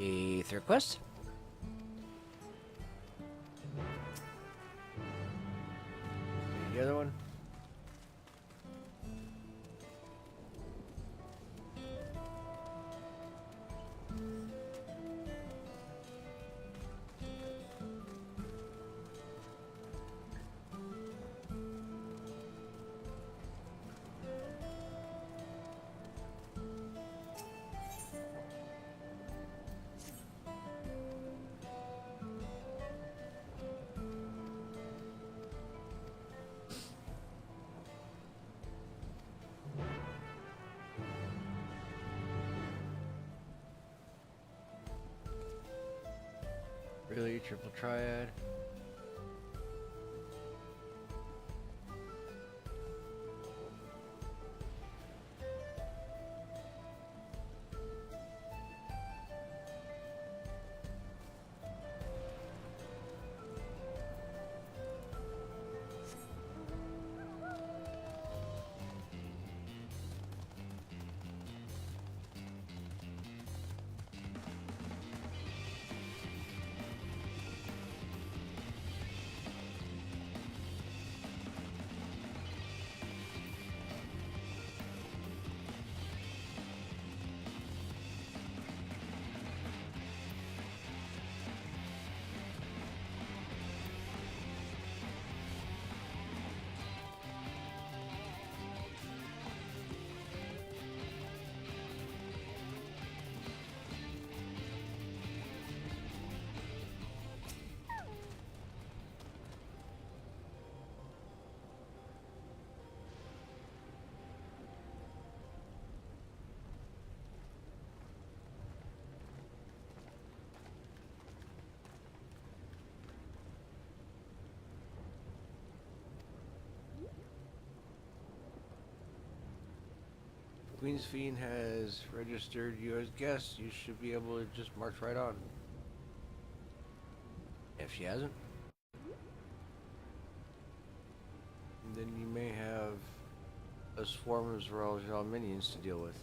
A third quest. The other one. Really, triple triad. Queen's Fiend has registered you as guest. You should be able to just march right on. If she hasn't, then you may have a swarm of Zeralja minions to deal with.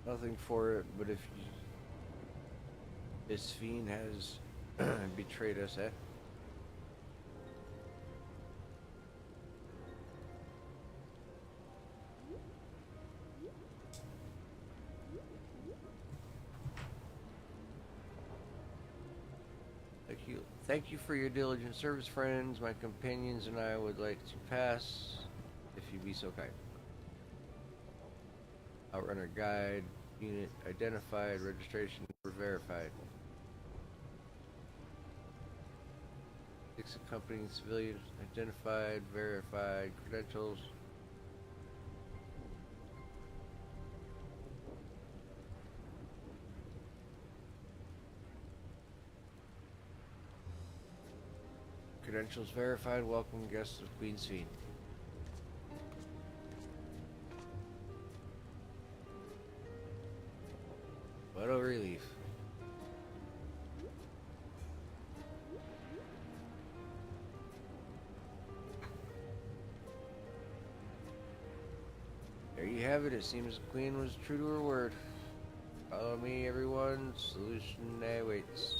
Nothing for it, but if you, this fiend has betrayed us, eh? Thank you for your diligent service, friends. My companions and I would like to pass, if you be so kind. Outrunner guide, unit identified, registration verified. 6 accompanying civilians identified, verified, credentials. Credentials verified. Welcome guests of Queen's Fiend. What a relief. There you have it. It seems the Queen was true to her word. Follow me, everyone. Solution awaits.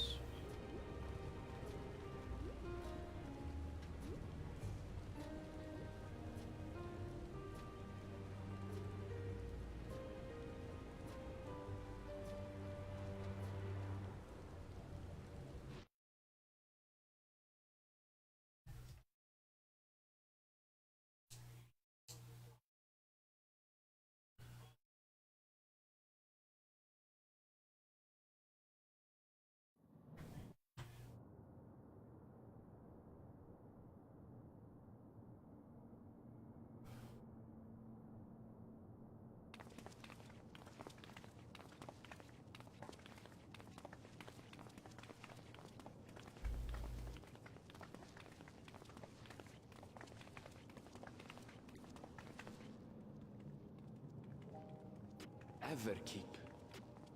Everkeep,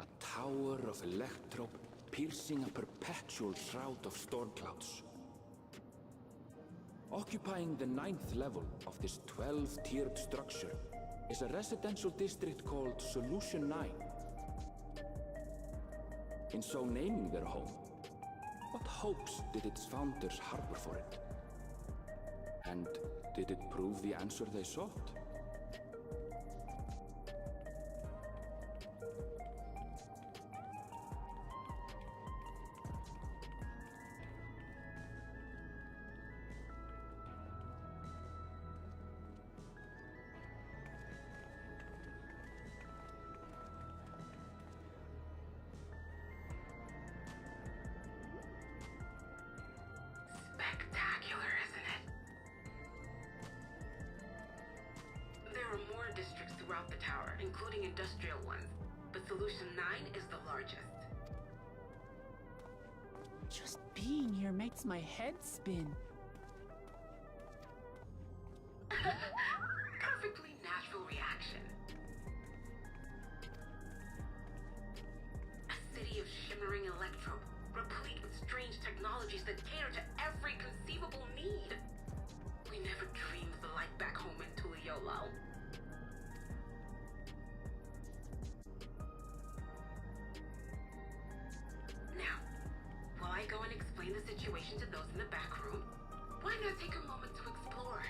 a tower of electro piercing a perpetual shroud of storm clouds. Occupying the 9th level of this 12-tiered structure is a residential district called Solution 9. In so naming their home, what hopes did its founders harbor for it? And did it prove the answer they sought? Spectacular, isn't it? There are more districts throughout the tower, including industrial ones, but Solution 9 is the largest. Just being here makes my head spin. Perfectly natural reaction. A city of shimmering electro, replete with strange technologies that cater to every conceivable need. We never dreamed of the life back home in Tuliyollal. Now, while I go and explain the situation to those in the back room, why not take a moment to explore?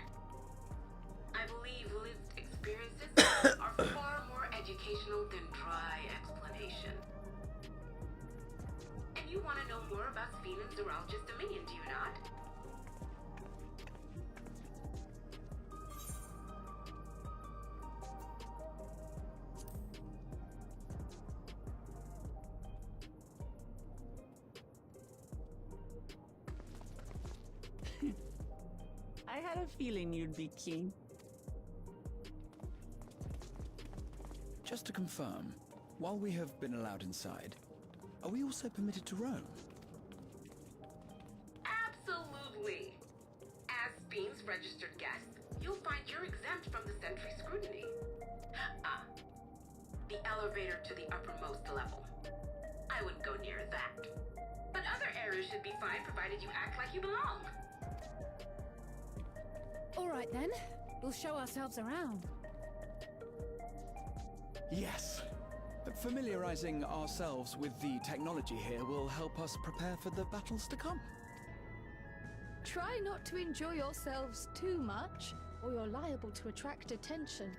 I believe lived experiences are far more educational than dry explanation. And you want to know more about Sphene and Zoologist Dominion, do you not? I had a feeling you'd be keen. Just to confirm, while we have been allowed inside, are we also permitted to roam? Absolutely. As Sphene's registered guest, you'll find you're exempt from the sentry scrutiny. The elevator to the uppermost level. I wouldn't go near that. But other areas should be fine provided you act like you belong. All right then, we'll show ourselves around. Yes. Familiarizing ourselves with the technology here will help us prepare for the battles to come. Try not to enjoy yourselves too much, or you're liable to attract attention.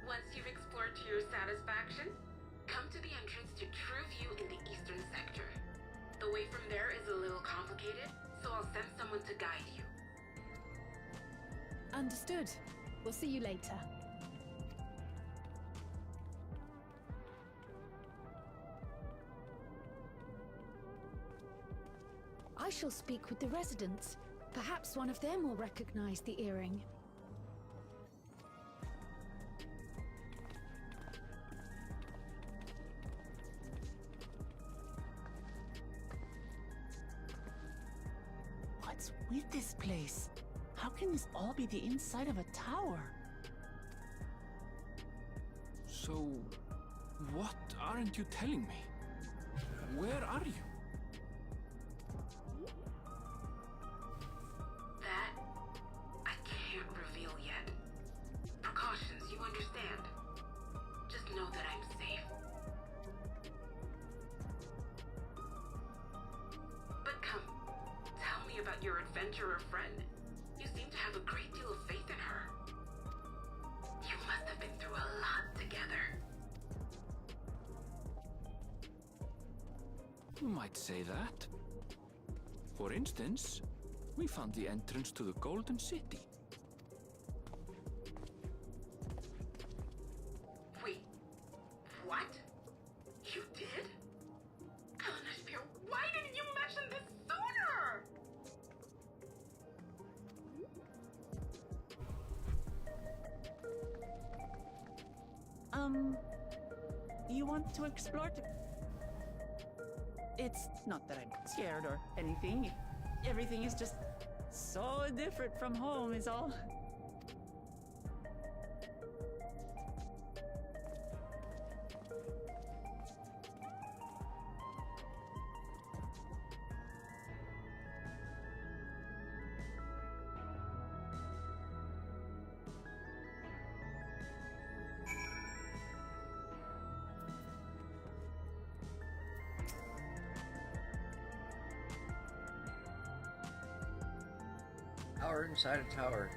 Once you've explored to your satisfaction, come to the entrance to True View in the eastern sector. The way from there is a little complicated, so I'll send someone to guide you. Understood. We'll see you later. I shall speak with the residents. Perhaps one of them will recognize the earring. What's with this place? How can this all be the inside of a tower? So, what aren't you telling me? Where are you? That, I can't reveal yet. Precautions, you understand. Just know that I'm safe. But come, tell me about your adventurer friend. You seem to have a great deal of faith in her. You must have been through a lot together. You might say that. For instance, we found the entrance to the Golden City. Wait, what? You did? Eleanor, why didn't you mention this sooner? You want to explore It's not that I'm scared or anything. Everything is just so different from home is all. Tower inside a tower.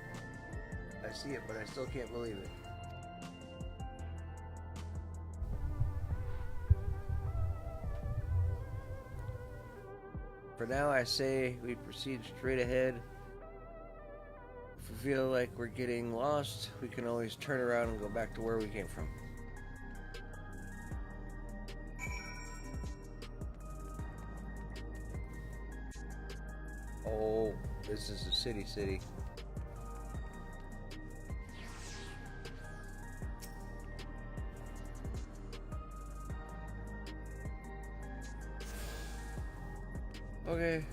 I see it, but I still can't believe it. For now, I say we proceed straight ahead. If we feel like we're getting lost, we can always turn around and go back to where we came from. Oh, this is a city. Okay.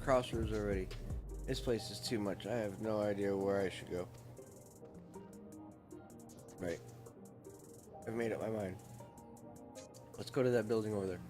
crossroads already. This place is too much. I have no idea where I should go. Right. I've made up my mind. Let's go to that building over there.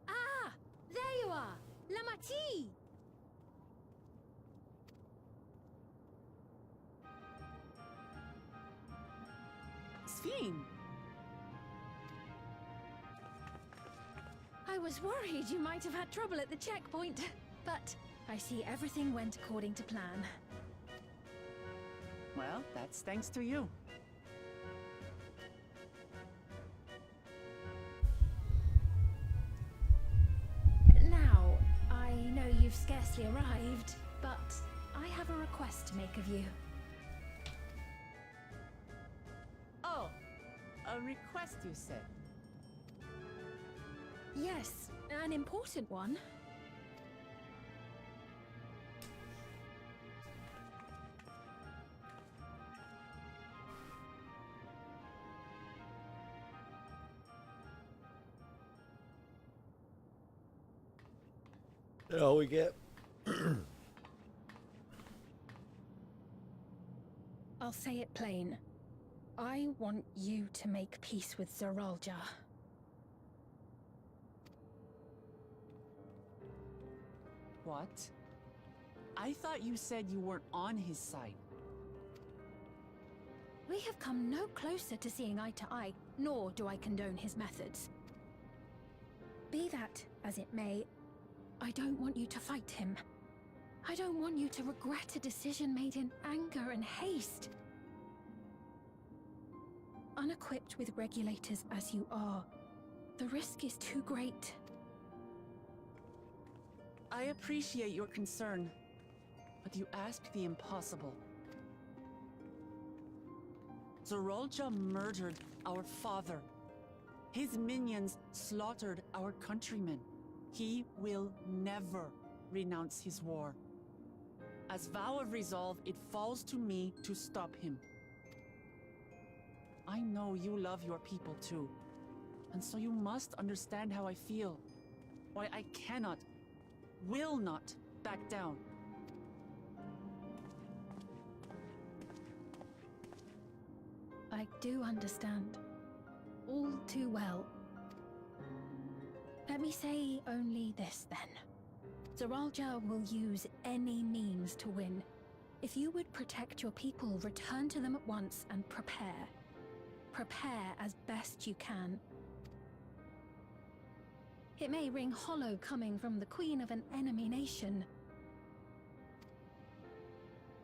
Ah! There you are! Lamati! Sphene! I was worried you might have had trouble at the checkpoint, but I see everything went according to plan. Well, that's thanks to you. Now, I know you've scarcely arrived, but I have a request to make of you. Oh, a request you said. Yes, an important one. That's all we get. I'll say it plain. I want you to make peace with Zeralja. What? I thought you said you weren't on his side. We have come no closer to seeing eye to eye, nor do I condone his methods. Be that as it may, I don't want you to fight him. I don't want you to regret a decision made in anger and haste. Unequipped with regulators as you are, the risk is too great. I appreciate your concern, but you asked the impossible. Zeralja murdered our father. His minions slaughtered our countrymen. He will never renounce his war. As vow of resolve, it falls to me to stop him. I know you love your people too, and so you must understand how I feel. Why I cannot, will not back down. I do understand. All too well. Let me say only this then. Zeralja will use any means to win. If you would protect your people, return to them at once and prepare. Prepare as best you can. It may ring hollow coming from the queen of an enemy nation.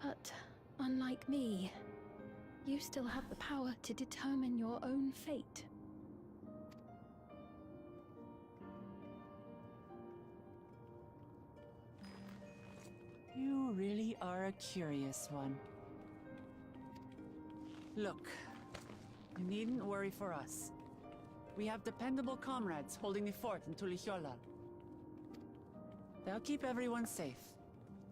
But unlike me, you still have the power to determine your own fate. You really are a curious one. Look, you needn't worry for us. We have dependable comrades holding the fort in Tulihiola. They'll keep everyone safe,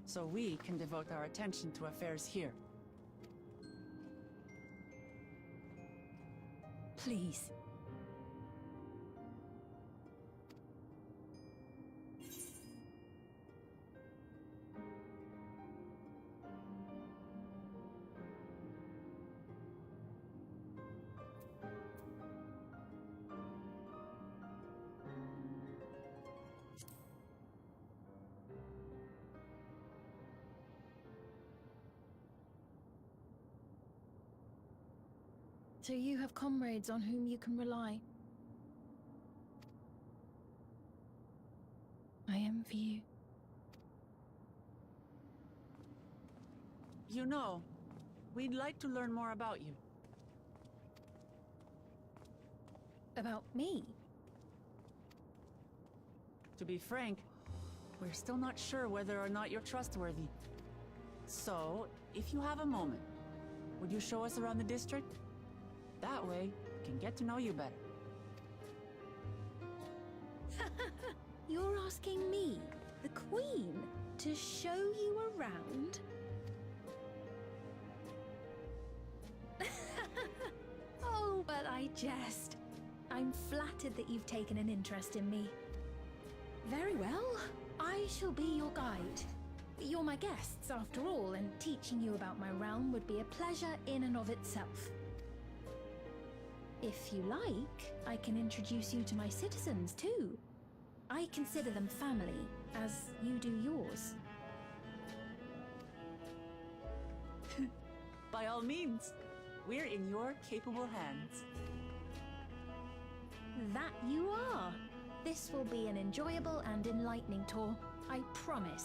so we can devote our attention to affairs here. Please. So you have comrades on whom you can rely. I envy you. You know, we'd like to learn more about you. About me? To be frank, we're still not sure whether or not you're trustworthy. So, if you have a moment, would you show us around the district? That way, we can get to know you better. You're asking me, the Queen, to show you around? Oh, but I jest. I'm flattered that you've taken an interest in me. Very well, I shall be your guide. You're my guests, after all, and teaching you about my realm would be a pleasure in and of itself. If you like, I can introduce you to my citizens, too. I consider them family, as you do yours. By all means, we're in your capable hands. That you are. This will be an enjoyable and enlightening tour, I promise.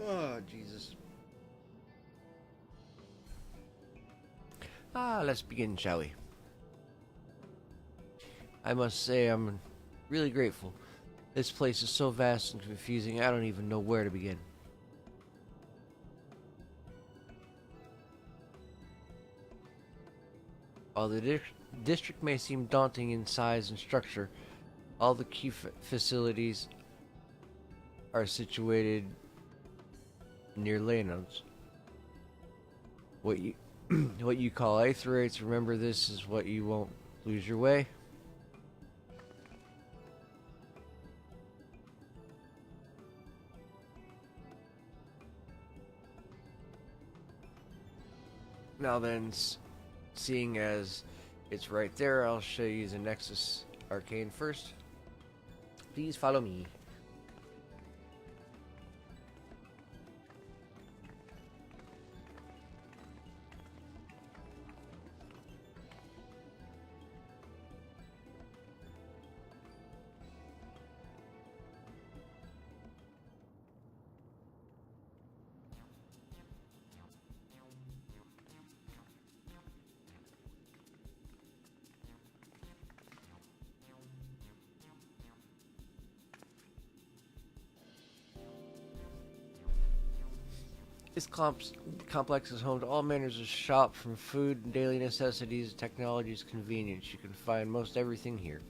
Oh, Jesus. Let's begin, shall we? I must say I'm really grateful. This place is so vast and confusing, I don't even know where to begin. While the district may seem daunting in size and structure, all the key facilities are situated near ley nodes. What you call aetherytes, remember this is what you won't lose your way. Now then, seeing as it's right there, I'll show you the Nexus Arcane first. Please follow me. This complex is home to all manners of shop, from food and daily necessities, technologies, convenience. You can find most everything here.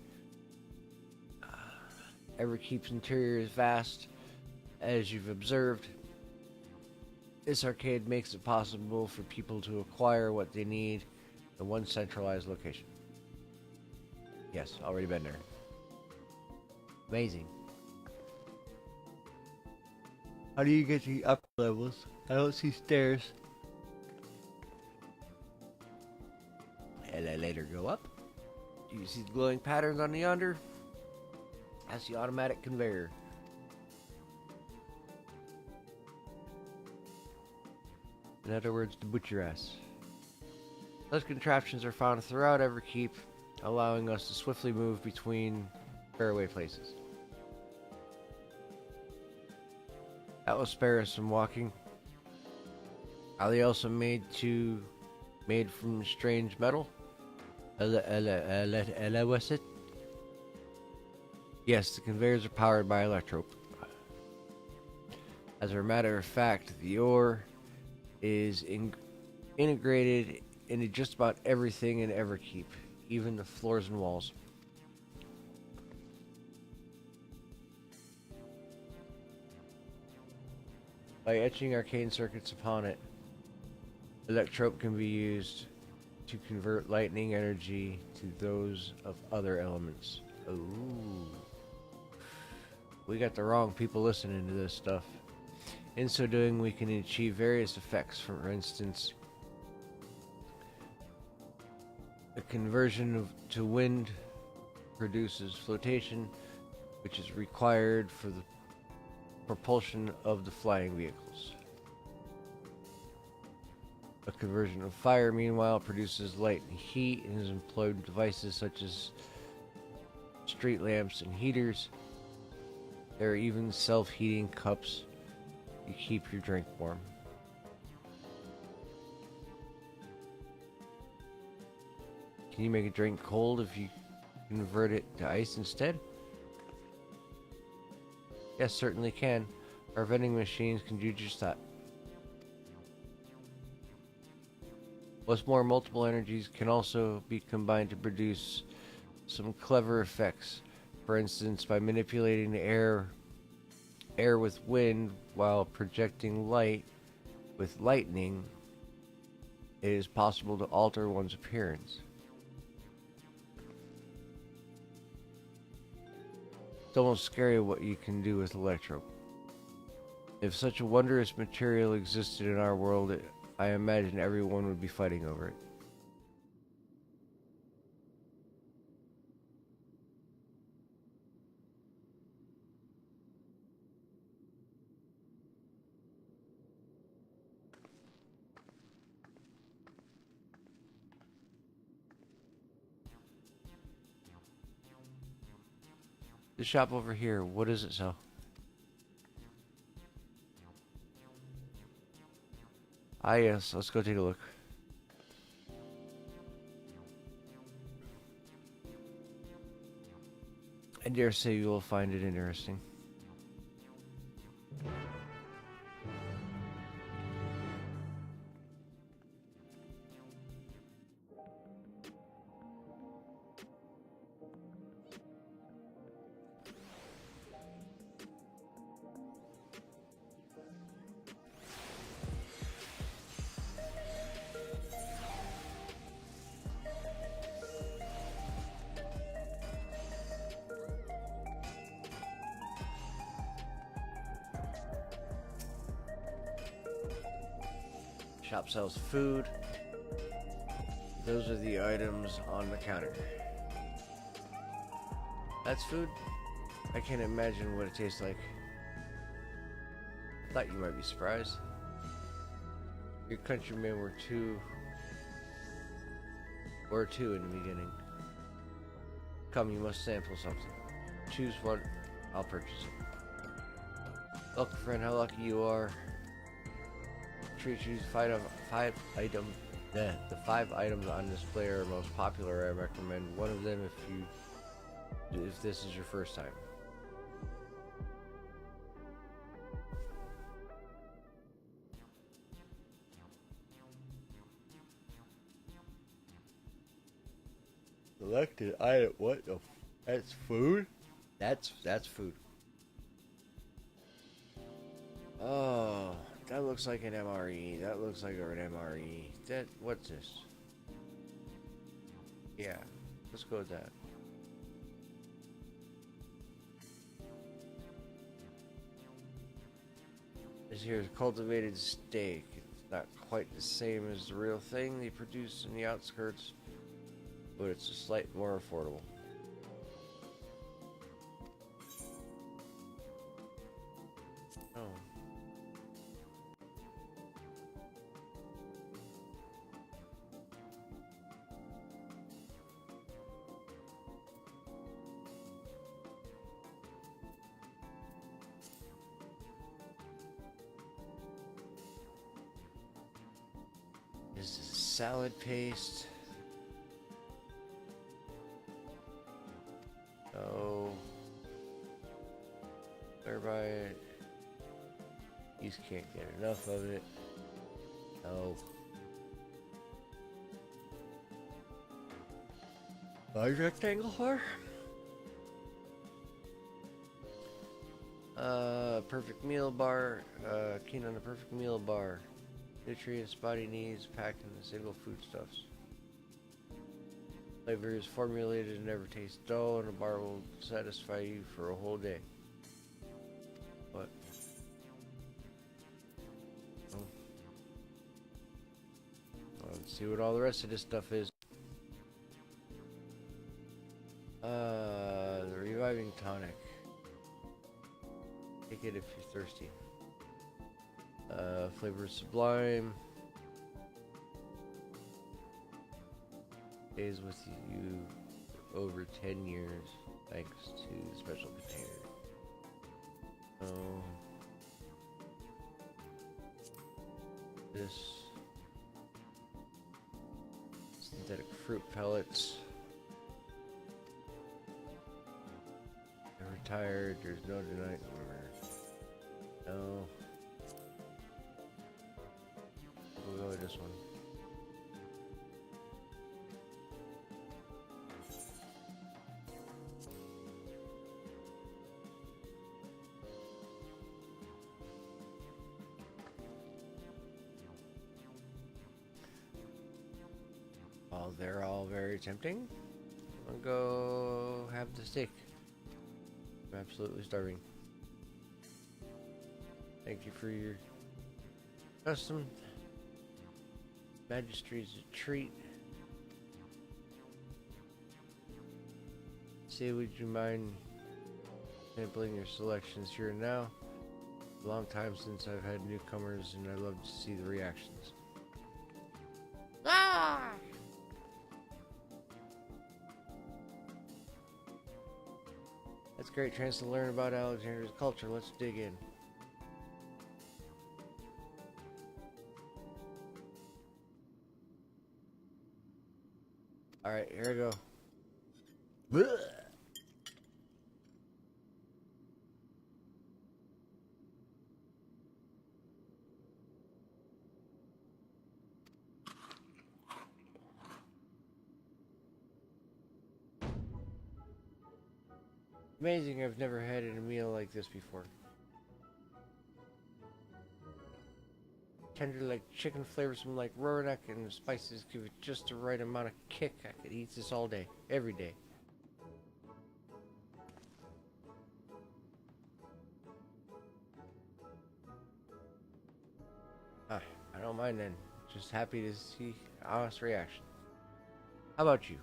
Everkeep's interior is vast, as you've observed. This arcade makes it possible for people to acquire what they need in one centralized location. Yes, already been there. Amazing. How do you get to the upper levels? I don't see stairs. Elevator go up. Do you see the glowing patterns on the yonder? That's the automatic conveyor. In other words, to butcher ass. Those contraptions are found throughout Everkeep, allowing us to swiftly move between faraway places. That will spare us some walking. Are they also made from strange metal? What's it? Yes, the conveyors are powered by electrope. As a matter of fact, the ore is integrated into just about everything in Everkeep, even the floors and walls. By etching arcane circuits upon it, electrope can be used to convert lightning energy to those of other elements. Ooh. We got the wrong people listening to this stuff. In so doing, we can achieve various effects. For instance, a conversion to wind produces flotation, which is required for the propulsion of the flying vehicles. A conversion of fire, meanwhile, produces light and heat and is employed in devices such as street lamps and heaters. There are even self-heating cups to keep your drink warm. Can you make a drink cold if you convert it to ice instead? Yes, certainly can. Our vending machines can do just that. What's more, multiple energies can also be combined to produce some clever effects. For instance, by manipulating the air with wind while projecting light with lightning, it is possible to alter one's appearance. It's almost scary what you can do with electrope. If such a wondrous material existed in our world, I imagine everyone would be fighting over it. The shop over here, what does it sell? Ah yes, let's go take a look. I dare say you will find it interesting. Shop sells food. Those are the items on the counter. That's food? I can't imagine what it tastes like. Thought you might be surprised. Your countrymen were two in the beginning. Come, you must sample something. Choose one, I'll purchase it. Look, friend, how lucky you are. Choose the 5 items on display are most popular. I recommend one of them if this is your first time. Selected item. What the? That's food. That's food. Oh. That looks like an MRE. That looks like an MRE. What's this? Yeah, let's go with that. This here is cultivated steak. It's not quite the same as the real thing they produce in the outskirts, but it's a slight more affordable. Oh. This is salad paste. Oh, whereby it. You just can't get enough of it. No. Large rectangle for? Perfect meal bar. Keen on a perfect meal bar. Nutrients body needs packed in a single foodstuffs. Flavor is formulated and never tastes dull, and a bar will satisfy you for a whole day. What? Oh. Well, let's see what all the rest of this stuff is. The reviving tonic. Take it if you're thirsty. Flavor sublime. Stays with you for over 10 years thanks to the special container. So this synthetic fruit pellets. They're retired, there's no denying. No. We'll go with this one. Well, they're all very tempting. I'll go have the steak. I'm absolutely starving. Thank you for your custom. Majesty's a treat. Say, would you mind sampling your selections here and now? A long time since I've had newcomers, and I love to see the reactions. Ah! That's a great chance to learn about Alexander's culture. Let's dig in. Alright, here we go. Blech. Amazing, I've never had a meal like this before. Tender like chicken, flavorsome like Rorinak, and the spices give it just the right amount of kick. I could eat this all day, every day. I don't mind then. Just happy to see honest reaction. How about you?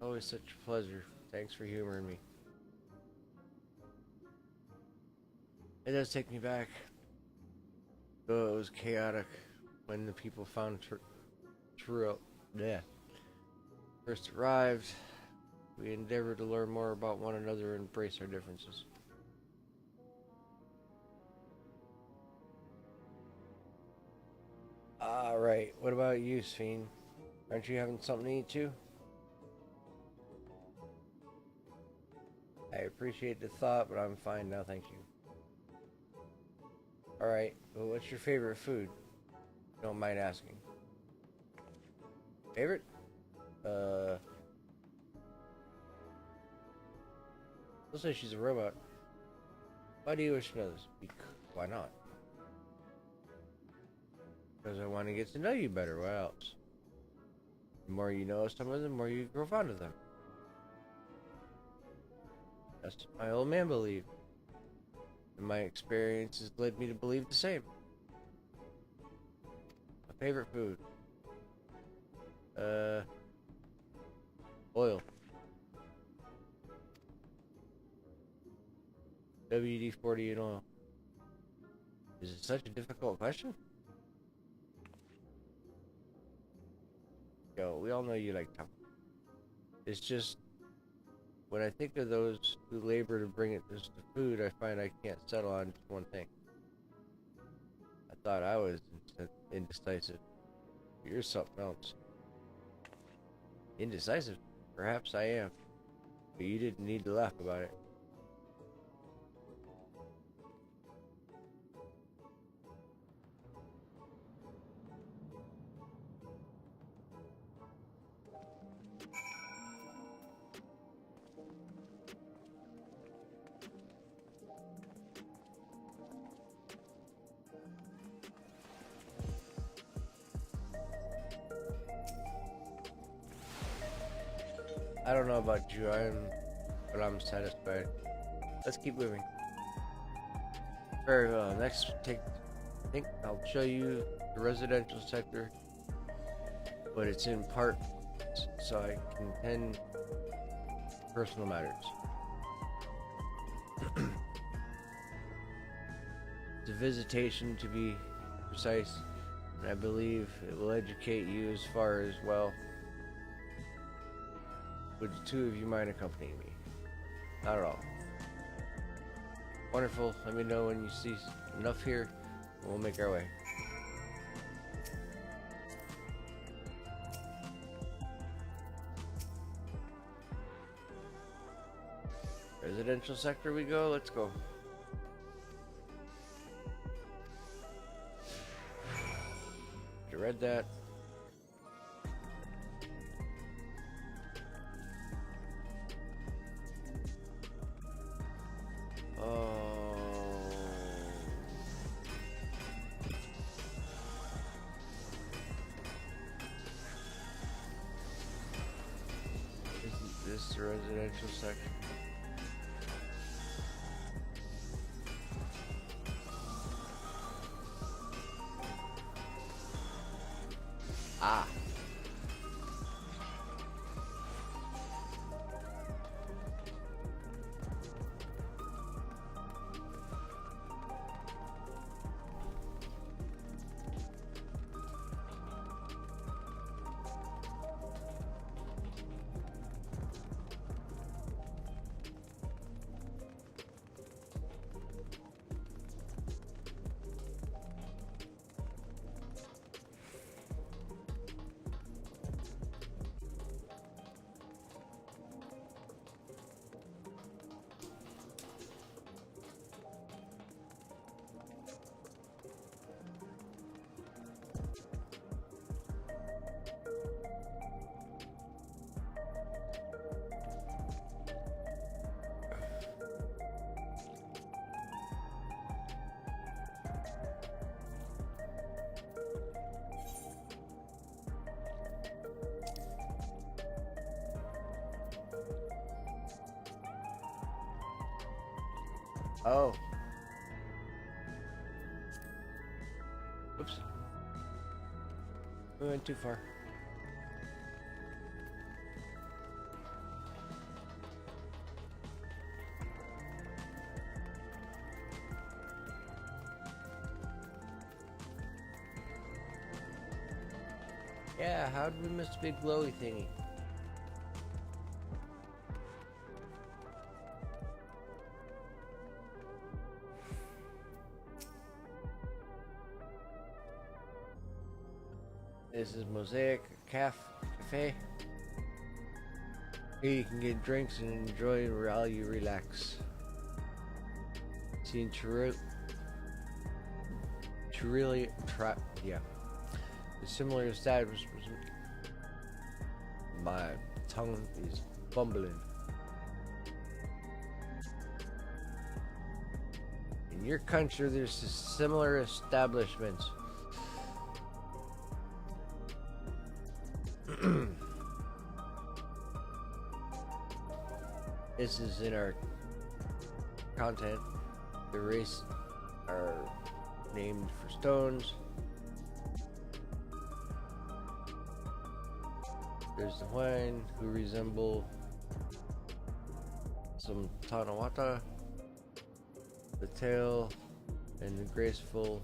Always such a pleasure. Thanks for humoring me. It does take me back. Though it was chaotic when the people found first arrived. We endeavored to learn more about one another and embrace our differences. Alright, what about you, Sphene? Aren't you having something to eat too? I appreciate the thought, but I'm fine now, thank you. Alright, well, what's your favorite food? Don't mind asking. Favorite? Looks like she's a robot. Why do you wish to know this? Why not? Because I want to get to know you better, what else? The more you know of someone, the more you grow fond of them. That's what my old man believed. And my experience has led me to believe the same. My favorite food? Oil. WD-40 and oil. Is it such a difficult question? Yo, we all know you like tough. It's just, when I think of those who labor to bring it this to food, I find I can't settle on just one thing. thought I was indecisive. You're something else. Indecisive? Perhaps I am. But you didn't need to laugh about it. I don't know about you, but I'm satisfied. Let's keep moving. Very well. Next, I think I'll show you the residential sector, but it's in part so I can tend personal matters. It's a visitation, to be precise, and I believe it will educate you as far as well. Would the two of you mind accompanying me? Not at all. Wonderful. Let me know when you see enough here, and we'll make our way. Residential sector we go. Let's go. You read that? Isn't this the residential section? Ah. Oh. Oops. We went too far. Yeah, how did we miss the big glowy thingy? This is Mosaic Cafe. Here you can get drinks and enjoy while you relax. Seen the similar establishment. My tongue is bumbling. In your country, there's similar establishments. This is in our content. The race are named for stones. There's the Hawaiian, who resemble some Tanawata, the tail, and the graceful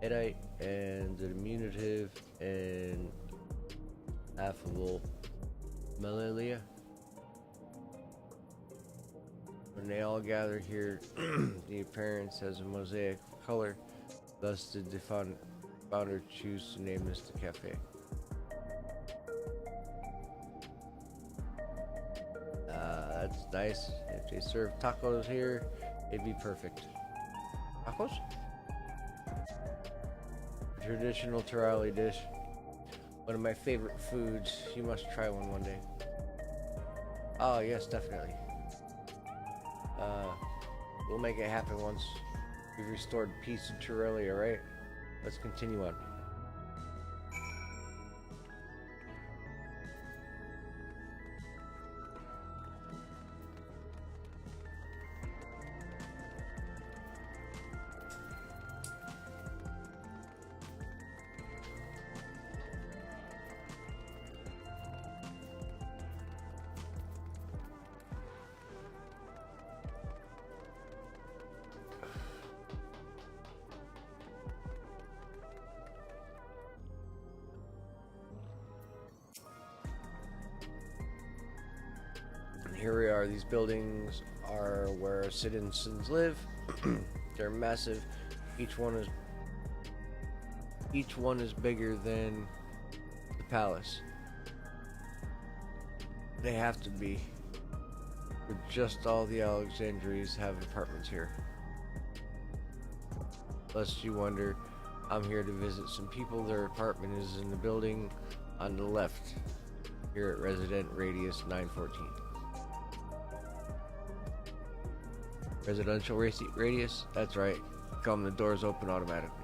Hittite, and the diminutive and affable Melilia. When they all gather here, the appearance has a mosaic of color Thus did the founder choose to name this the cafe. That's nice. If they serve tacos here, it'd be perfect. Tacos? Traditional Torali dish. One of my favorite foods. You must try one day. Oh, yes, definitely. We'll make it happen once we've restored peace in Torellia, right? Let's continue on. Here we are. These buildings are where citizens live. They're massive. Each one is bigger than the palace. They have to be. But just all the Alexandries have apartments here. Lest you wonder, I'm here to visit some people. Their apartment is in the building on the left, here at Resident Radius 914. Residential radius? That's right. Come, the doors open automatically.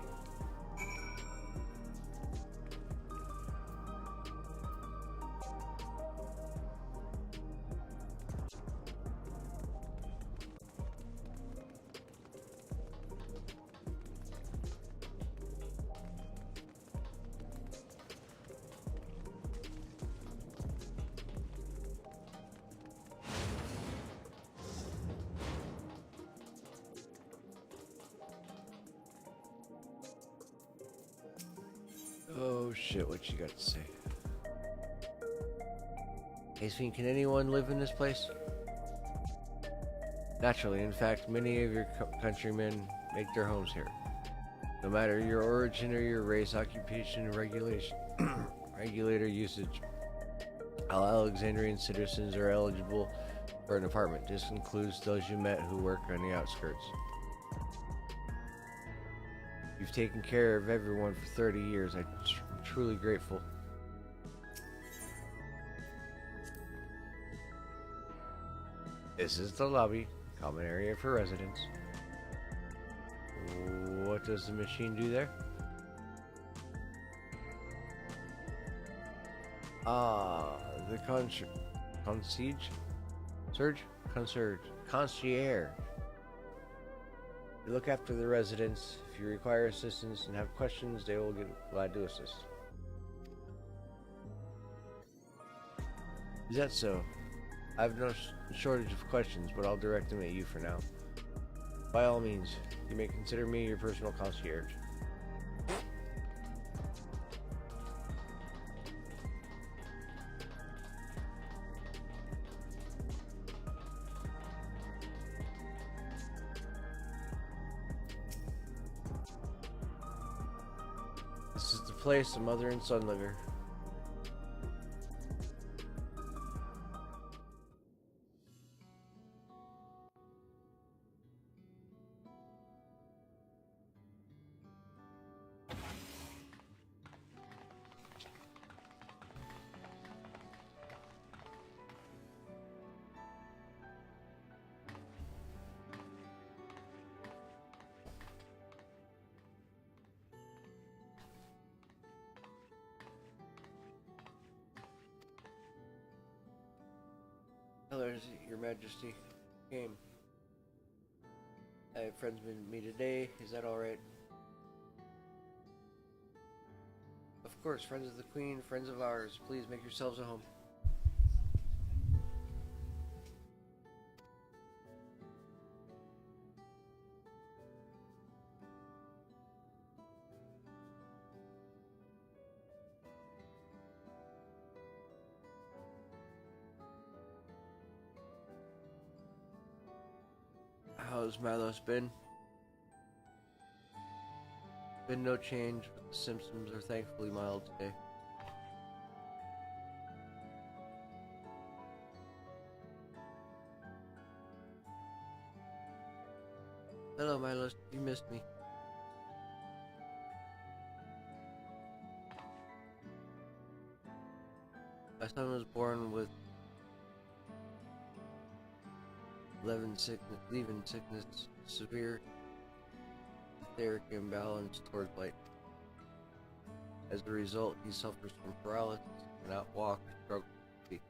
Oh shit, what you got to say? Ace, can anyone live in this place? Naturally, in fact, many of your countrymen make their homes here. No matter your origin or your race, occupation, or regulation, regulator usage, all Alexandrian citizens are eligible for an apartment. This includes those you met who work on the outskirts. You've taken care of everyone for 30 years. I'm truly grateful. This is the lobby, common area for residents. What does the machine do there? The concierge. You look after the residents. If you require assistance and have questions, they will be glad to assist. Is that so? I have no shortage of questions, but I'll direct them at you for now. By all means, you may consider me your personal concierge. This is the place a mother and son live here. Hello, Your Majesty. Came. I have friends with me today. Is that alright? Of course, friends of the Queen, friends of ours. Please make yourselves at home. How's Malos been? Been no change, but the symptoms are thankfully mild today. Hello, Milo. You missed me. My son was born with leaving sickness, severe etheric imbalance toward light. As a result, he suffers from paralysis, cannot walk, struggle to speak.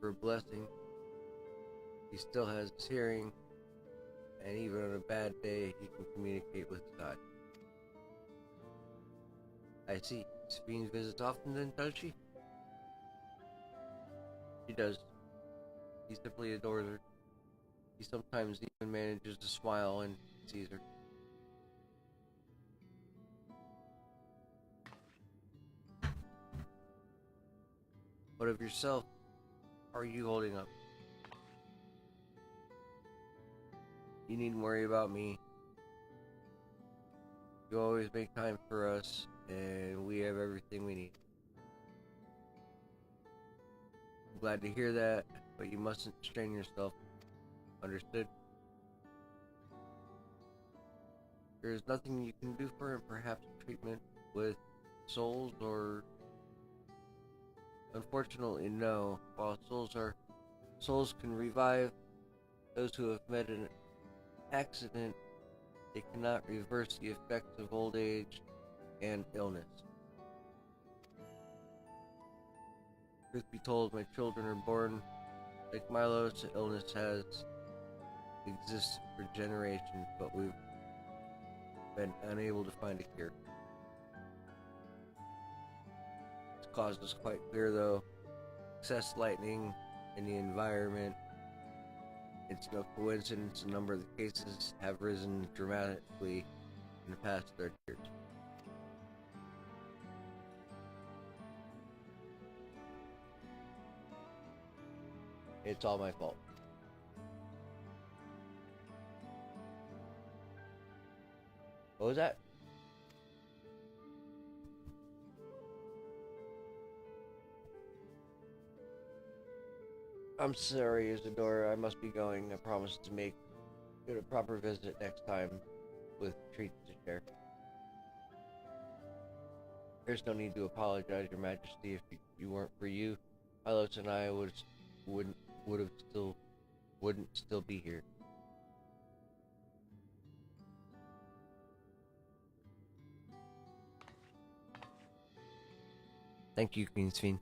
For a blessing, he still has his hearing, and even on a bad day, he can communicate with God. I see. Sabine visits often then, does she? She does. He simply adores her. He sometimes even manages to smile when he sees her. What of yourself? How are you holding up? You needn't worry about me. You always make time for us, and we have everything we need. I'm glad to hear that, but you mustn't strain yourself. Understood? There is nothing you can do for him, perhaps treatment with souls or... Unfortunately, no. While souls can revive those who have met an accident, they cannot reverse the effects of old age and illness. Truth be told, my children are born like Milo's. Illness has existed for generations, but we've been unable to find a cure. This cause is quite clear, though. Excess lightning in the environment. It's no coincidence a number of the cases have risen dramatically in the past 30 years. It's all my fault. What was that? I'm sorry, Isadora. I must be going. I promise to make it a proper visit next time with treats to share. There's no need to apologize, Your Majesty. If you weren't for you, Milos and I wouldn't still be here. Thank you, Queensfiend.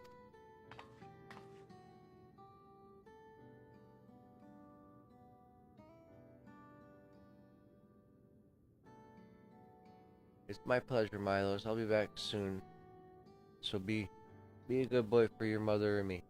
It's my pleasure, Milos. I'll be back soon. So be a good boy for your mother and me.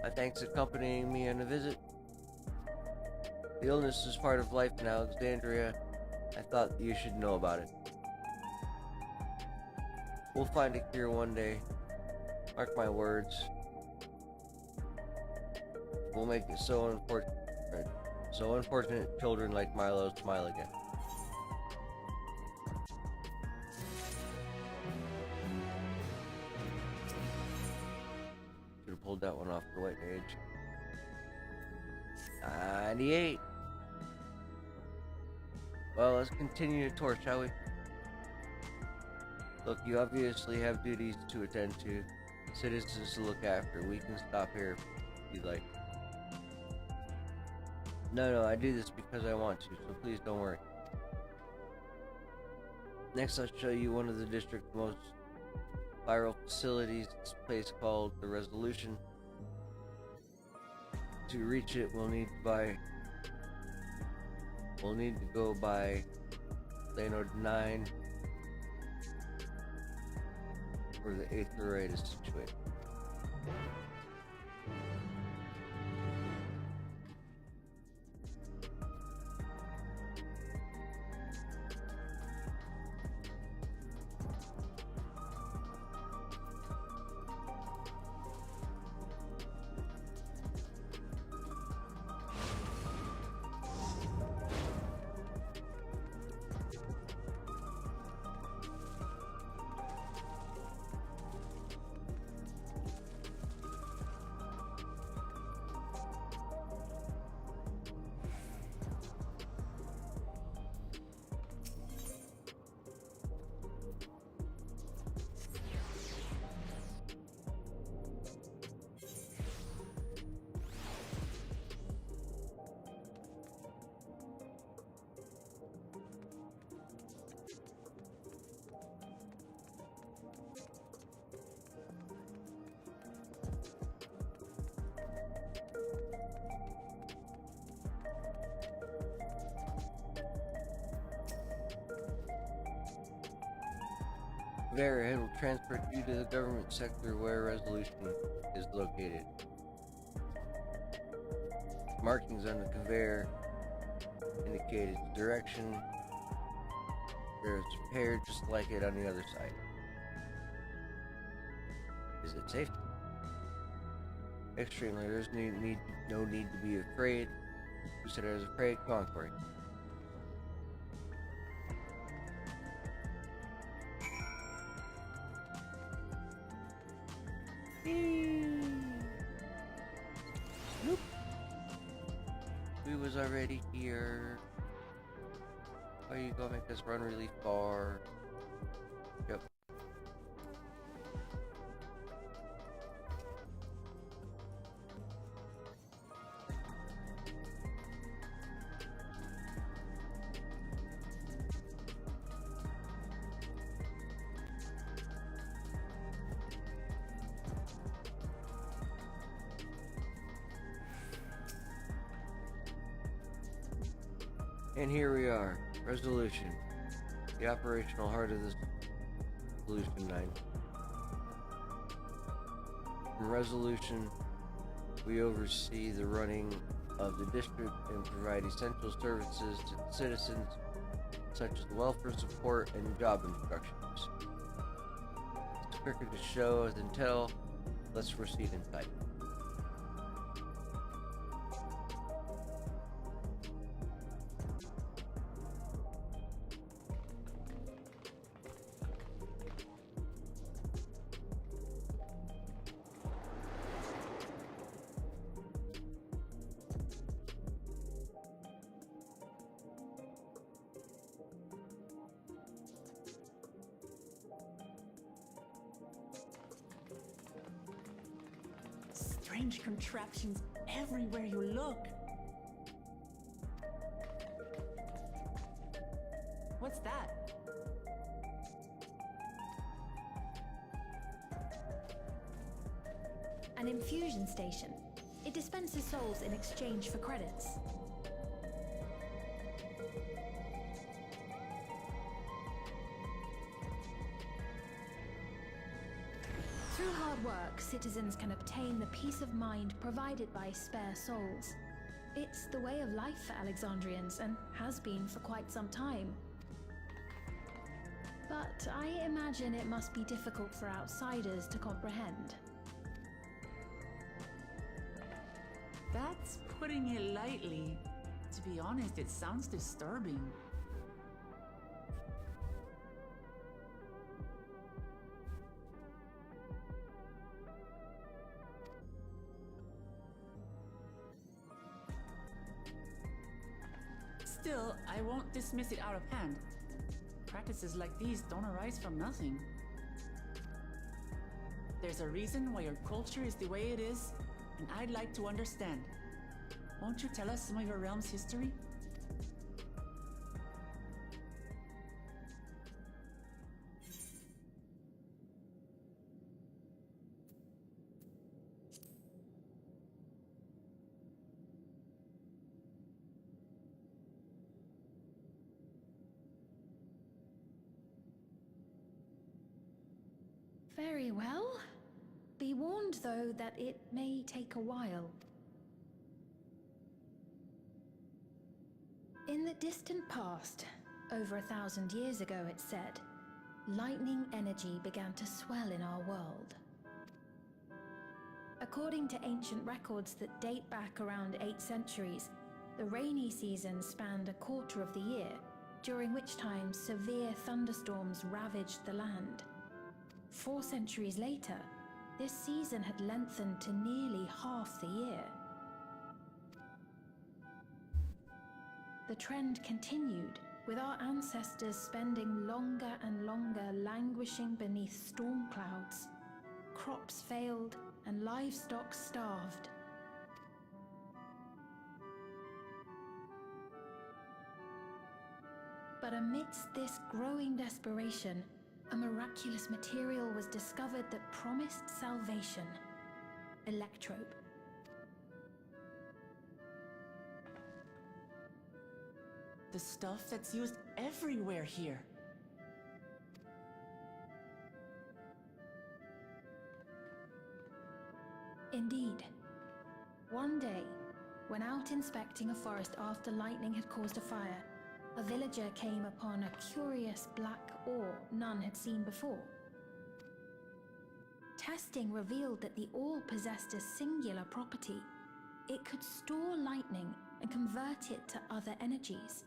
My thanks accompanying me on a visit. The illness is part of life in Alexandria. I thought you should know about it. We'll find a cure one day. Mark my words. We'll make it so unfortunate children like Milo smile again. Should have pulled that one off the white page. 98. Well, let's continue the tour, shall we? Look, you obviously have duties to attend to, citizens to look after. We can stop here if you'd like. No, I do this because I want to, so please don't worry. Next, I'll show you one of the district's most viral facilities. This place called the Resolution. To reach it, we'll need to go by Lano 9, where the 8th grade is situated. Conveyor head will transport you to the government sector where resolution is located. Markings on the conveyor indicate its direction. It's prepared just like it on the other side. Is it safe? Extremely. There's no need to be afraid. Who said I was afraid? Come on, Corey. Nope. We was already here. Why are you gonna make us run really far? Yep. And here we are, resolution, the operational heart of this Solution 9. From resolution, we oversee the running of the district and provide essential services to the citizens, such as welfare support and job instructions. It's quicker to show than tell. Let's proceed inside. Strange contraptions everywhere you look. What's that? An infusion station. It dispenses souls in exchange for credits. Through hard work, citizens can obtain the peace of mind provided by spare souls. It's the way of life for Alexandrians and has been for quite some time. But I imagine it must be difficult for outsiders to comprehend. That's putting it lightly. To be honest, it sounds disturbing. Still, I won't dismiss it out of hand. Practices like these don't arise from nothing. There's a reason why your culture is the way it is, and I'd like to understand. Won't you tell us some of your realm's history? Very well. Be warned, though, that it may take a while. In the distant past, over 1,000 years ago it's said, lightning energy began to swell in our world. According to ancient records that date back around 8 centuries, the rainy season spanned a quarter of the year, during which time severe thunderstorms ravaged the land. 4 centuries later, this season had lengthened to nearly half the year. The trend continued, with our ancestors spending longer and longer languishing beneath storm clouds. Crops failed and livestock starved. But amidst this growing desperation, a miraculous material was discovered that promised salvation: electrope. The stuff that's used everywhere here. Indeed. One day, when out inspecting a forest after lightning had caused a fire, a villager came upon a curious black ore none had seen before. Testing revealed that the ore possessed a singular property. It could store lightning and convert it to other energies.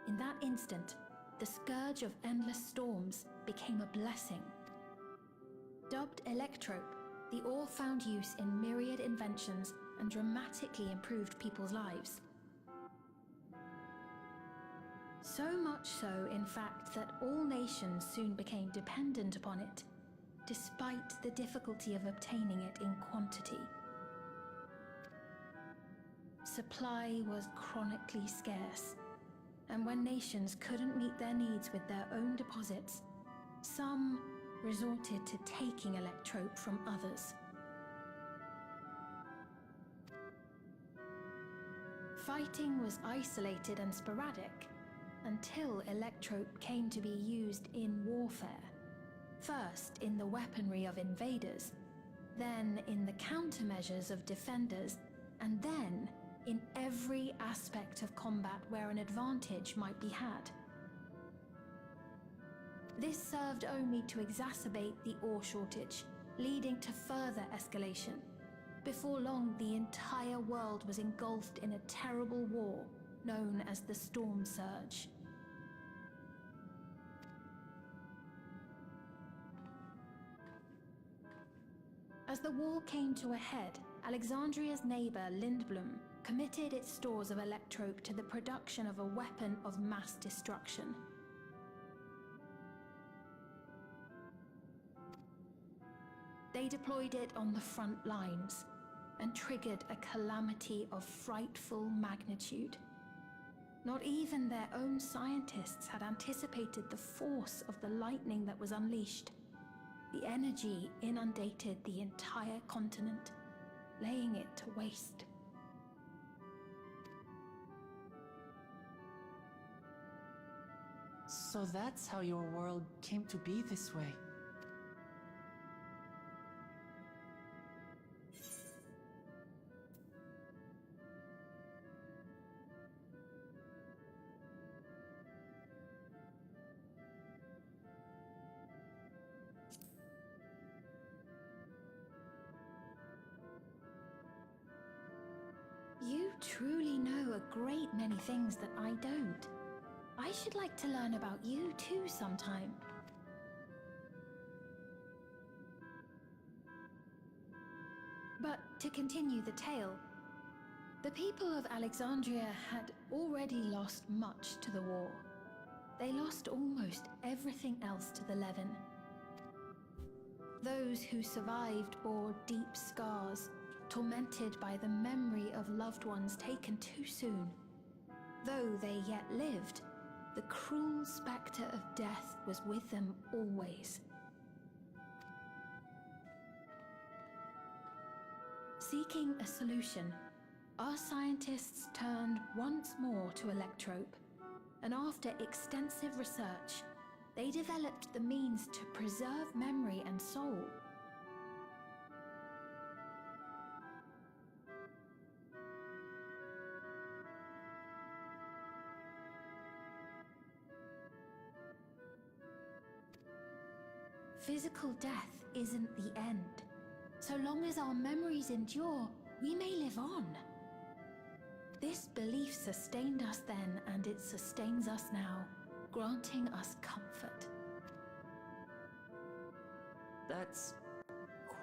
In that instant, the scourge of endless storms became a blessing. Dubbed electrope, the ore found use in myriad inventions and dramatically improved people's lives. So much so, in fact, that all nations soon became dependent upon it, despite the difficulty of obtaining it in quantity. Supply was chronically scarce, and when nations couldn't meet their needs with their own deposits, some resorted to taking electrope from others. Fighting was isolated and sporadic until electrope came to be used in warfare. First in the weaponry of invaders, then in the countermeasures of defenders, and then in every aspect of combat where an advantage might be had. This served only to exacerbate the ore shortage, leading to further escalation. Before long, the entire world was engulfed in a terrible war known as the Storm Surge. As the war came to a head, Alexandria's neighbor Lindblum committed its stores of electrope to the production of a weapon of mass destruction. They deployed it on the front lines and triggered a calamity of frightful magnitude. Not even their own scientists had anticipated the force of the lightning that was unleashed. The energy inundated the entire continent, laying it to waste. So that's how your world came to be this way. You truly know a great many things that I don't. I should like to learn about you too sometime. But to continue the tale, the people of Alexandria had already lost much to the war. They lost almost everything else to the Levin. Those who survived bore deep scars, tormented by the memory of loved ones taken too soon. Though they yet lived, the cruel spectre of death was with them always. Seeking a solution, our scientists turned once more to electrope, and after extensive research, they developed the means to preserve memory and soul. Physical death isn't the end. So long as our memories endure, we may live on. This belief sustained us then, and it sustains us now, granting us comfort. That's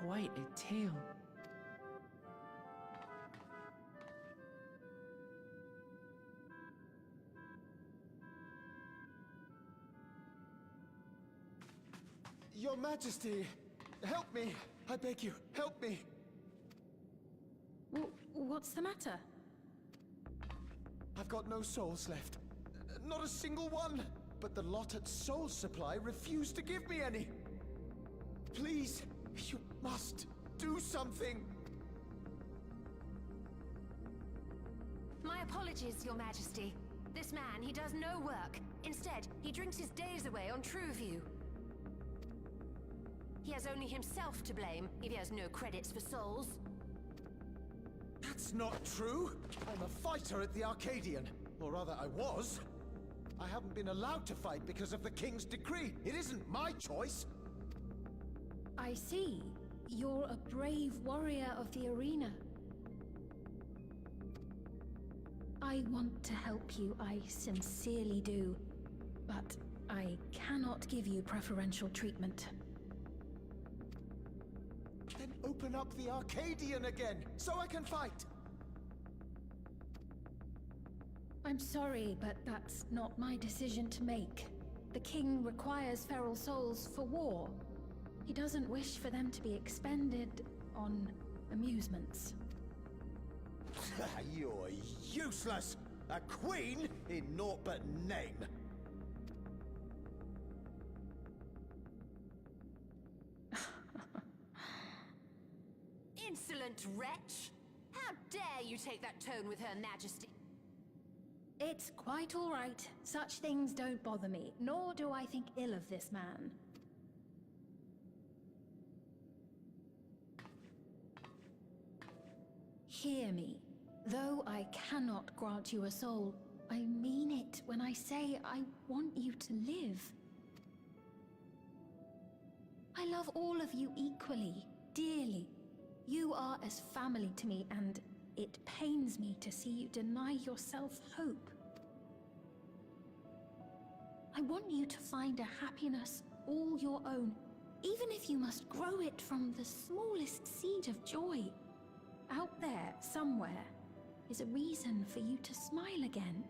quite a tale. Your Majesty, help me! I beg you, help me! What's the matter? I've got no souls left. Not a single one! But the lot at Soul Supply refused to give me any! Please, you must do something! My apologies, Your Majesty. This man, he does no work. Instead, he drinks his days away on Trueview. He has only himself to blame if he has no credits for souls. That's not true! I'm a fighter at the Arcadian. Or rather, I was. I haven't been allowed to fight because of the King's decree. It isn't my choice. I see. You're a brave warrior of the arena. I want to help you, I sincerely do. But I cannot give you preferential treatment. Then open up the Arcadian again, so I can fight! I'm sorry, but that's not my decision to make. The king requires feral souls for war. He doesn't wish for them to be expended on amusements. You're useless! A queen in naught but name! Insolent wretch! How dare you take that tone with Her Majesty? It's quite all right. Such things don't bother me, nor do I think ill of this man. Hear me. Though I cannot grant you a soul, I mean it when I say I want you to live. I love all of you equally, dearly. You are as family to me, and it pains me to see you deny yourself hope. I want you to find a happiness all your own, even if you must grow it from the smallest seed of joy. Out there, somewhere, is a reason for you to smile again.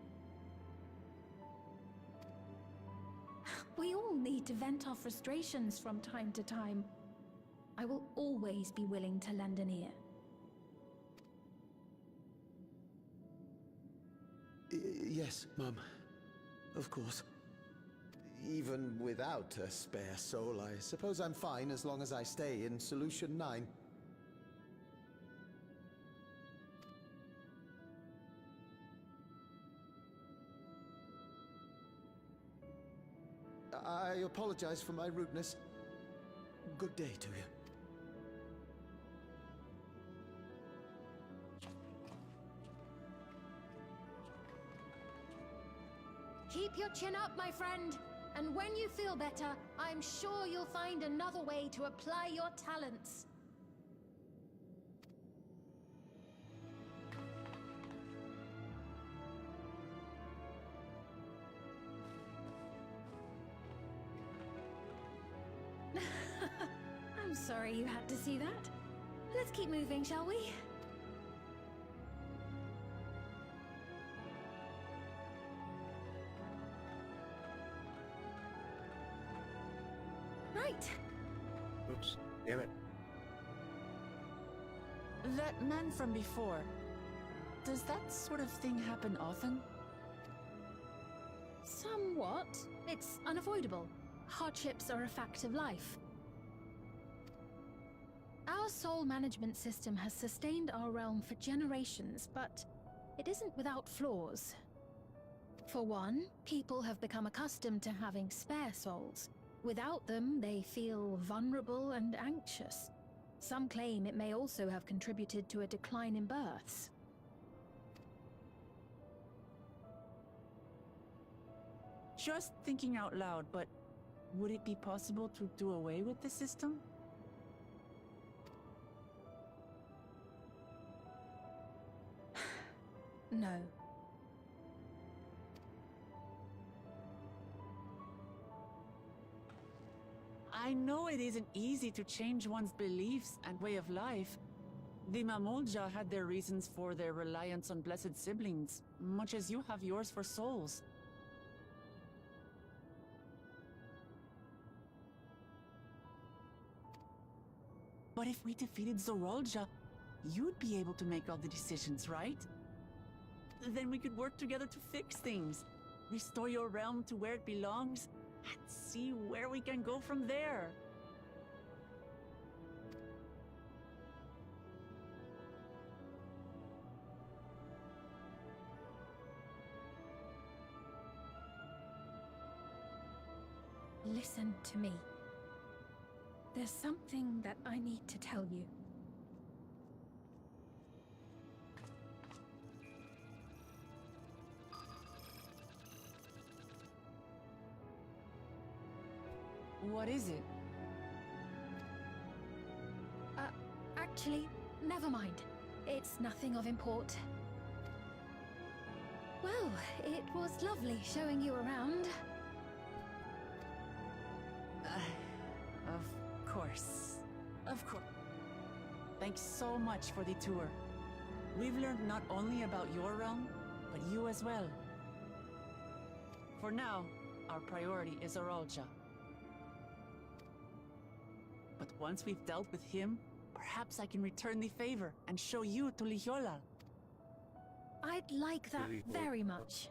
We all need to vent our frustrations from time to time. I will always be willing to lend an ear. Yes, Mum. Of course. Even without a spare soul, I suppose I'm fine as long as I stay in Solution 9. I apologize for my rudeness. Good day to you. Keep your chin up, my friend. And when you feel better, I'm sure you'll find another way to apply your talents. I'm sorry you had to see that. Let's keep moving, shall we? Right. Oops. Damn it. That man from before, does that sort of thing happen often? Somewhat. It's unavoidable. Hardships are a fact of life. Our soul management system has sustained our realm for generations, but it isn't without flaws. For one, people have become accustomed to having spare souls. Without them, they feel vulnerable and anxious. Some claim it may also have contributed to a decline in births. Just thinking out loud, but Would it be possible to do away with the system? No. I know it isn't easy to change one's beliefs and way of life. The Mamolja had their reasons for their reliance on blessed siblings, much as you have yours for souls. But if we defeated Zorolja, you'd be able to make all the decisions, right? Then we could work together to fix things, restore your realm to where it belongs, and see where we can go from there. Listen to me. There's something that I need to tell you. What is it? Actually, never mind. It's nothing of import. Well, it was lovely showing you around. Of course. Of course. Thanks so much for the tour. We've learned not only about your realm, but you as well. For now, our priority is Zorolja. But once we've dealt with him, perhaps I can return the favor and show you to Lihiola. I'd like that very much.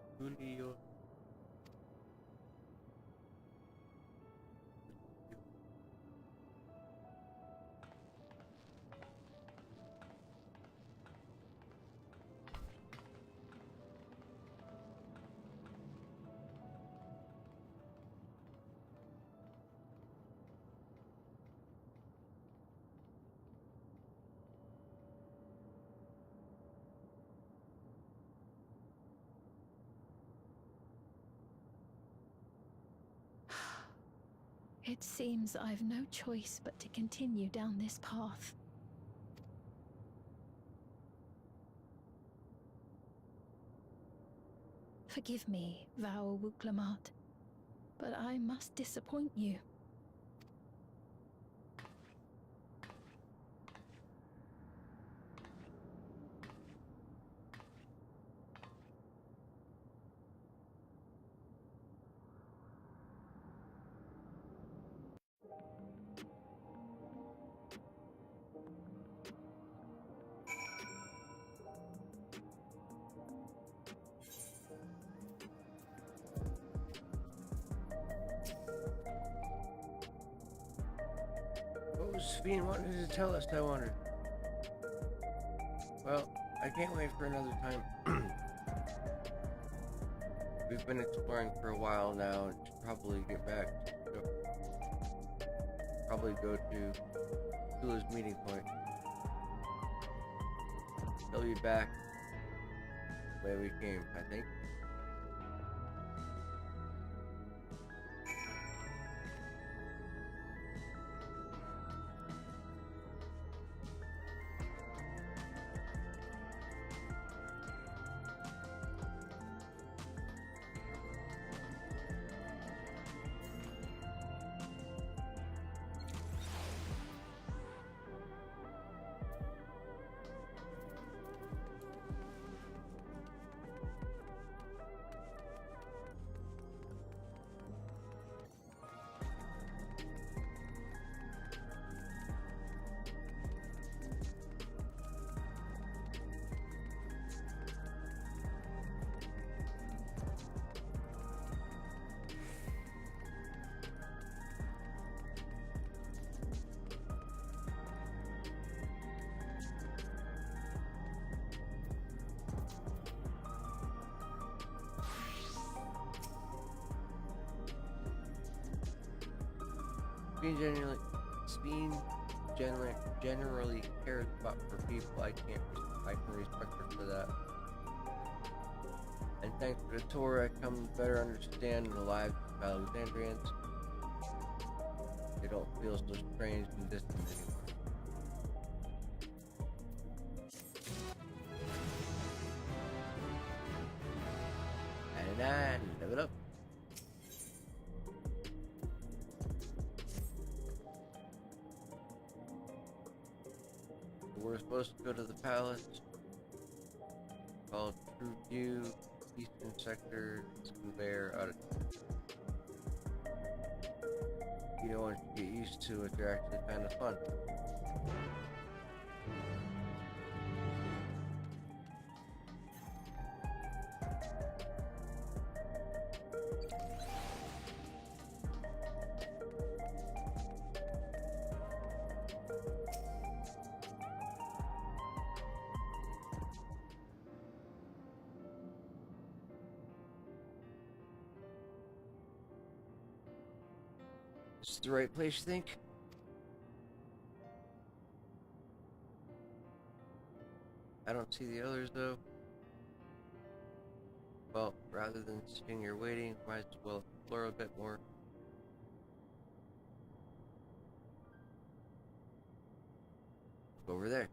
It seems I've no choice but to continue down this path. Forgive me, Vau Wuklamat, but I must disappoint you. What was Sven wanting to tell us, I wonder? Well, I can't wait for another time. We've been exploring for a while now and should probably get back to probably go to Tula's meeting point. They'll be back the way we came, I think. Sven generally cares about for people. I can respect her for that. And thanks to the tour, I come to better understand the lives of Alexandrians. They don't feel so strange and distant anymore. And level up. We're supposed to go to the palace called True View, Eastern Sector, there out of. You don't want to get used to it, they're actually kind of fun. Is this the right place, you think? I don't see the others, though. Well, rather than sitting here waiting, might as well explore a bit more. Go over there.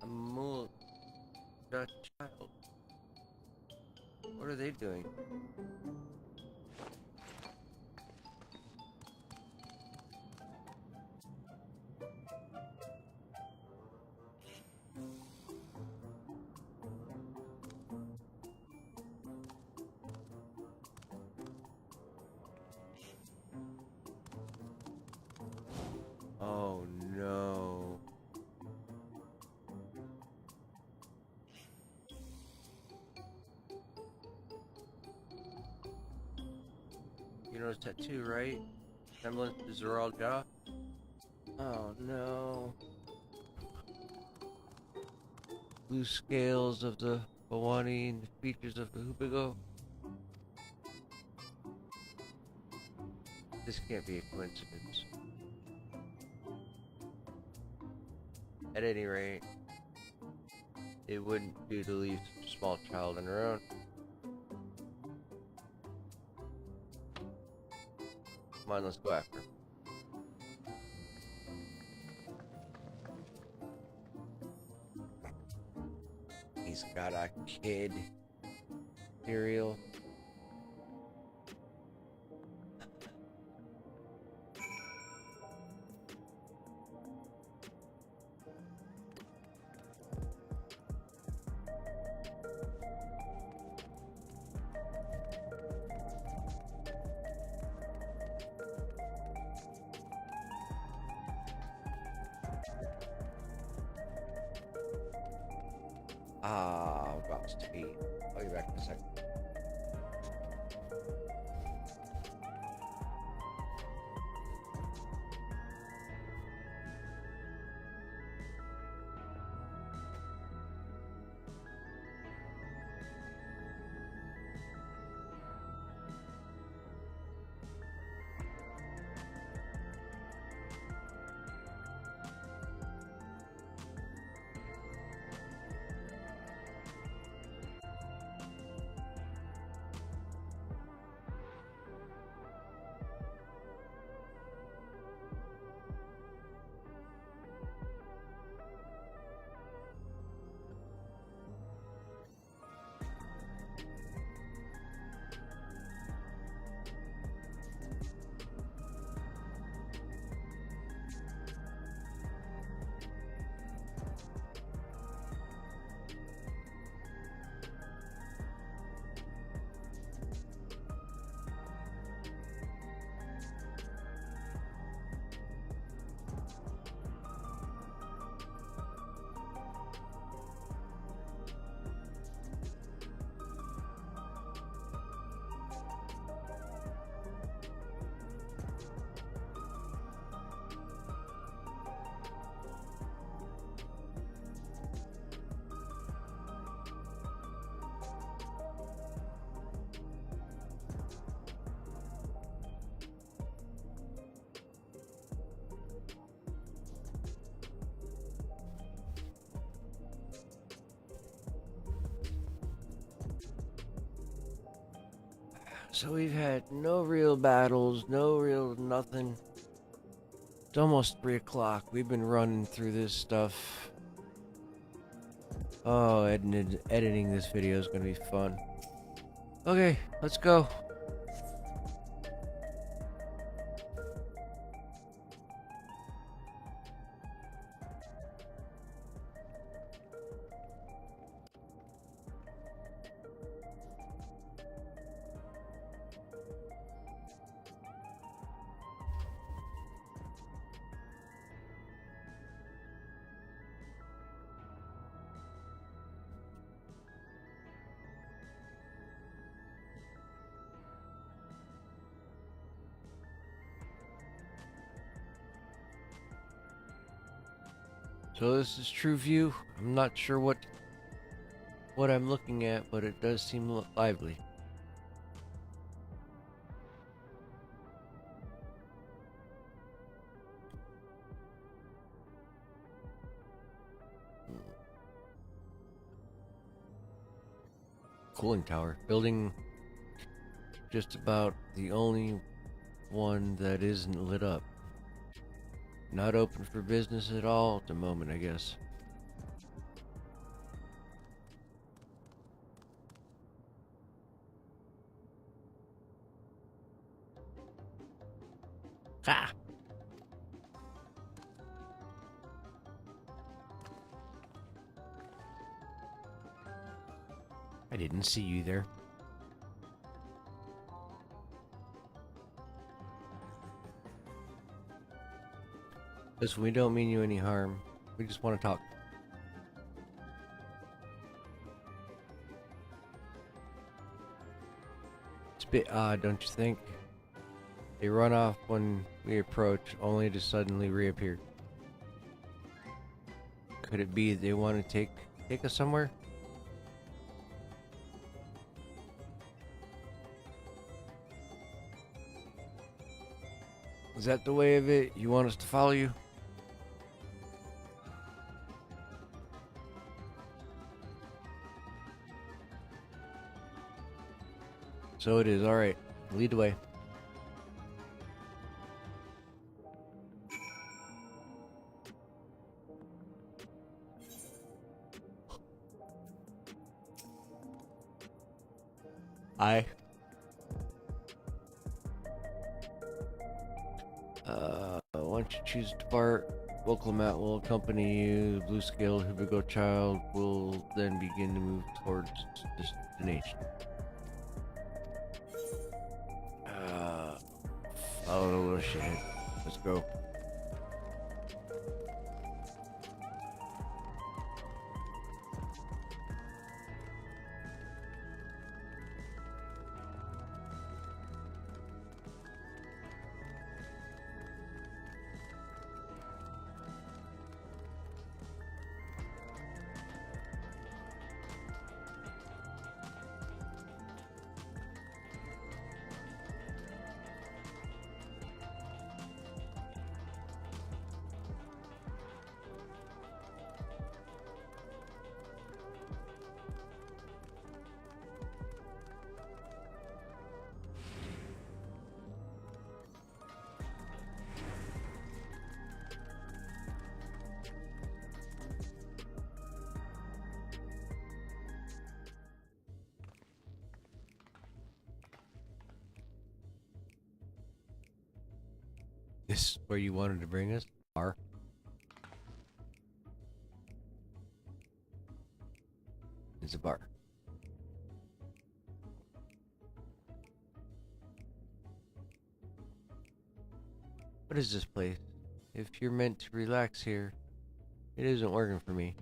A mule, a child. What are they doing? Oh no. You noticed that too, right? Semblance to Zoral Jaw? Oh no. Blue scales of the Bawani and the features of the Hoopigo. This can't be a coincidence. At any rate, it wouldn't do to leave such a small child on her own. Come on, let's go after him. He's got a kid. Cereal. Ah, I'm about to eat. I'll be back in a second. So we've had no real battles, no real nothing. It's almost 3 o'clock. We've been running through this stuff. Oh, editing this video is going to be fun. Okay, let's go. So this is true view. I'm not sure what I'm looking at, but it does seem lively. Cooling tower. Building just about the only one that isn't lit up. Not open for business at all at the moment, I guess. Ha! I didn't see you there. Listen, we don't mean you any harm. We just want to talk. It's a bit odd, don't you think? They run off when we approach, only to suddenly reappear. Could it be they want to take us somewhere? Is that the way of it? You want us to follow you? So it is. Alright. Lead the way. Why don't you choose to depart? Local Matt will accompany you. The blue scaled Hubigo child will then begin to move towards destination. Follow the little shit. Let's go. This is where you wanted to bring us? Bar? It's a bar. What is this place? If you're meant to relax here, it isn't working for me.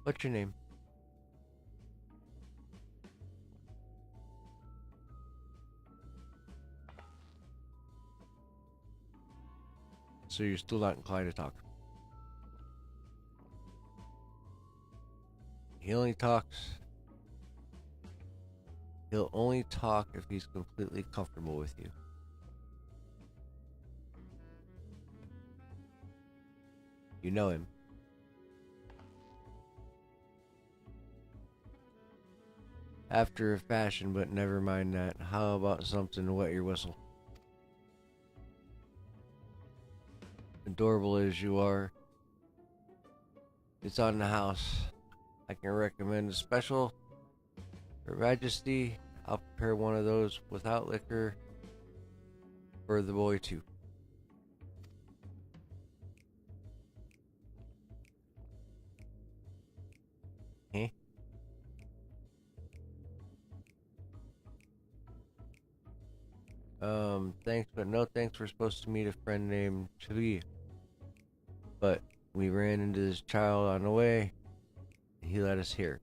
What's your name? So you're still not inclined to talk. He only talks. He'll only talk if he's completely comfortable with you. You know him. after a fashion, but never mind that. How about something to wet your whistle? Adorable as you are, it's on the house. I can recommend a special. Her Majesty, I'll prepare one of those without liquor for the boy too. Eh? Thanks, but no thanks. We're supposed to meet a friend named Chui, but we ran into this child on the way. He led us here.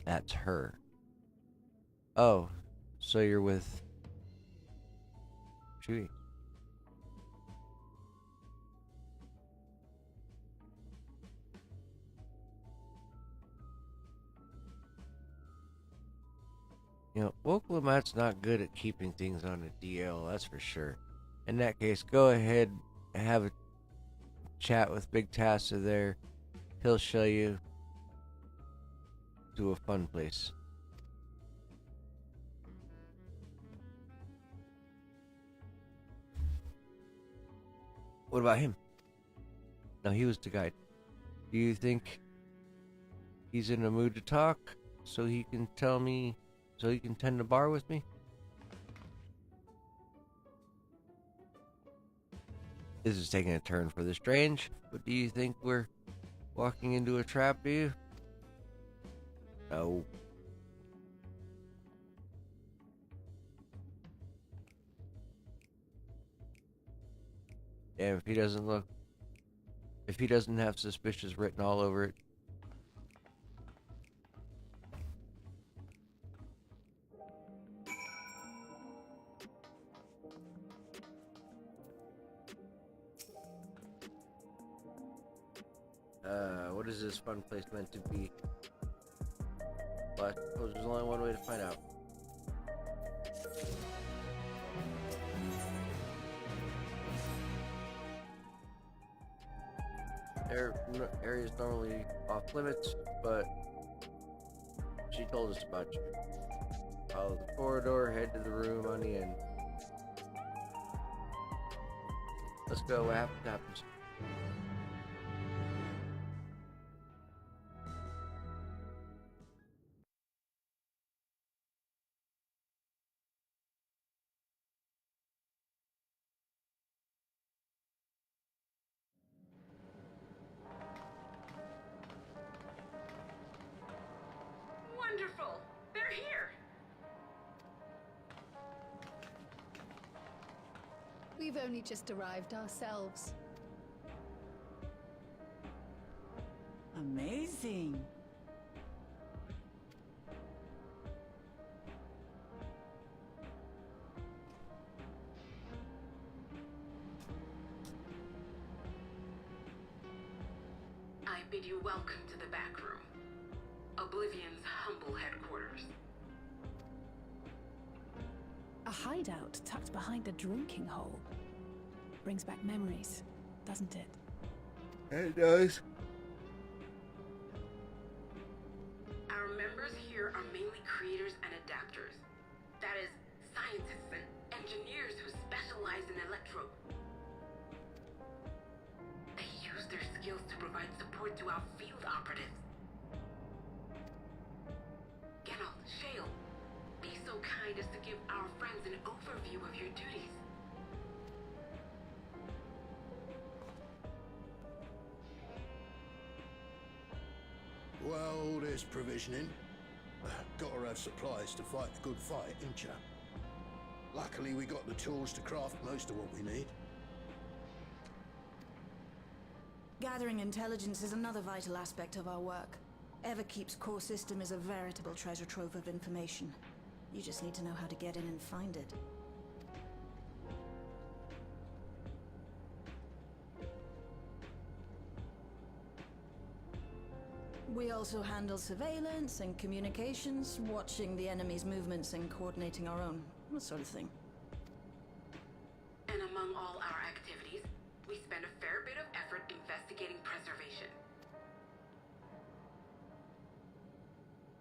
That's her. Oh, so you're with Chui. You know, Woklamat's not good at keeping things on the DL, that's for sure. In that case, go ahead and have a chat with Big Tassa there. He'll show you to a fun place. What about him? No, he was the guide. Do you think he's in a mood to talk so he can tell me, so he can tend the bar with me? This is taking a turn for the strange, but do you think we're walking into a trap, do you? No. Damn, if he doesn't have suspicious written all over it. What is this fun place meant to be? Well, I suppose there's only one way to find out. Area's normally off limits, but she told us about you. Follow the corridor, head to the room on the end. Let's go, what happens. Wonderful! They're here! We've only just arrived ourselves. Amazing. I bid you welcome to the back room. Oblivion's humble headquarters. A hideout tucked behind a drinking hole. Brings back memories, doesn't it? It does. Our members here are mainly creators and adapters. That is, scientists and engineers who specialize in electro. They use their skills to provide support to our field operatives. Geralt, Shale, be so kind as to give our friends an overview of your duties. Well, there's provisioning. Gotta have supplies to fight the good fight, ain't ya? Luckily, we got the tools to craft most of what we need. Gathering intelligence is another vital aspect of our work. Everkeep's core system is a veritable treasure trove of information. You just need to know how to get in and find it. We also handle surveillance and communications, watching the enemy's movements and coordinating our own, that sort of thing. And among all our activities, we spend a fair bit of effort investigating preservation.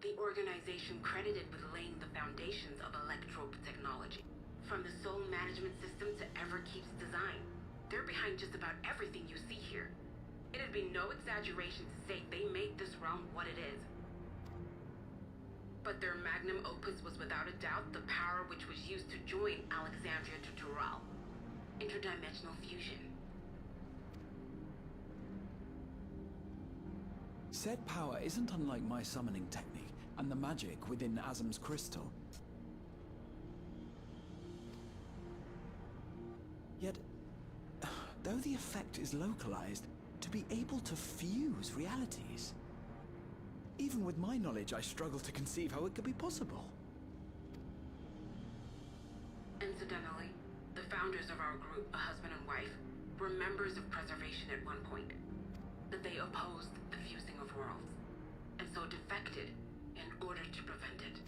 The organization credited with laying the foundations of electrope technology. From the soul management system to Everkeep's design, they're behind just about everything you see here. It'd be no exaggeration to say they made this realm what it is. But their magnum opus was without a doubt the power which was used to join Alexandria to Dural. Interdimensional fusion. Said power isn't unlike my summoning technique and the magic within Azam's crystal. Yet, though the effect is localized, to be able to fuse realities. Even with my knowledge, I struggle to conceive how it could be possible. Incidentally, the founders of our group, a husband and wife, were members of Preservation at one point. But they opposed the fusing of worlds, and so defected in order to prevent it.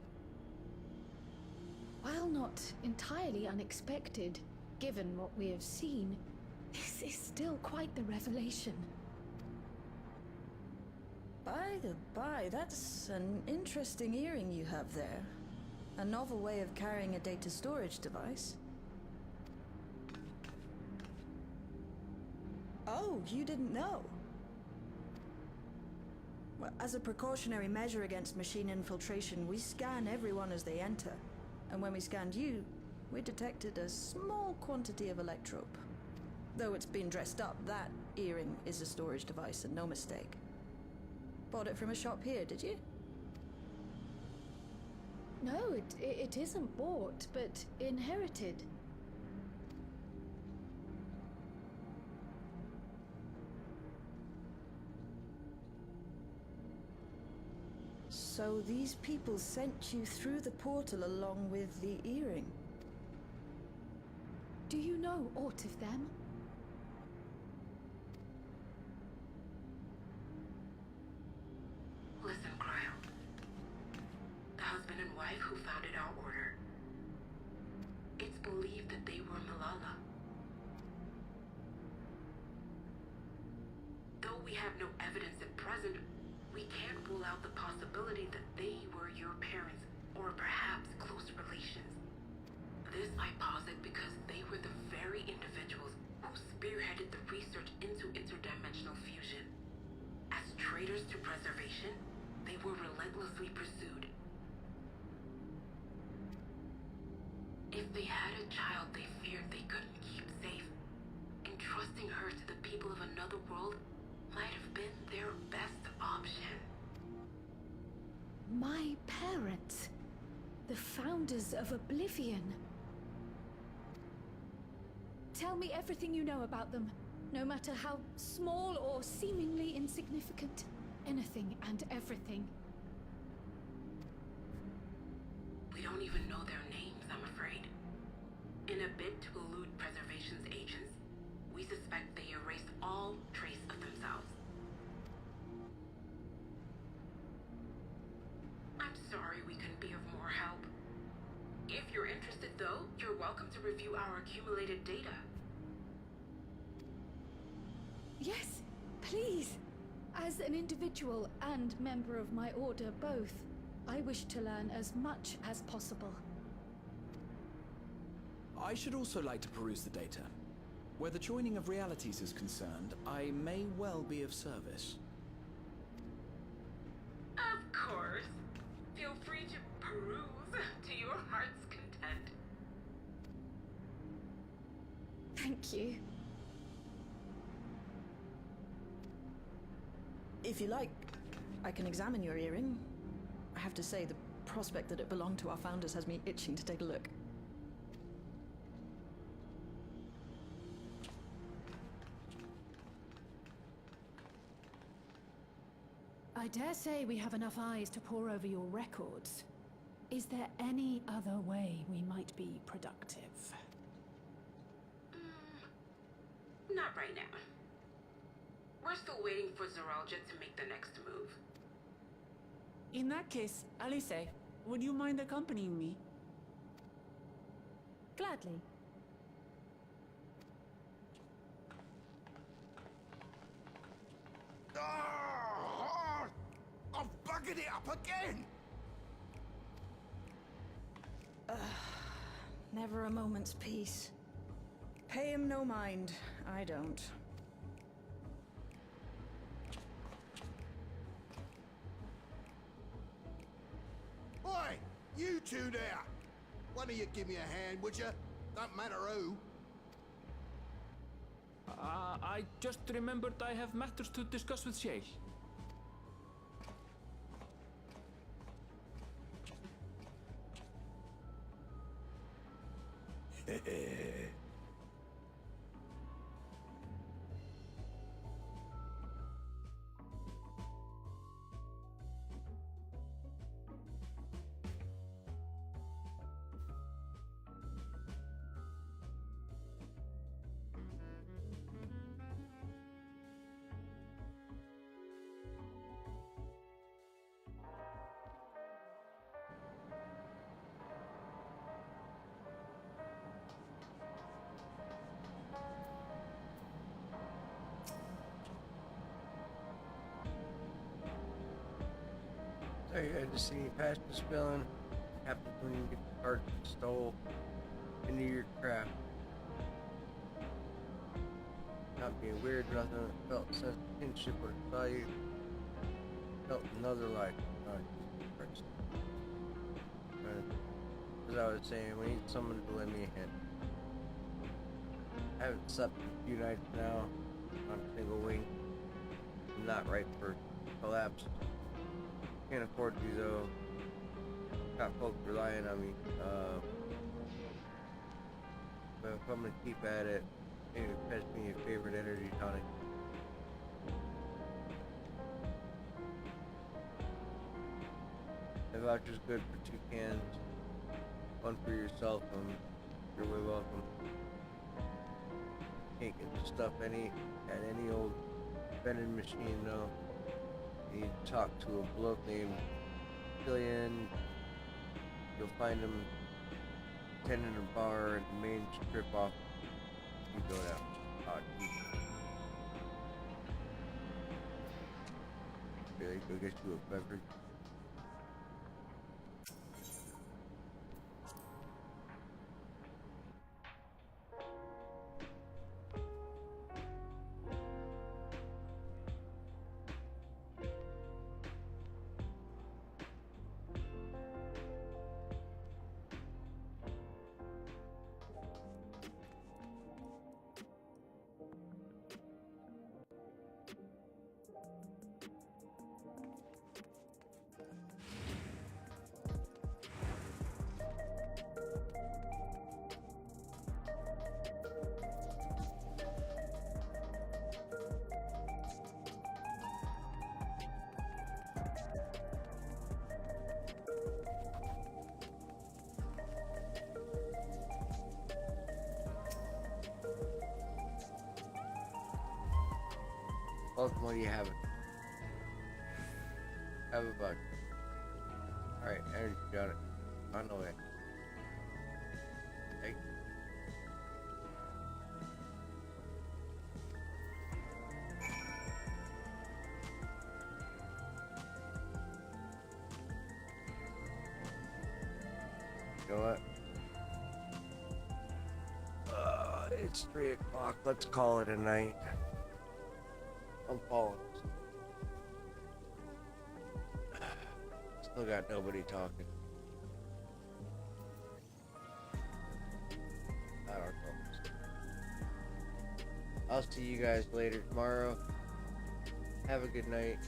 While not entirely unexpected, given what we have seen, this is still quite the revelation. By the by, that's an interesting earring you have there. A novel way of carrying a data storage device. Oh, you didn't know? Well, as a precautionary measure against machine infiltration, we scan everyone as they enter. And when we scanned you, we detected a small quantity of electrope. Though it's been dressed up, that earring is a storage device and no mistake. Bought it from a shop here, did you? No, it isn't bought, but inherited. So these people sent you through the portal along with the earring? Do you know aught of them? Listen, Cryle. The husband and wife who founded our order. It's believed that they were Malala. Though we have no evidence at present, we can't rule out the possibility that they were your parents, or perhaps close relations. This I posit because they were the very individuals who spearheaded the research into interdimensional fusion. As traitors to preservation, they were relentlessly pursued. If they had a child they feared they couldn't keep safe, entrusting her to the people of another world might have been their best option. My parents, the founders of Oblivion. Tell me everything you know about them, no matter how small or seemingly insignificant. Anything and everything. We don't even know their names, I'm afraid. In a bid to elude Preservation's agents, we suspect they erased all trace of themselves. I'm sorry we couldn't be of more help. If you're interested, though, you're welcome to review our accumulated data. Yes, please. As an individual and member of my order both, I wish to learn as much as possible. I should also like to peruse the data. Where the joining of realities is concerned, I may well be of service. Of course. Feel free to peruse to your heart's content. Thank you. If you like, I can examine your earring. I have to say, the prospect that it belonged to our founders has me itching to take a look. I dare say we have enough eyes to pore over your records. Is there any other way we might be productive? Not right now. We're still waiting for Zeralja to make the next move. In that case, Alice, would you mind accompanying me? Gladly. Oh, I've buggered it up again! Never a moment's peace. Pay him no mind. I don't. Oi! You two there! One of you give me a hand, would you? Don't matter who. I just remembered I have matters to discuss with Shay. So you had to see past the spilling. Happens when you get the cart stole into your craft. Not being weird, nothing. Felt a sense of kinship with its value. Felt another life. As I was saying, we need someone to lend me a hand. I haven't slept in a few nights now, on a single wing. I'm not right for collapse. Can't afford to though. Got folks relying on me. But if I'm gonna keep at it, maybe fetch me a favorite energy tonic. The voucher's good for 2 cans. One for yourself, you're way welcome. Can't get the stuff at any old vending machine though. You need to talk to a bloke named Killian. You'll find him tending a bar at the main strip off. You go down. Really, go get you a beverage. Welcome, what do you have? Have a bug. Alright, energy got it. On the way. Hey. You know what? It's 3 o'clock. Let's call it a night. I'm falling. Still got nobody talking. I don't know. I'll see you guys later tomorrow. Have a good night.